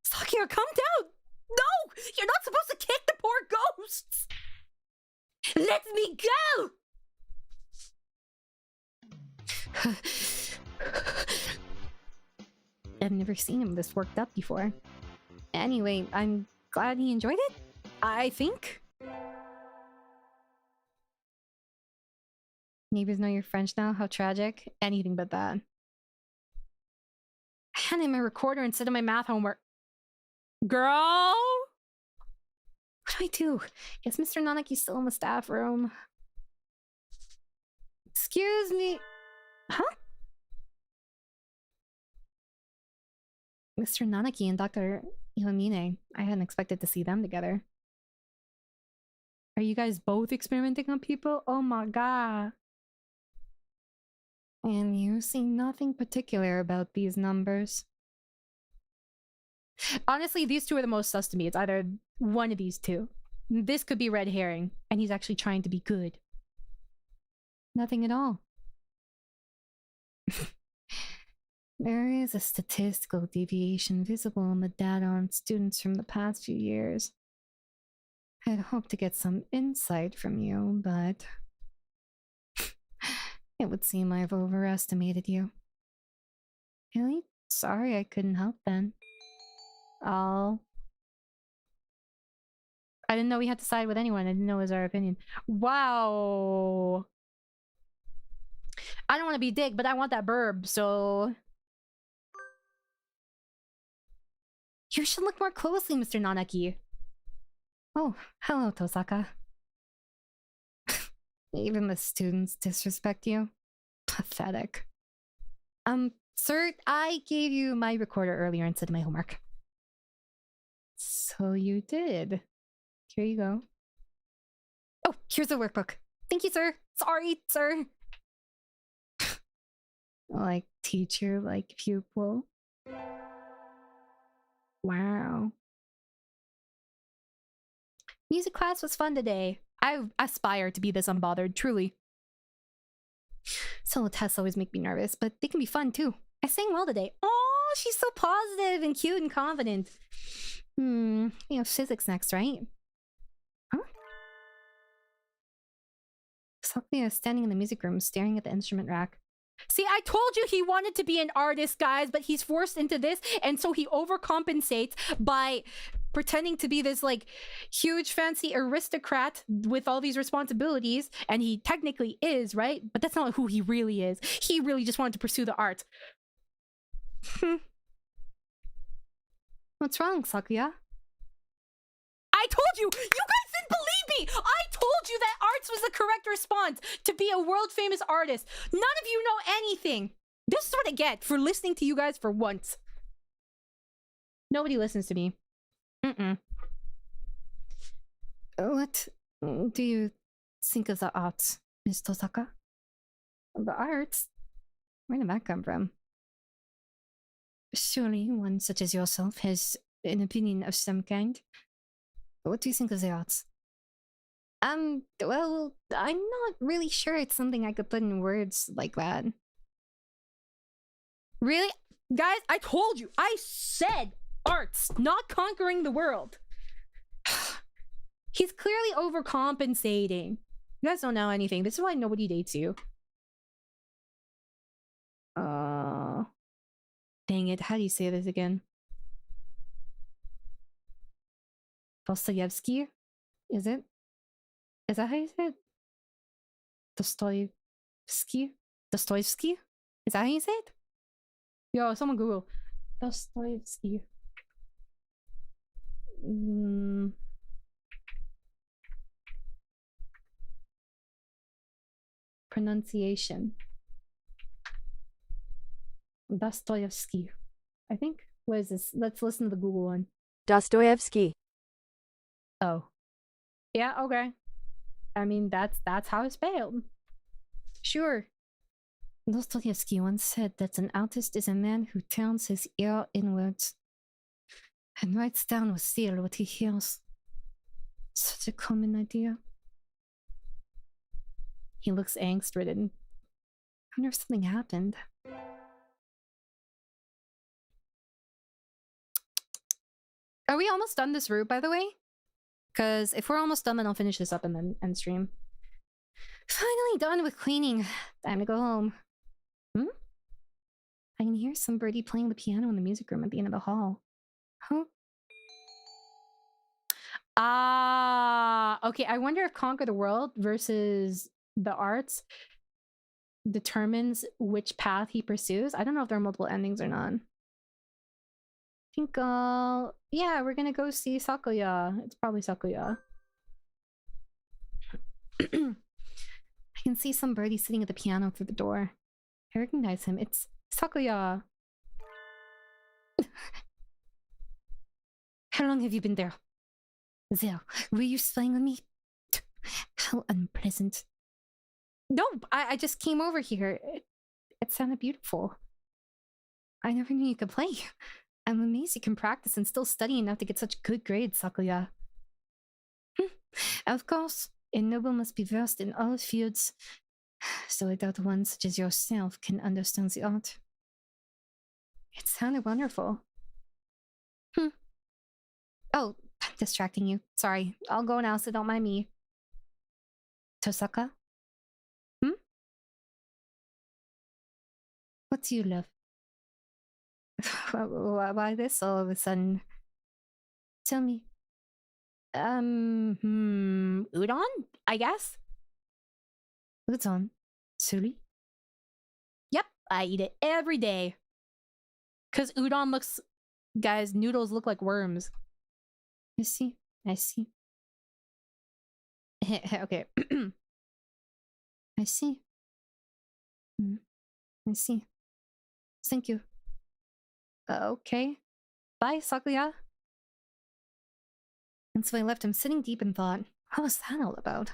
Sakia, calm down! No! You're not supposed to kick the poor ghosts! Let me go! I've never seen him this worked up before. Anyway, I'm glad he enjoyed it, I think. Neighbors know you're French now? How tragic. Anything but that. I had in my recorder instead of my math homework. Girl! What do I do? Is Mr. Nanaki still in the staff room? Excuse me. Huh? Mr. Nanaki and Dr. Iwamine. I hadn't expected to see them together. Are you guys both experimenting on people? Oh my god. And you see nothing particular about these numbers. Honestly, these two are the most sus to me. It's either one of these two. This could be red herring, and he's actually trying to be good. Nothing at all. There is a statistical deviation visible in the data on students from the past few years. I'd hoped to get some insight from you, but it would seem I've overestimated you. Really? Sorry I couldn't help then. Oh. I didn't know we had to side with anyone. I didn't know it was our opinion. Wow. I don't want to be dick, but I want that burb, so... You should look more closely, Mr. Nanaki. Oh, hello, Tosaka. Even the students disrespect you. Pathetic. Sir, I gave you my recorder earlier instead of my homework. So you did. Here you go. Oh, here's the workbook. Thank you, sir. Sorry, sir. Like teacher, like pupil. Wow. Music class was fun today. I aspire to be this unbothered, truly. Solo tests always make me nervous, but they can be fun too. I sang well today. Oh, she's so positive and cute and confident. You know, physics next, right? Huh? Sakya is standing in the music room, staring at the instrument rack. See, I told you he wanted to be an artist, guys, but he's forced into this, and so he overcompensates by pretending to be this, like, huge fancy aristocrat with all these responsibilities, and he technically is, right? But that's not who he really is. He really just wanted to pursue the art. What's wrong, Sakuya? I told you! You guys didn't believe me! I told you that arts was the correct response to be a world-famous artist. None of you know anything. This is what I get for listening to you guys for once. Nobody listens to me. What do you think of the arts, Miss Tosaka? The arts? Where did that come from? Surely one such as yourself has an opinion of some kind. What do you think of the arts? Well, I'm not really sure it's something I could put in words like that. Really? Guys, I told you! I said arts, not conquering the world! He's clearly overcompensating. You guys don't know anything. This is why nobody dates you. Dang it, how do you say this again? Dostoevsky? Is it? Is that how you say it? Dostoevsky? Dostoevsky? Is that how you say it? Yo, someone Google. Dostoevsky. Pronunciation. Dostoevsky. I think. What is this? Let's listen to the Google one. Dostoevsky. Oh. Yeah, okay. I mean, that's how it's spelled. Sure. Dostoevsky once said that an artist is a man who turns his ear inwards and writes down with zeal what he hears. Such a common idea. He looks angst-ridden. I wonder if something happened. Are we almost done this route, by the way? Because if we're almost done, then I'll finish this up and then end stream. Finally done with cleaning. Time to go home. I can hear some birdie playing the piano in the music room at the end of the hall. Huh? Ah, okay. I wonder if Conquer the World versus the arts determines which path he pursues. I don't know if there are multiple endings or not. I think, yeah, we're gonna go see Sakuya. It's probably Sakuya. I can see some birdie sitting at the piano through the door. I recognize him. It's Sakuya. How long have you been there? There. Were you spying on me? How unpleasant. No, I just came over here. It sounded beautiful. I never knew you could play. I'm amazed you can practice and still study enough to get such good grades, Sakuya. Of course, a noble must be versed in all fields, so I doubt one such as yourself can understand the art. It sounded wonderful. Oh, I'm distracting you. Sorry, I'll go now, so don't mind me. Tosaka? What do you love? Why this all of a sudden? Tell me. Udon? I guess? Udon? Suri? Yep, I eat it every day. Cause udon looks... Guys, noodles look like worms. I see. I see. Okay. I see. I see. Thank you. Okay. Bye, Sakuya. And so I left him sitting deep in thought. What was that all about?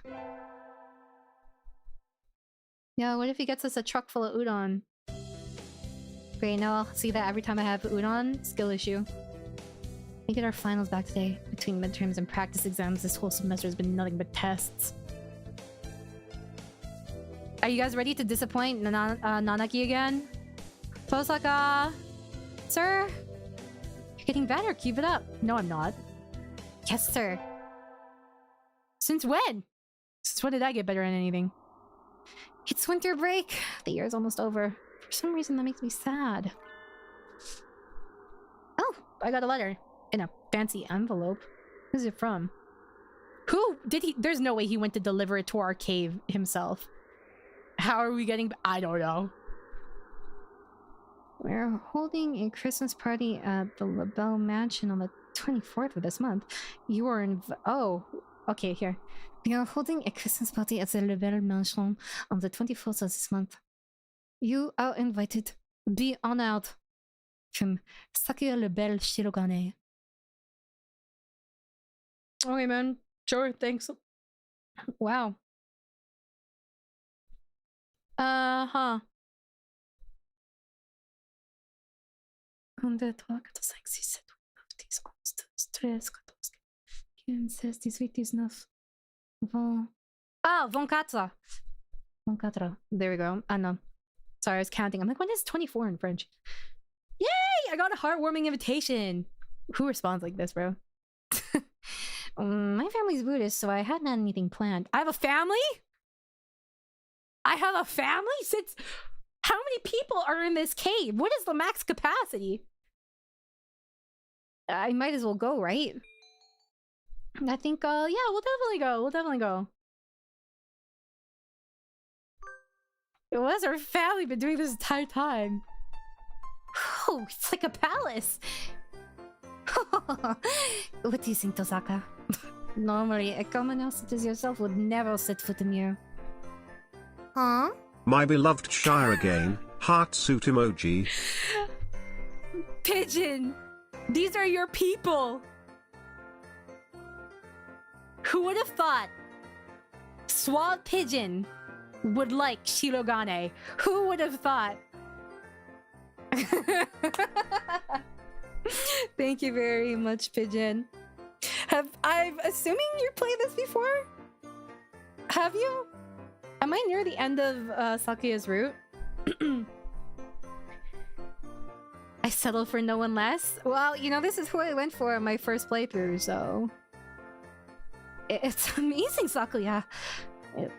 Yeah, what if he gets us a truck full of udon? Great, now I'll see that every time I have udon. Skill issue. We get our finals back today. Between midterms and practice exams, this whole semester has been nothing but tests. Are you guys ready to disappoint Nanaki again? Tosaka! Sir? You're getting better, keep it up. No, I'm not. Yes, sir. Since when? Since when did I get better at anything? It's winter break. The year's almost over. For some reason, that makes me sad. Oh, I got a letter. In a fancy envelope. Who's it from? Who did he? There's no way he went to deliver it to our cave himself. How are we getting... I don't know. We're holding a Christmas party at the LaBelle Mansion on the 24th of this month. You are in... Oh, okay, here. We are holding a Christmas party at the LaBelle Mansion on the 24th of this month. You are invited. Be honored. From Sakuya LaBelle Shirogane. Okay, man. Sure, thanks. Wow. Uh-huh. 1, 2, 3, 4, 5, 6, 7, 8, 9, 10, 11, 12, 13, 14, 15, 16, 18, 19, 20. Ah, 24. 24. There we go. I know. Sorry, I was counting. I'm like, when is 24 in French? Yay! I got a heartwarming invitation. Who responds like this, bro? My family's Buddhist, so I hadn't had anything planned. I have a family? I have a family? Since... How many people are in this cave? What is the max capacity? I might as well go, right? I think, yeah, we'll definitely go. We'll definitely go. What has our family been doing this entire time? Oh, it's like a palace. What do you think, Tosaka? Normally, a commoner such as yourself would never set foot in here. Huh? My beloved Shire again, heart suit emoji. Pigeon! These are your people! Who would have thought Swab Pigeon would like Shirogane? Who would have thought? Thank you very much, Pigeon. I'm assuming you played this before? Have you? Am I near the end of Sakuya's route? I settled for no one less. Well, you know, this is who I went for in my first playthrough, so... It's amazing, Sakuya.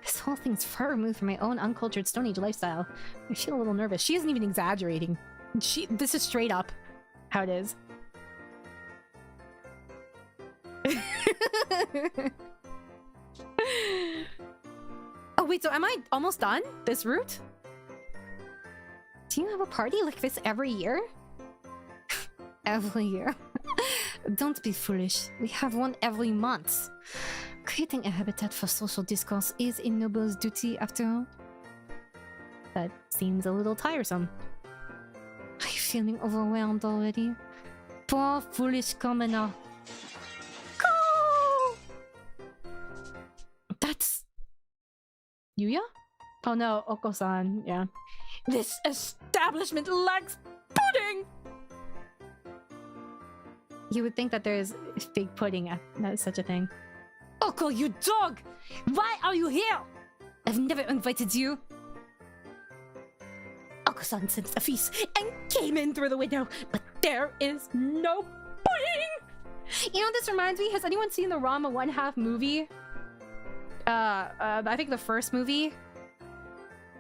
This whole thing's far removed from my own uncultured Stone Age lifestyle. I feel a little nervous. She isn't even exaggerating. This is straight up how it is. Oh wait, so am I almost done? This route? Do you have a party like this every year? Every year? Don't be foolish. We have one every month. Creating a habitat for social discourse is a noble's duty after all. That seems a little tiresome. Are you feeling overwhelmed already? Poor foolish commoner. Go! That's... Yuya? Oh no, Oko-san, yeah. This establishment lacks pudding! You would think that there's fake pudding at such a thing. Oko, you dog! Why are you here? I've never invited you. Oko-san sensed a feast and came in through the window, but there is no pudding! You know, this reminds me, has anyone seen the Rama 1/2 movie? I think the first movie.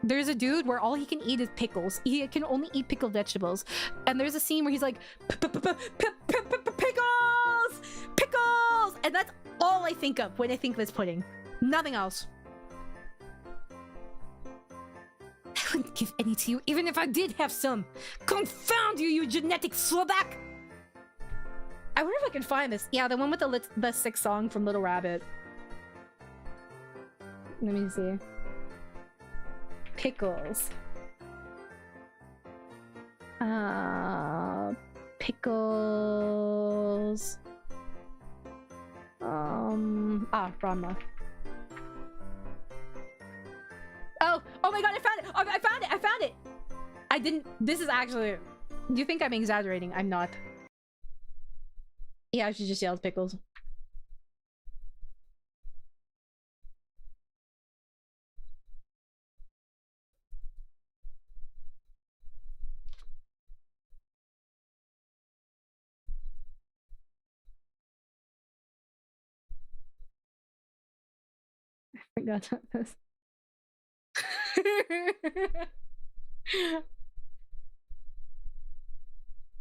There's a dude where all he can eat is pickles. He can only eat pickled vegetables. And there's a scene where he's like, pickles! Pickles! And that's all I think of when I think of this pudding. Nothing else. I wouldn't give any to you, even if I did have some. Confound you, you genetic Slovak! I wonder if I can find this. Yeah, the one with the sick song from Little Rabbit. Let me see. Pickles. Pickles. Rama. Oh my god, I found it! I found it! I didn't... This is actually... You think I'm exaggerating? I'm not. Yeah, I should just yell pickles. I forgot about this.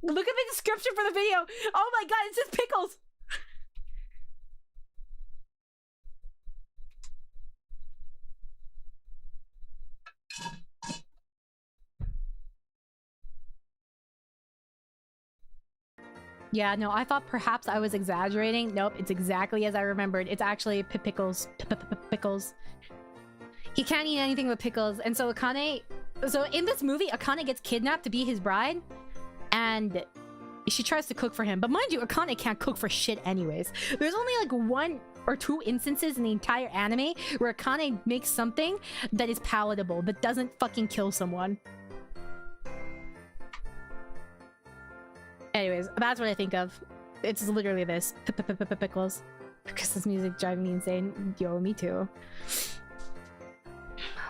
Look at the description for the video. Oh my god, it says pickles. Yeah, no, I thought perhaps I was exaggerating. Nope, it's exactly as I remembered. It's actually pickles. Pickles. He can't eat anything but pickles. And so Akane... So in this movie, Akane gets kidnapped to be his bride. And she tries to cook for him. But mind you, Akane can't cook for shit anyways. There's only like 1 or 2 instances in the entire anime where Akane makes something that is palatable, that doesn't fucking kill someone. Anyways, that's what I think of. It's literally this. Pickles. Because this music driving me insane. Yo, me too.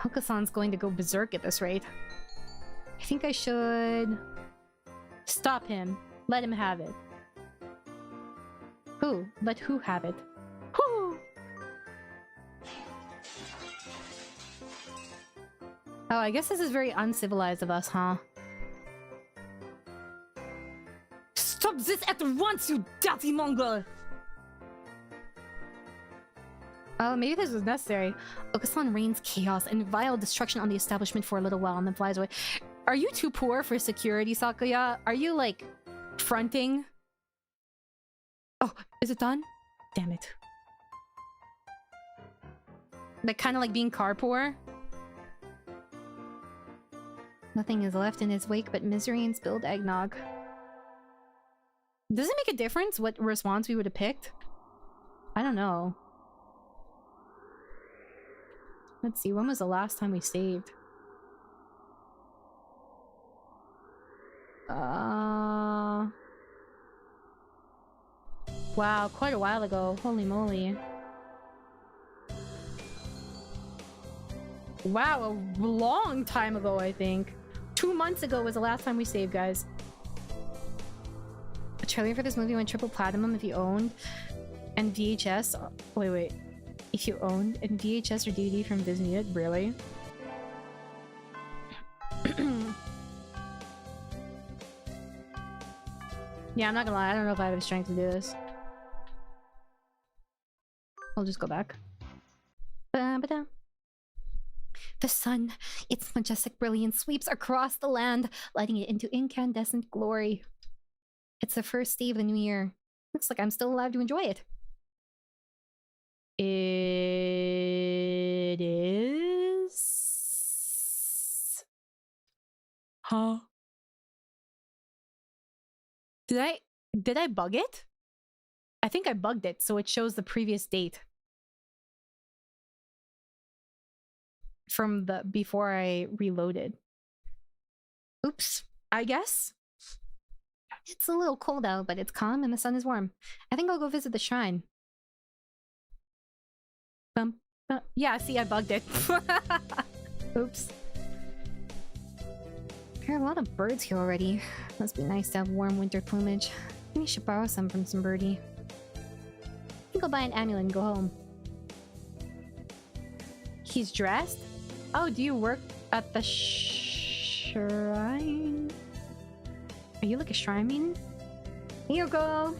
Hokusan's going to go berserk at this rate. I think I should... Stop him. Let him have it. Who? Let who have it? Who? Oh, I guess this is very uncivilized of us, huh? Stop this at once, you dirty Mongol! Oh, maybe this was necessary. Okasan rains chaos and vile destruction on the establishment for a little while and then flies away. Are you too poor for security, Sakuya? Are you, like, fronting? Oh, is it done? Damn it. Like, kind of like being car poor? Nothing is left in his wake but misery and spilled eggnog. Does it make a difference what response we would have picked? I don't know. Let's see, when was the last time we saved? Wow, quite a while ago. Holy moly. Wow, a long time ago, I think. 2 months ago was the last time we saved, guys. A trailer for this movie went triple platinum if you owned and VHS. Wait. If you owned and VHS or DVD from Disney, really? Yeah, I'm not gonna lie. I don't know if I have the strength to do this. I'll just go back. Ba-ba-da. The sun, its majestic brilliance, sweeps across the land, lighting it into incandescent glory. It's the first day of the new year. Looks like I'm still alive to enjoy it. It is... Huh? Did I bug it? I think I bugged it, so it shows the previous date. From the before I reloaded. Oops, I guess. It's a little cold out, but it's calm and the sun is warm. I think I'll go visit the shrine. Yeah, see, I bugged it. Oops. There are a lot of birds here already. Must be nice to have warm winter plumage. Maybe I should borrow some from some birdie. I think I'll buy an amulet and go home. He's dressed? Oh, do you work at the shrine? Are you like a shrine mean? Here you go!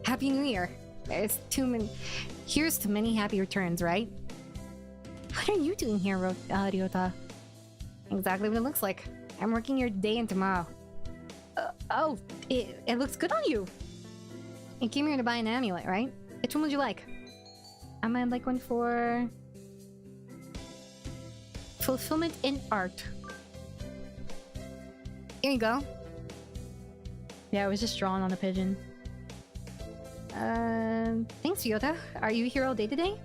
Happy New Year! There's too many... Here's to many happy returns, right? What are you doing here, Ryota? Exactly what it looks like. I'm working here today and tomorrow. Oh, it looks good on you! You came here to buy an amulet, right? Which one would you like? I might like one for... Fulfillment in art. Here you go. Yeah, it was just drawn on a pigeon. Thanks, Ryota. Are you here all day today?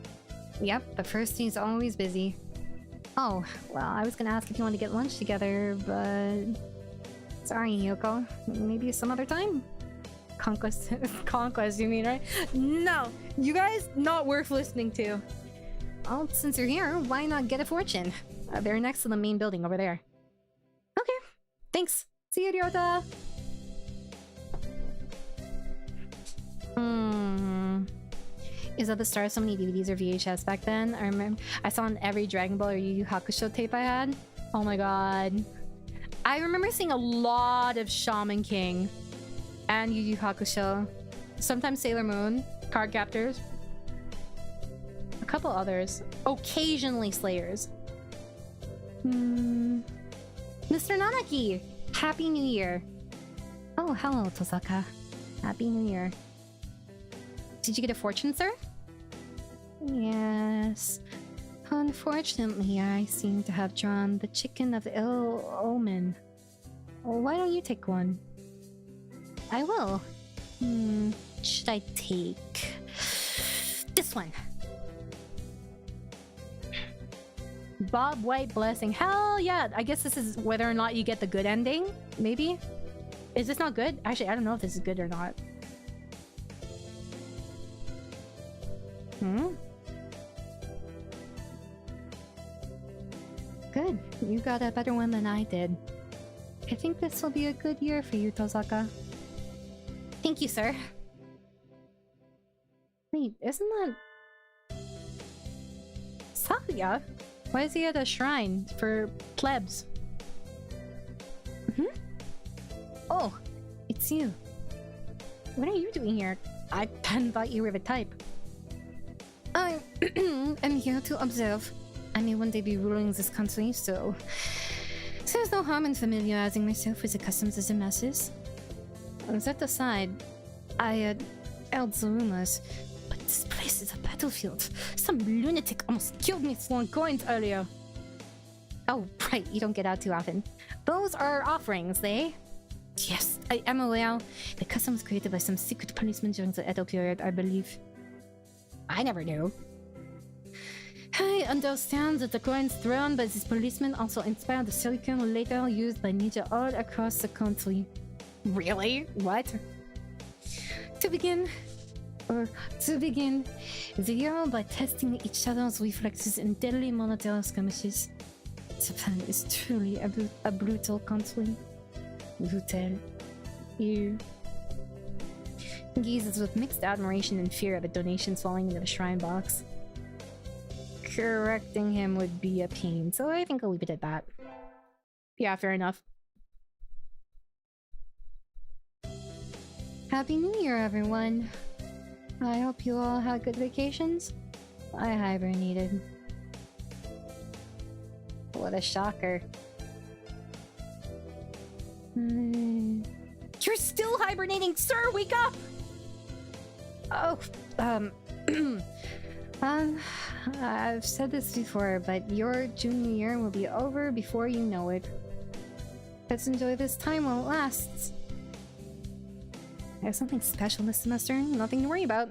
Yep, the first team's always busy. Oh, well, I was gonna ask if you want to get lunch together, but... Sorry, Yoko. Maybe some other time? Conquest. Conquest, you mean, right? No! You guys, not worth listening to. Well, since you're here, why not get a fortune? They're next to the main building over there. Okay, thanks. See you, Ryota! Is that the start of so many DVDs or VHS back then? I remember I saw on every Dragon Ball or Yu Yu Hakusho tape I had. Oh my god. I remember seeing a lot of Shaman King and Yu Yu Hakusho. Sometimes Sailor Moon, Card Captors. A couple others. Occasionally Slayers. Mr. Nanaki! Happy New Year! Oh, hello, Tosaka. Happy New Year. Did you get a fortune, sir? Yes. Unfortunately, I seem to have drawn the chicken of ill omen. Why don't you take one? I will. Should I take... this one? Bob White blessing. Hell yeah! I guess this is whether or not you get the good ending? Maybe? Is this not good? Actually, I don't know if this is good or not. Good. You got a better one than I did. I think this will be a good year for you, Tosaka. Thank you, sir. Wait, isn't that... Sakuya? Why is he at a shrine for plebs? Hmm? Oh, it's you. What are you doing here? I hadn't thought you were the type. I am here to observe. I may one day be ruling this country, so there's no harm in familiarizing myself with the customs of the masses. That aside, I held the rumors, but this place is a battlefield. Some lunatic almost killed me throwing coins earlier. Oh, right, you don't get out too often. Those are offerings, eh? Yes, I am aware. The custom was created by some secret policeman during the Edo period, I believe. I never knew. I understand that the coins thrown by this policeman also inspired the silicon later used by ninja all across the country. Really? What? To begin, the hero by testing each other's reflexes in deadly monetary skirmishes. Japan is truly a brutal country. Brutal. You gazes with mixed admiration and fear at the donations falling into the shrine box. Correcting him would be a pain, so I think I'll leave it at that. Yeah, fair enough. Happy New Year, everyone. I hope you all had good vacations. I hibernated. What a shocker. You're still hibernating, sir! Wake up! Oh, I've said this before, but your junior year will be over before you know it. Let's enjoy this time while it lasts. I have something special this semester, nothing to worry about.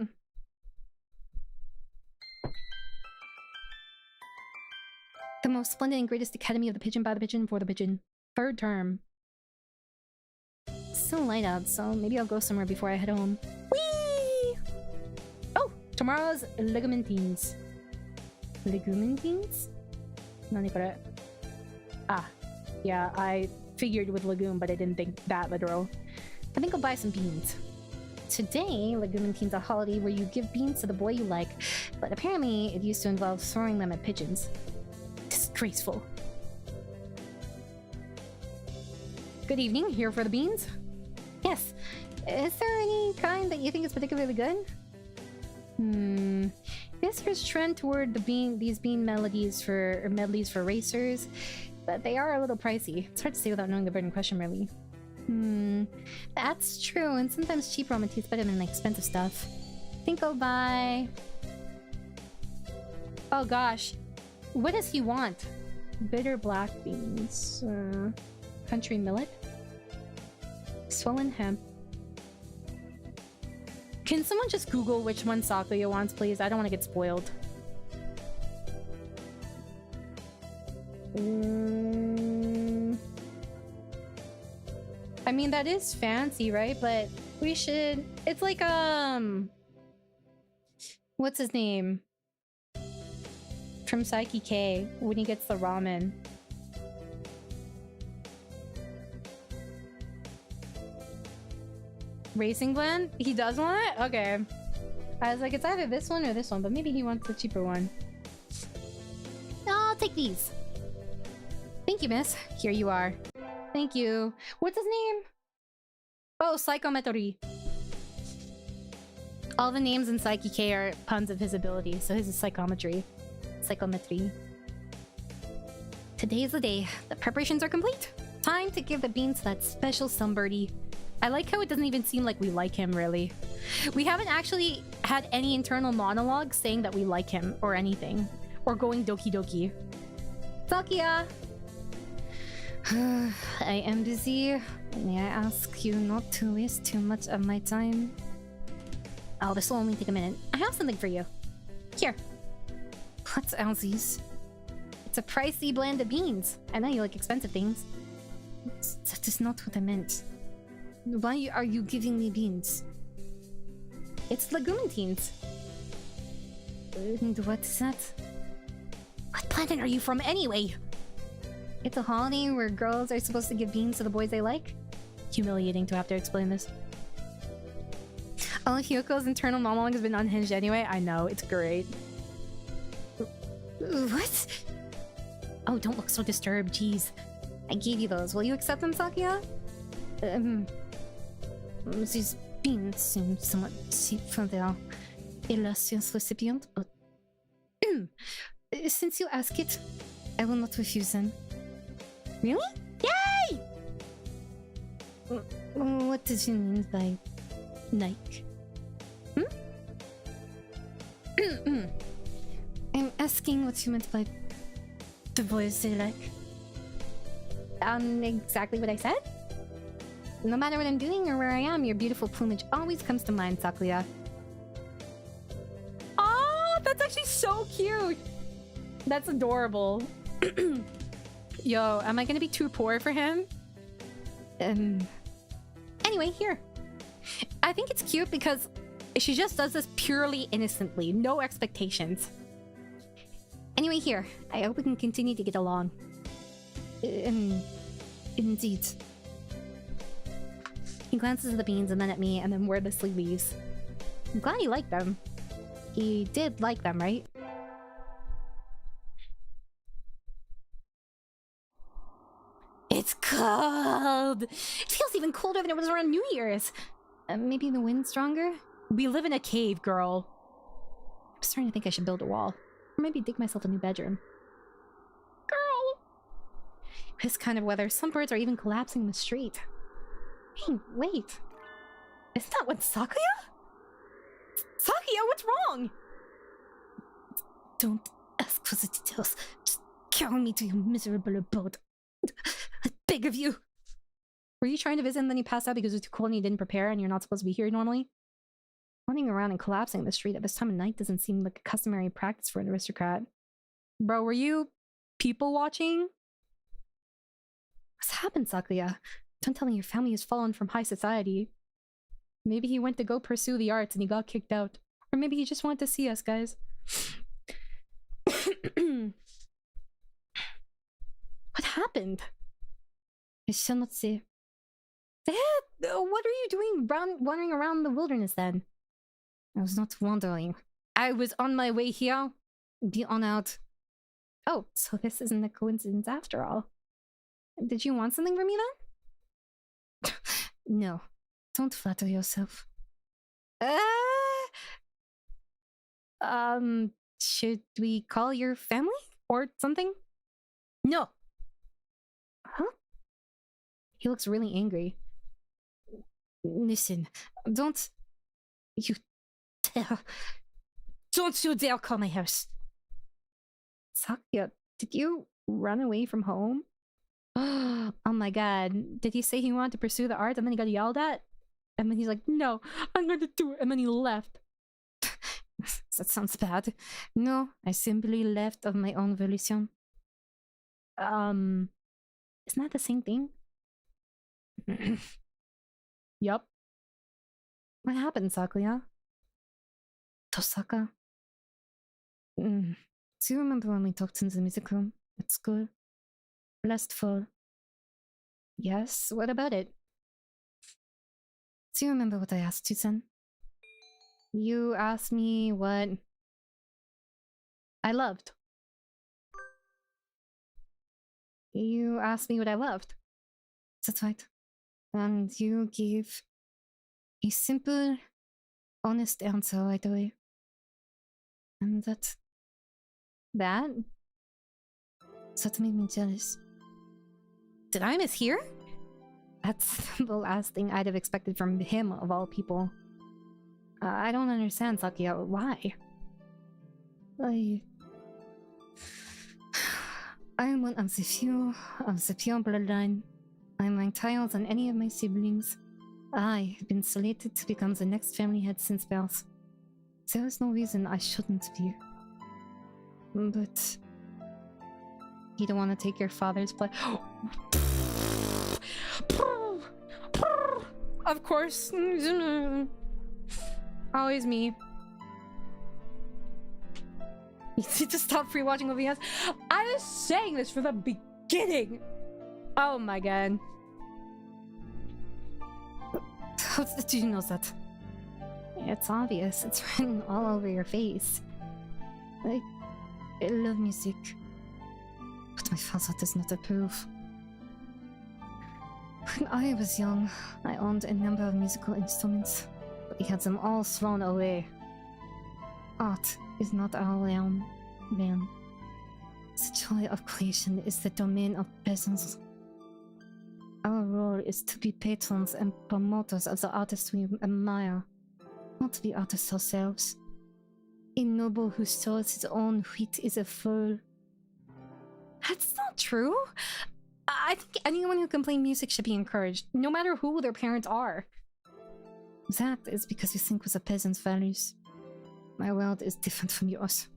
The most splendid and greatest academy of the pigeon by the pigeon for the pigeon. Third term. It's still light out, so maybe I'll go somewhere before I head home. Whee! Oh, tomorrow's Legumentines. Legumentines? Nani kore? Ah, yeah, I figured with legume, but I didn't think that literal. I think I'll buy some beans. Today, Legumentines a holiday where you give beans to the boy you like, but apparently it used to involve throwing them at pigeons. Disgraceful. Good evening, here for the beans? Yes. Is there any kind that you think is particularly good? This year's trend toward these bean medleys for racers, but they are a little pricey. It's hard to say without knowing the bird in question, really. That's true, and sometimes cheap raw materials better than expensive stuff. Think I'll buy... Oh gosh. What does he want? Bitter black beans. Country millet? Swollen hemp. Can someone just Google which one Sakuya wants, please? I don't want to get spoiled. I mean, that is fancy, right? But we should... It's like, what's his name? From Psyche K, when he gets the ramen. Racing blend? He does want it? Okay. I was like, it's either this one or this one, but maybe he wants the cheaper one. I'll take these. Thank you, miss. Here you are. Thank you. What's his name? Oh, Psychometry. All the names in Psyche K are puns of his ability, so his is Psychometry. Psychometry. Today's the day. The preparations are complete. Time to give the beans to that special somebody. I like how it doesn't even seem like we like him, really. We haven't actually had any internal monologue saying that we like him or anything. Or going doki doki. Sakia! I am busy. May I ask you not to waste too much of my time? Oh, this will only take a minute. I have something for you. Here. What's Alzies? It's a pricey blend of beans. I know you like expensive things. That is not what I meant. Why are you giving me beans? It's Legumentines. And what is that? What planet are you from anyway? It's a holiday where girls are supposed to give beans to the boys they like? Humiliating to have to explain this. Oh, Hyoko's internal monologue has been unhinged anyway? I know, it's great. What? Oh, don't look so disturbed, jeez. I gave you those. Will you accept them, Sakuya? These beans seem somewhat cheap for their illustrious recipient, but since you ask it, I will not refuse them. Really? Yay! What did you mean by like? I'm asking what you meant by the boys they like. Exactly what I said? No matter what I'm doing or where I am, your beautiful plumage always comes to mind, Sakuya. Oh, that's actually so cute! That's adorable. Yo, am I gonna be too poor for him? Anyway, here. I think it's cute because she just does this purely innocently, no expectations. Anyway, here. I hope we can continue to get along. Indeed. He glances at the beans and then at me and then wordlessly leaves. I'm glad he liked them. He did like them, right? It's cold! It feels even colder than it was around New Year's. Maybe the wind's stronger? We live in a cave, girl. I'm starting to think I should build a wall. Or maybe dig myself a new bedroom. Girl! This kind of weather, some birds are even collapsing in the street. Hey, wait. Isn't that what Sakuya? Sakuya, what's wrong? Don't ask for the details. Just carry me to your miserable abode. I beg of you. Were you trying to visit and then you passed out because it was too cold and you didn't prepare and you're not supposed to be here normally? Running around and collapsing in the street at this time of night doesn't seem like a customary practice for an aristocrat. Bro, were you people watching? What's happened, Sakuya? Don't tell me your family has fallen from high society. Maybe he went to go pursue the arts and he got kicked out. Or maybe he just wanted to see us, guys. What happened? I shall not say. What are you doing wandering around the wilderness then? I was not wandering. I was on my way here. Be on out. Oh, so this isn't a coincidence after all. Did you want something from me then? No. Don't flatter yourself. Should we call your family? Or something? No. Huh? He looks really angry. Listen, don't you dare call my house. Sakuya, did you run away from home? Oh my god. Did he say he wanted to pursue the art and then he got yelled at? And then he's like, no, I'm going to do it. And then he left. That sounds bad. No, I simply left of my own volition. Isn't that the same thing? Yup. What happened, Sakuya? Tosaka? Do you remember when we talked in the music room at school? Last fall. Yes, what about it? Do you remember what I asked you then? You asked me what I loved. You asked me what I loved. That's right. And you gave a simple, honest answer right away. And that made me jealous. Did I mishear? That's the last thing I'd have expected from him, of all people. I don't understand, Sakuya. Why? I am one of the few of the pure bloodline. I'm ranked higher than any of my siblings. I have been selected to become the next family head since birth. There is no reason I shouldn't be. But you don't want to take your father's place. Of course. Always me. You need to stop free watching OVS. I was saying this from the beginning. Oh my god. How did you know that? It's obvious. It's written all over your face. I love music. But my father does not approve. When I was young, I owned a number of musical instruments, but we had them all thrown away. Art is not our realm, man. The joy of creation is the domain of peasants. Our role is to be patrons and promoters of the artists we admire, not the artists ourselves. A noble who sows his own wheat is a fool. That's not true. I think anyone who can play music should be encouraged, no matter who their parents are. That is because you think with a peasant's values. My world is different from yours.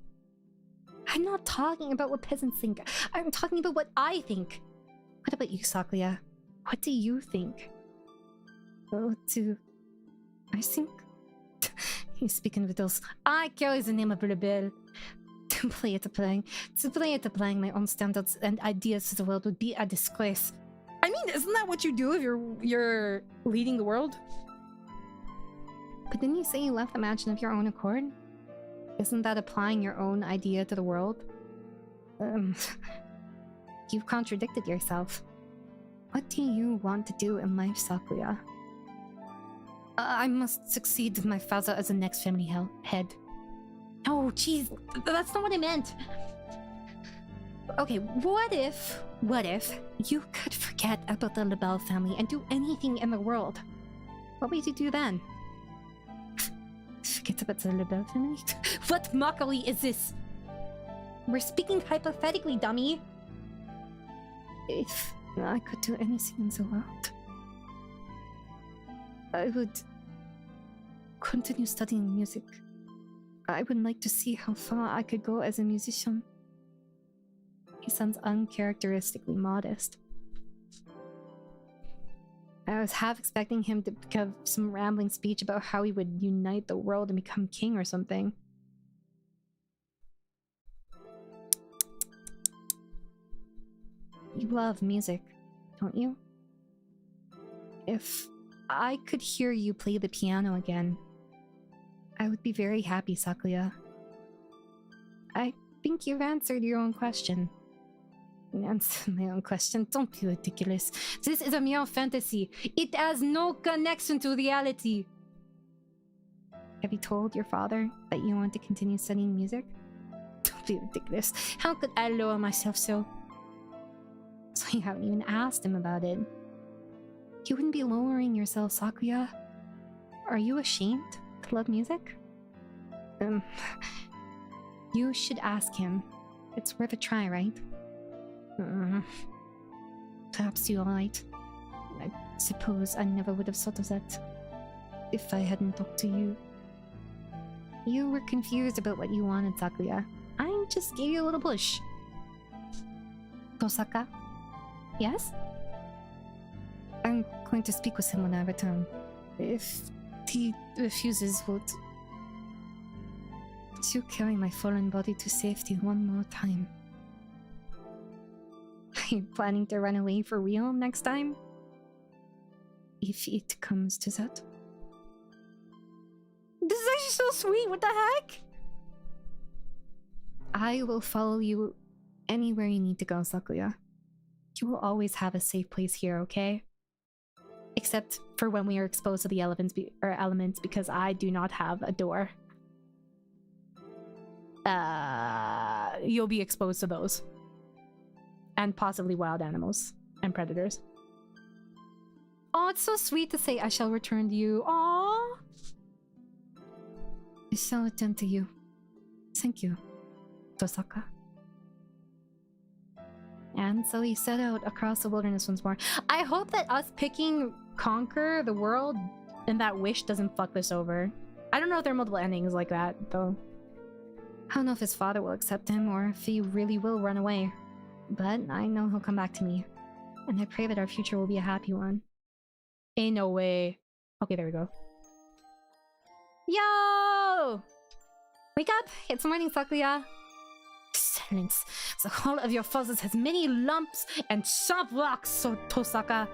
I'm not talking about what peasants think. I'm talking about what I think. What about you, Sakuya? What do you think? What do I think? You speak in riddles. I carry the name of Rebel. To play at applying my own standards and ideas to the world would be a disgrace. I mean, isn't that what you do if you're leading the world? But didn't you say you left the mansion of your own accord? Isn't that applying your own idea to the world? You've contradicted yourself. What do you want to do in life, Sakuya? I must succeed with my father as the next family head. Oh, jeez, that's not what I meant. Okay, what if you could forget about the LaBelle family and do anything in the world? What would you do then? Forget about the LaBelle family? What mockery is this? We're speaking hypothetically, dummy. If I could do anything in the world, I would continue studying music. I would like to see how far I could go as a musician. He sounds uncharacteristically modest. I was half expecting him to give some rambling speech about how he would unite the world and become king or something. You love music, don't you? If I could hear you play the piano again, I would be very happy, Sakuya. I think you've answered your own question. Answer my own question? Don't be ridiculous. This is a mere fantasy. It has no connection to reality. Have you told your father that you want to continue studying music? Don't be ridiculous. How could I lower myself so? So you haven't even asked him about it. You wouldn't be lowering yourself, Sakuya. Are you ashamed to love music? You should ask him. It's worth a try, right? Perhaps you're right. I suppose I never would have thought of that if I hadn't talked to you. You were confused about what you wanted, Sakuya. I just gave you a little push. Tosaka? Yes? I'm going to speak with him when I return. If he refuses, would you carry my fallen body to safety one more time? Are you planning to run away for real next time? If it comes to that. This is actually so sweet, what the heck? I will follow you anywhere you need to go, Sakuya. You will always have a safe place here, okay? Except for when we are exposed to the elements because I do not have a door. You'll be exposed to those. And possibly wild animals and predators. Oh, it's so sweet to say I shall return to you. Aww. I shall return to you. Thank you, Tosaka. And so he set out across the wilderness once more. I hope that us picking conquer the world and that wish doesn't fuck this over. I don't know if there are multiple endings like that, though. I don't know if his father will accept him or if he really will run away. But I know he'll come back to me. And I pray that our future will be a happy one. Ain't no way. Okay, there we go. Yo! Wake up! It's morning, Sakuya. Silence. The hall of your fathers has many lumps and sharp rocks, so Tosaka.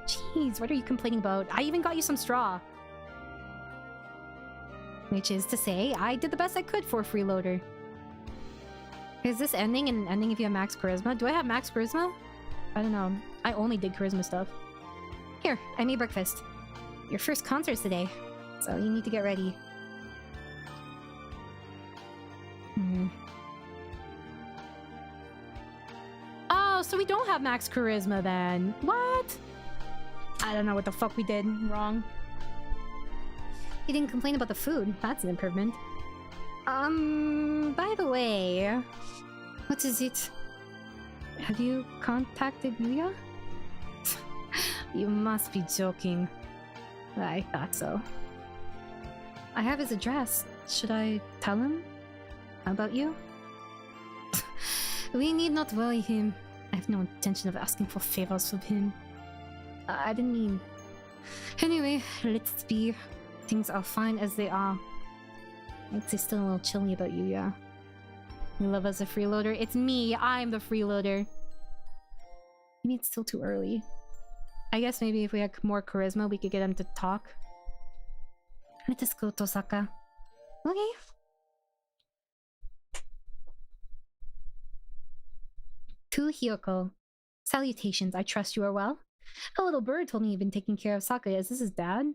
Jeez, what are you complaining about? I even got you some straw. Which is to say, I did the best I could for a freeloader. Is this ending and ending if you have max charisma? Do I have max charisma? I don't know. I only did charisma stuff. Here, I made breakfast. Your first concert's today, so you need to get ready. Oh, so we don't have max charisma then. What? I don't know what the fuck we did wrong. You didn't complain about the food. That's an improvement. By the way, what is it? Have you contacted Yuya? You must be joking. I thought so. I have his address. Should I tell him about you? We need not worry him. I have no intention of asking for favors from him. I didn't mean... Anyway, let's be. Things are fine as they are. I'd say still a little chilly about you, yeah. You love as a freeloader? It's me! I'm the freeloader! Maybe it's still too early. I guess maybe if we had more charisma, we could get him to talk. Let us go, Tosaka. Okay. To Hiyoko. Salutations, I trust you are well. A little bird told me you've been taking care of Saka. Is this his dad?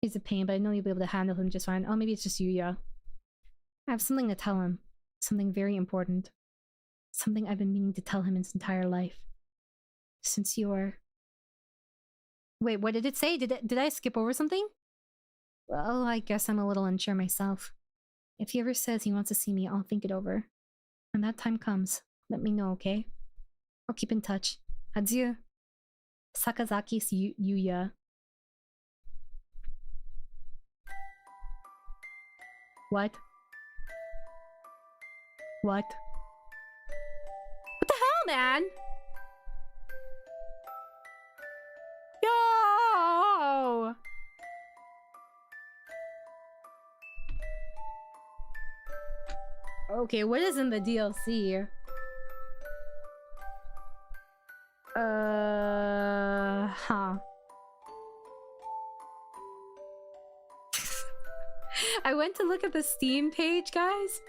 He's a pain, but I know you'll be able to handle him just fine. Oh, maybe it's just Yuya. I have something to tell him. Something very important. Something I've been meaning to tell him his entire life. Since you're... Wait, what did it say? Did I skip over something? Well, I guess I'm a little unsure myself. If he ever says he wants to see me, I'll think it over. When that time comes, let me know, okay? I'll keep in touch. Adieu. Sakazaki Yuya. What? What? What the hell, man? Yo! Okay, what is in the DLC? Huh. I went to look at the Steam page, guys,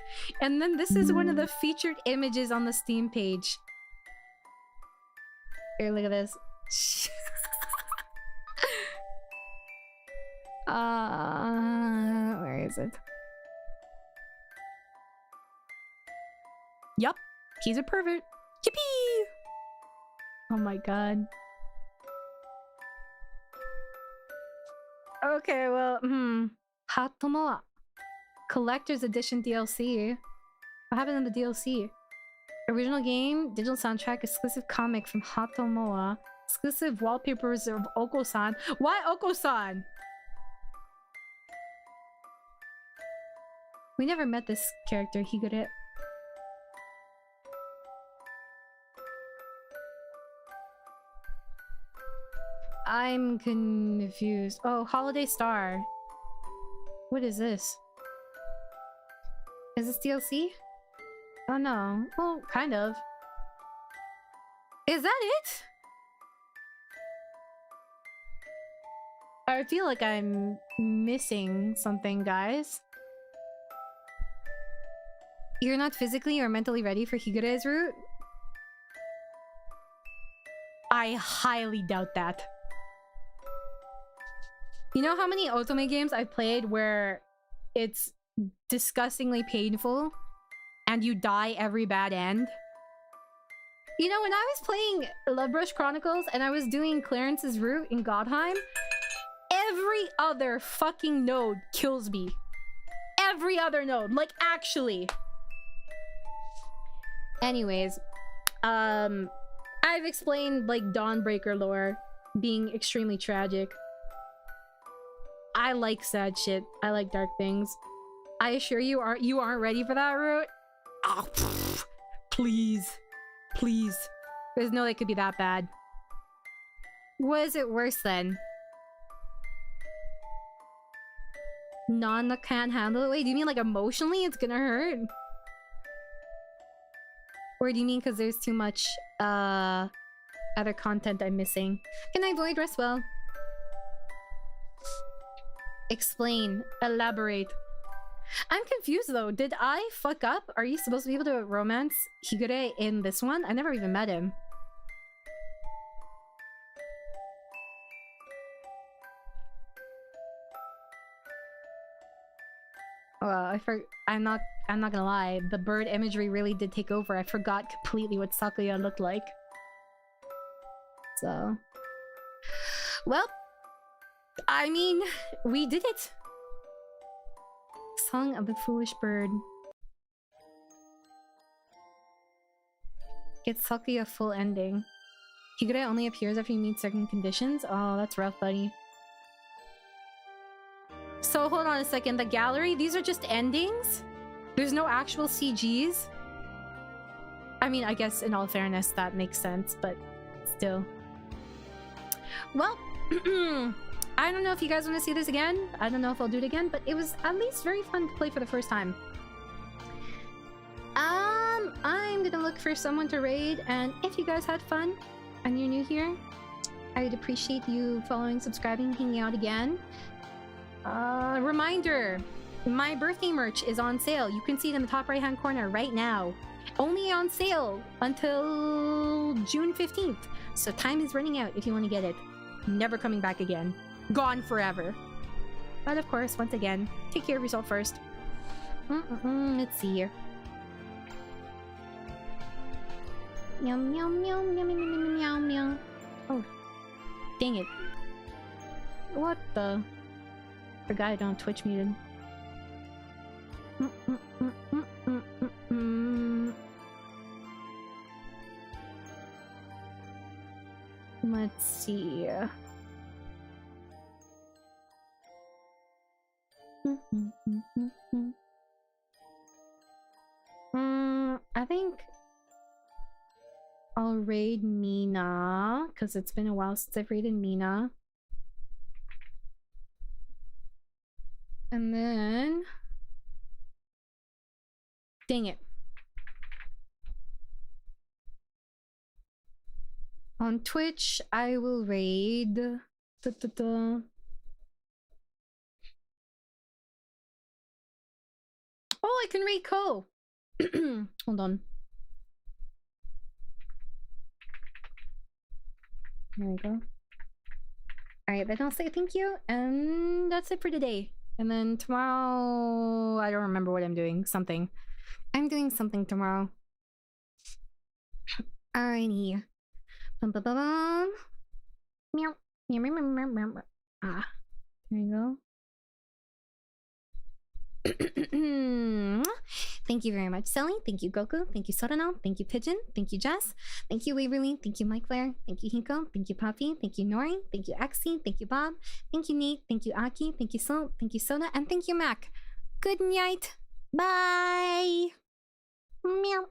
and then this is one of the featured images on the Steam page. Here, look at this. Where is it? Yup, he's a pervert. Yippee! Oh my god. Okay, well, Hatomoa. Collector's Edition DLC. What happened in the DLC? Original game, digital soundtrack, exclusive comic from Hatomoa, exclusive wallpapers of Oko-san. Why Oko-san? We never met this character, Higure. I'm confused. Oh, Holiday Star. What is this? Is this DLC? Oh no. Well, kind of. Is that it? I feel like I'm missing something, guys. You're not physically or mentally ready for Higure's route? I highly doubt that. You know how many otome games I've played where it's disgustingly painful and you die every bad end? You know, when I was playing Love Brush Chronicles and I was doing Clarence's route in Godheim, every other fucking node kills me. Every other node, like actually. Anyways, I've explained like Dawnbreaker lore being extremely tragic. I like sad shit. I like dark things. I assure you, you aren't ready for that route? Oh, please. Please. There's no way it could be that bad. Was it worse then? Nana can't handle it? Wait, do you mean like emotionally it's gonna hurt? Or do you mean because there's too much other content I'm missing? Good night, Void. Rest well. Explain. Elaborate. I'm confused though. Did I fuck up? Are you supposed to be able to romance Higure in this one? I never even met him. Well, I'm not gonna lie. The bird imagery really did take over. I forgot completely what Sakuya looked like. So, well, I mean, we did it. Song of the Foolish Bird. Get Sakuya full ending. Higure only appears after you meet certain conditions. Oh, that's rough, buddy. So hold on a second. The gallery, these are just endings? There's no actual CGs? I mean, I guess in all fairness, that makes sense, but still. Well, I don't know if you guys want to see this again. I don't know if I'll do it again, but it was at least very fun to play for the first time. I'm gonna look for someone to raid, and if you guys had fun and you're new here, I would appreciate you following, subscribing, hanging out again. Reminder, my birthday merch is on sale. You can see it in the top right hand corner right now. Only on sale until June 15th. So time is running out if you want to get it. Never coming back again. Gone forever. But of course, once again, take care of yourself first. Let's see here. Yum yum yum yum yum yum yum yum. Oh, dang it! What the? Forgot I don't Twitch muted. Let's see. I think I'll raid Mina, because it's been a while since I've raided Mina. And then... Dang it. On Twitch, I will raid... Oh, I can raid Ko! Hold on. There we go. Alright, then I'll say thank you, and that's it for today. And then tomorrow... I don't remember what I'm doing. Something. I'm doing something tomorrow. Alrighty. Bum bum bum bum. Meow. Meow meow meow meow meow. Ah. There you go. Thank you very much, Selly. Thank you, Goku. Thank you, Sorano. Thank you, Pigeon. Thank you, Jess. Thank you, Waverly. Thank you, Mike Blair. Thank you, Hinko. Thank you, Poppy. Thank you, Nori. Thank you, Axie. Thank you, Bob. Thank you, Nate. Thank you, Aki. Thank you, Sol. Thank you, Soda. And thank you, Mac. Good night. Bye. Meow.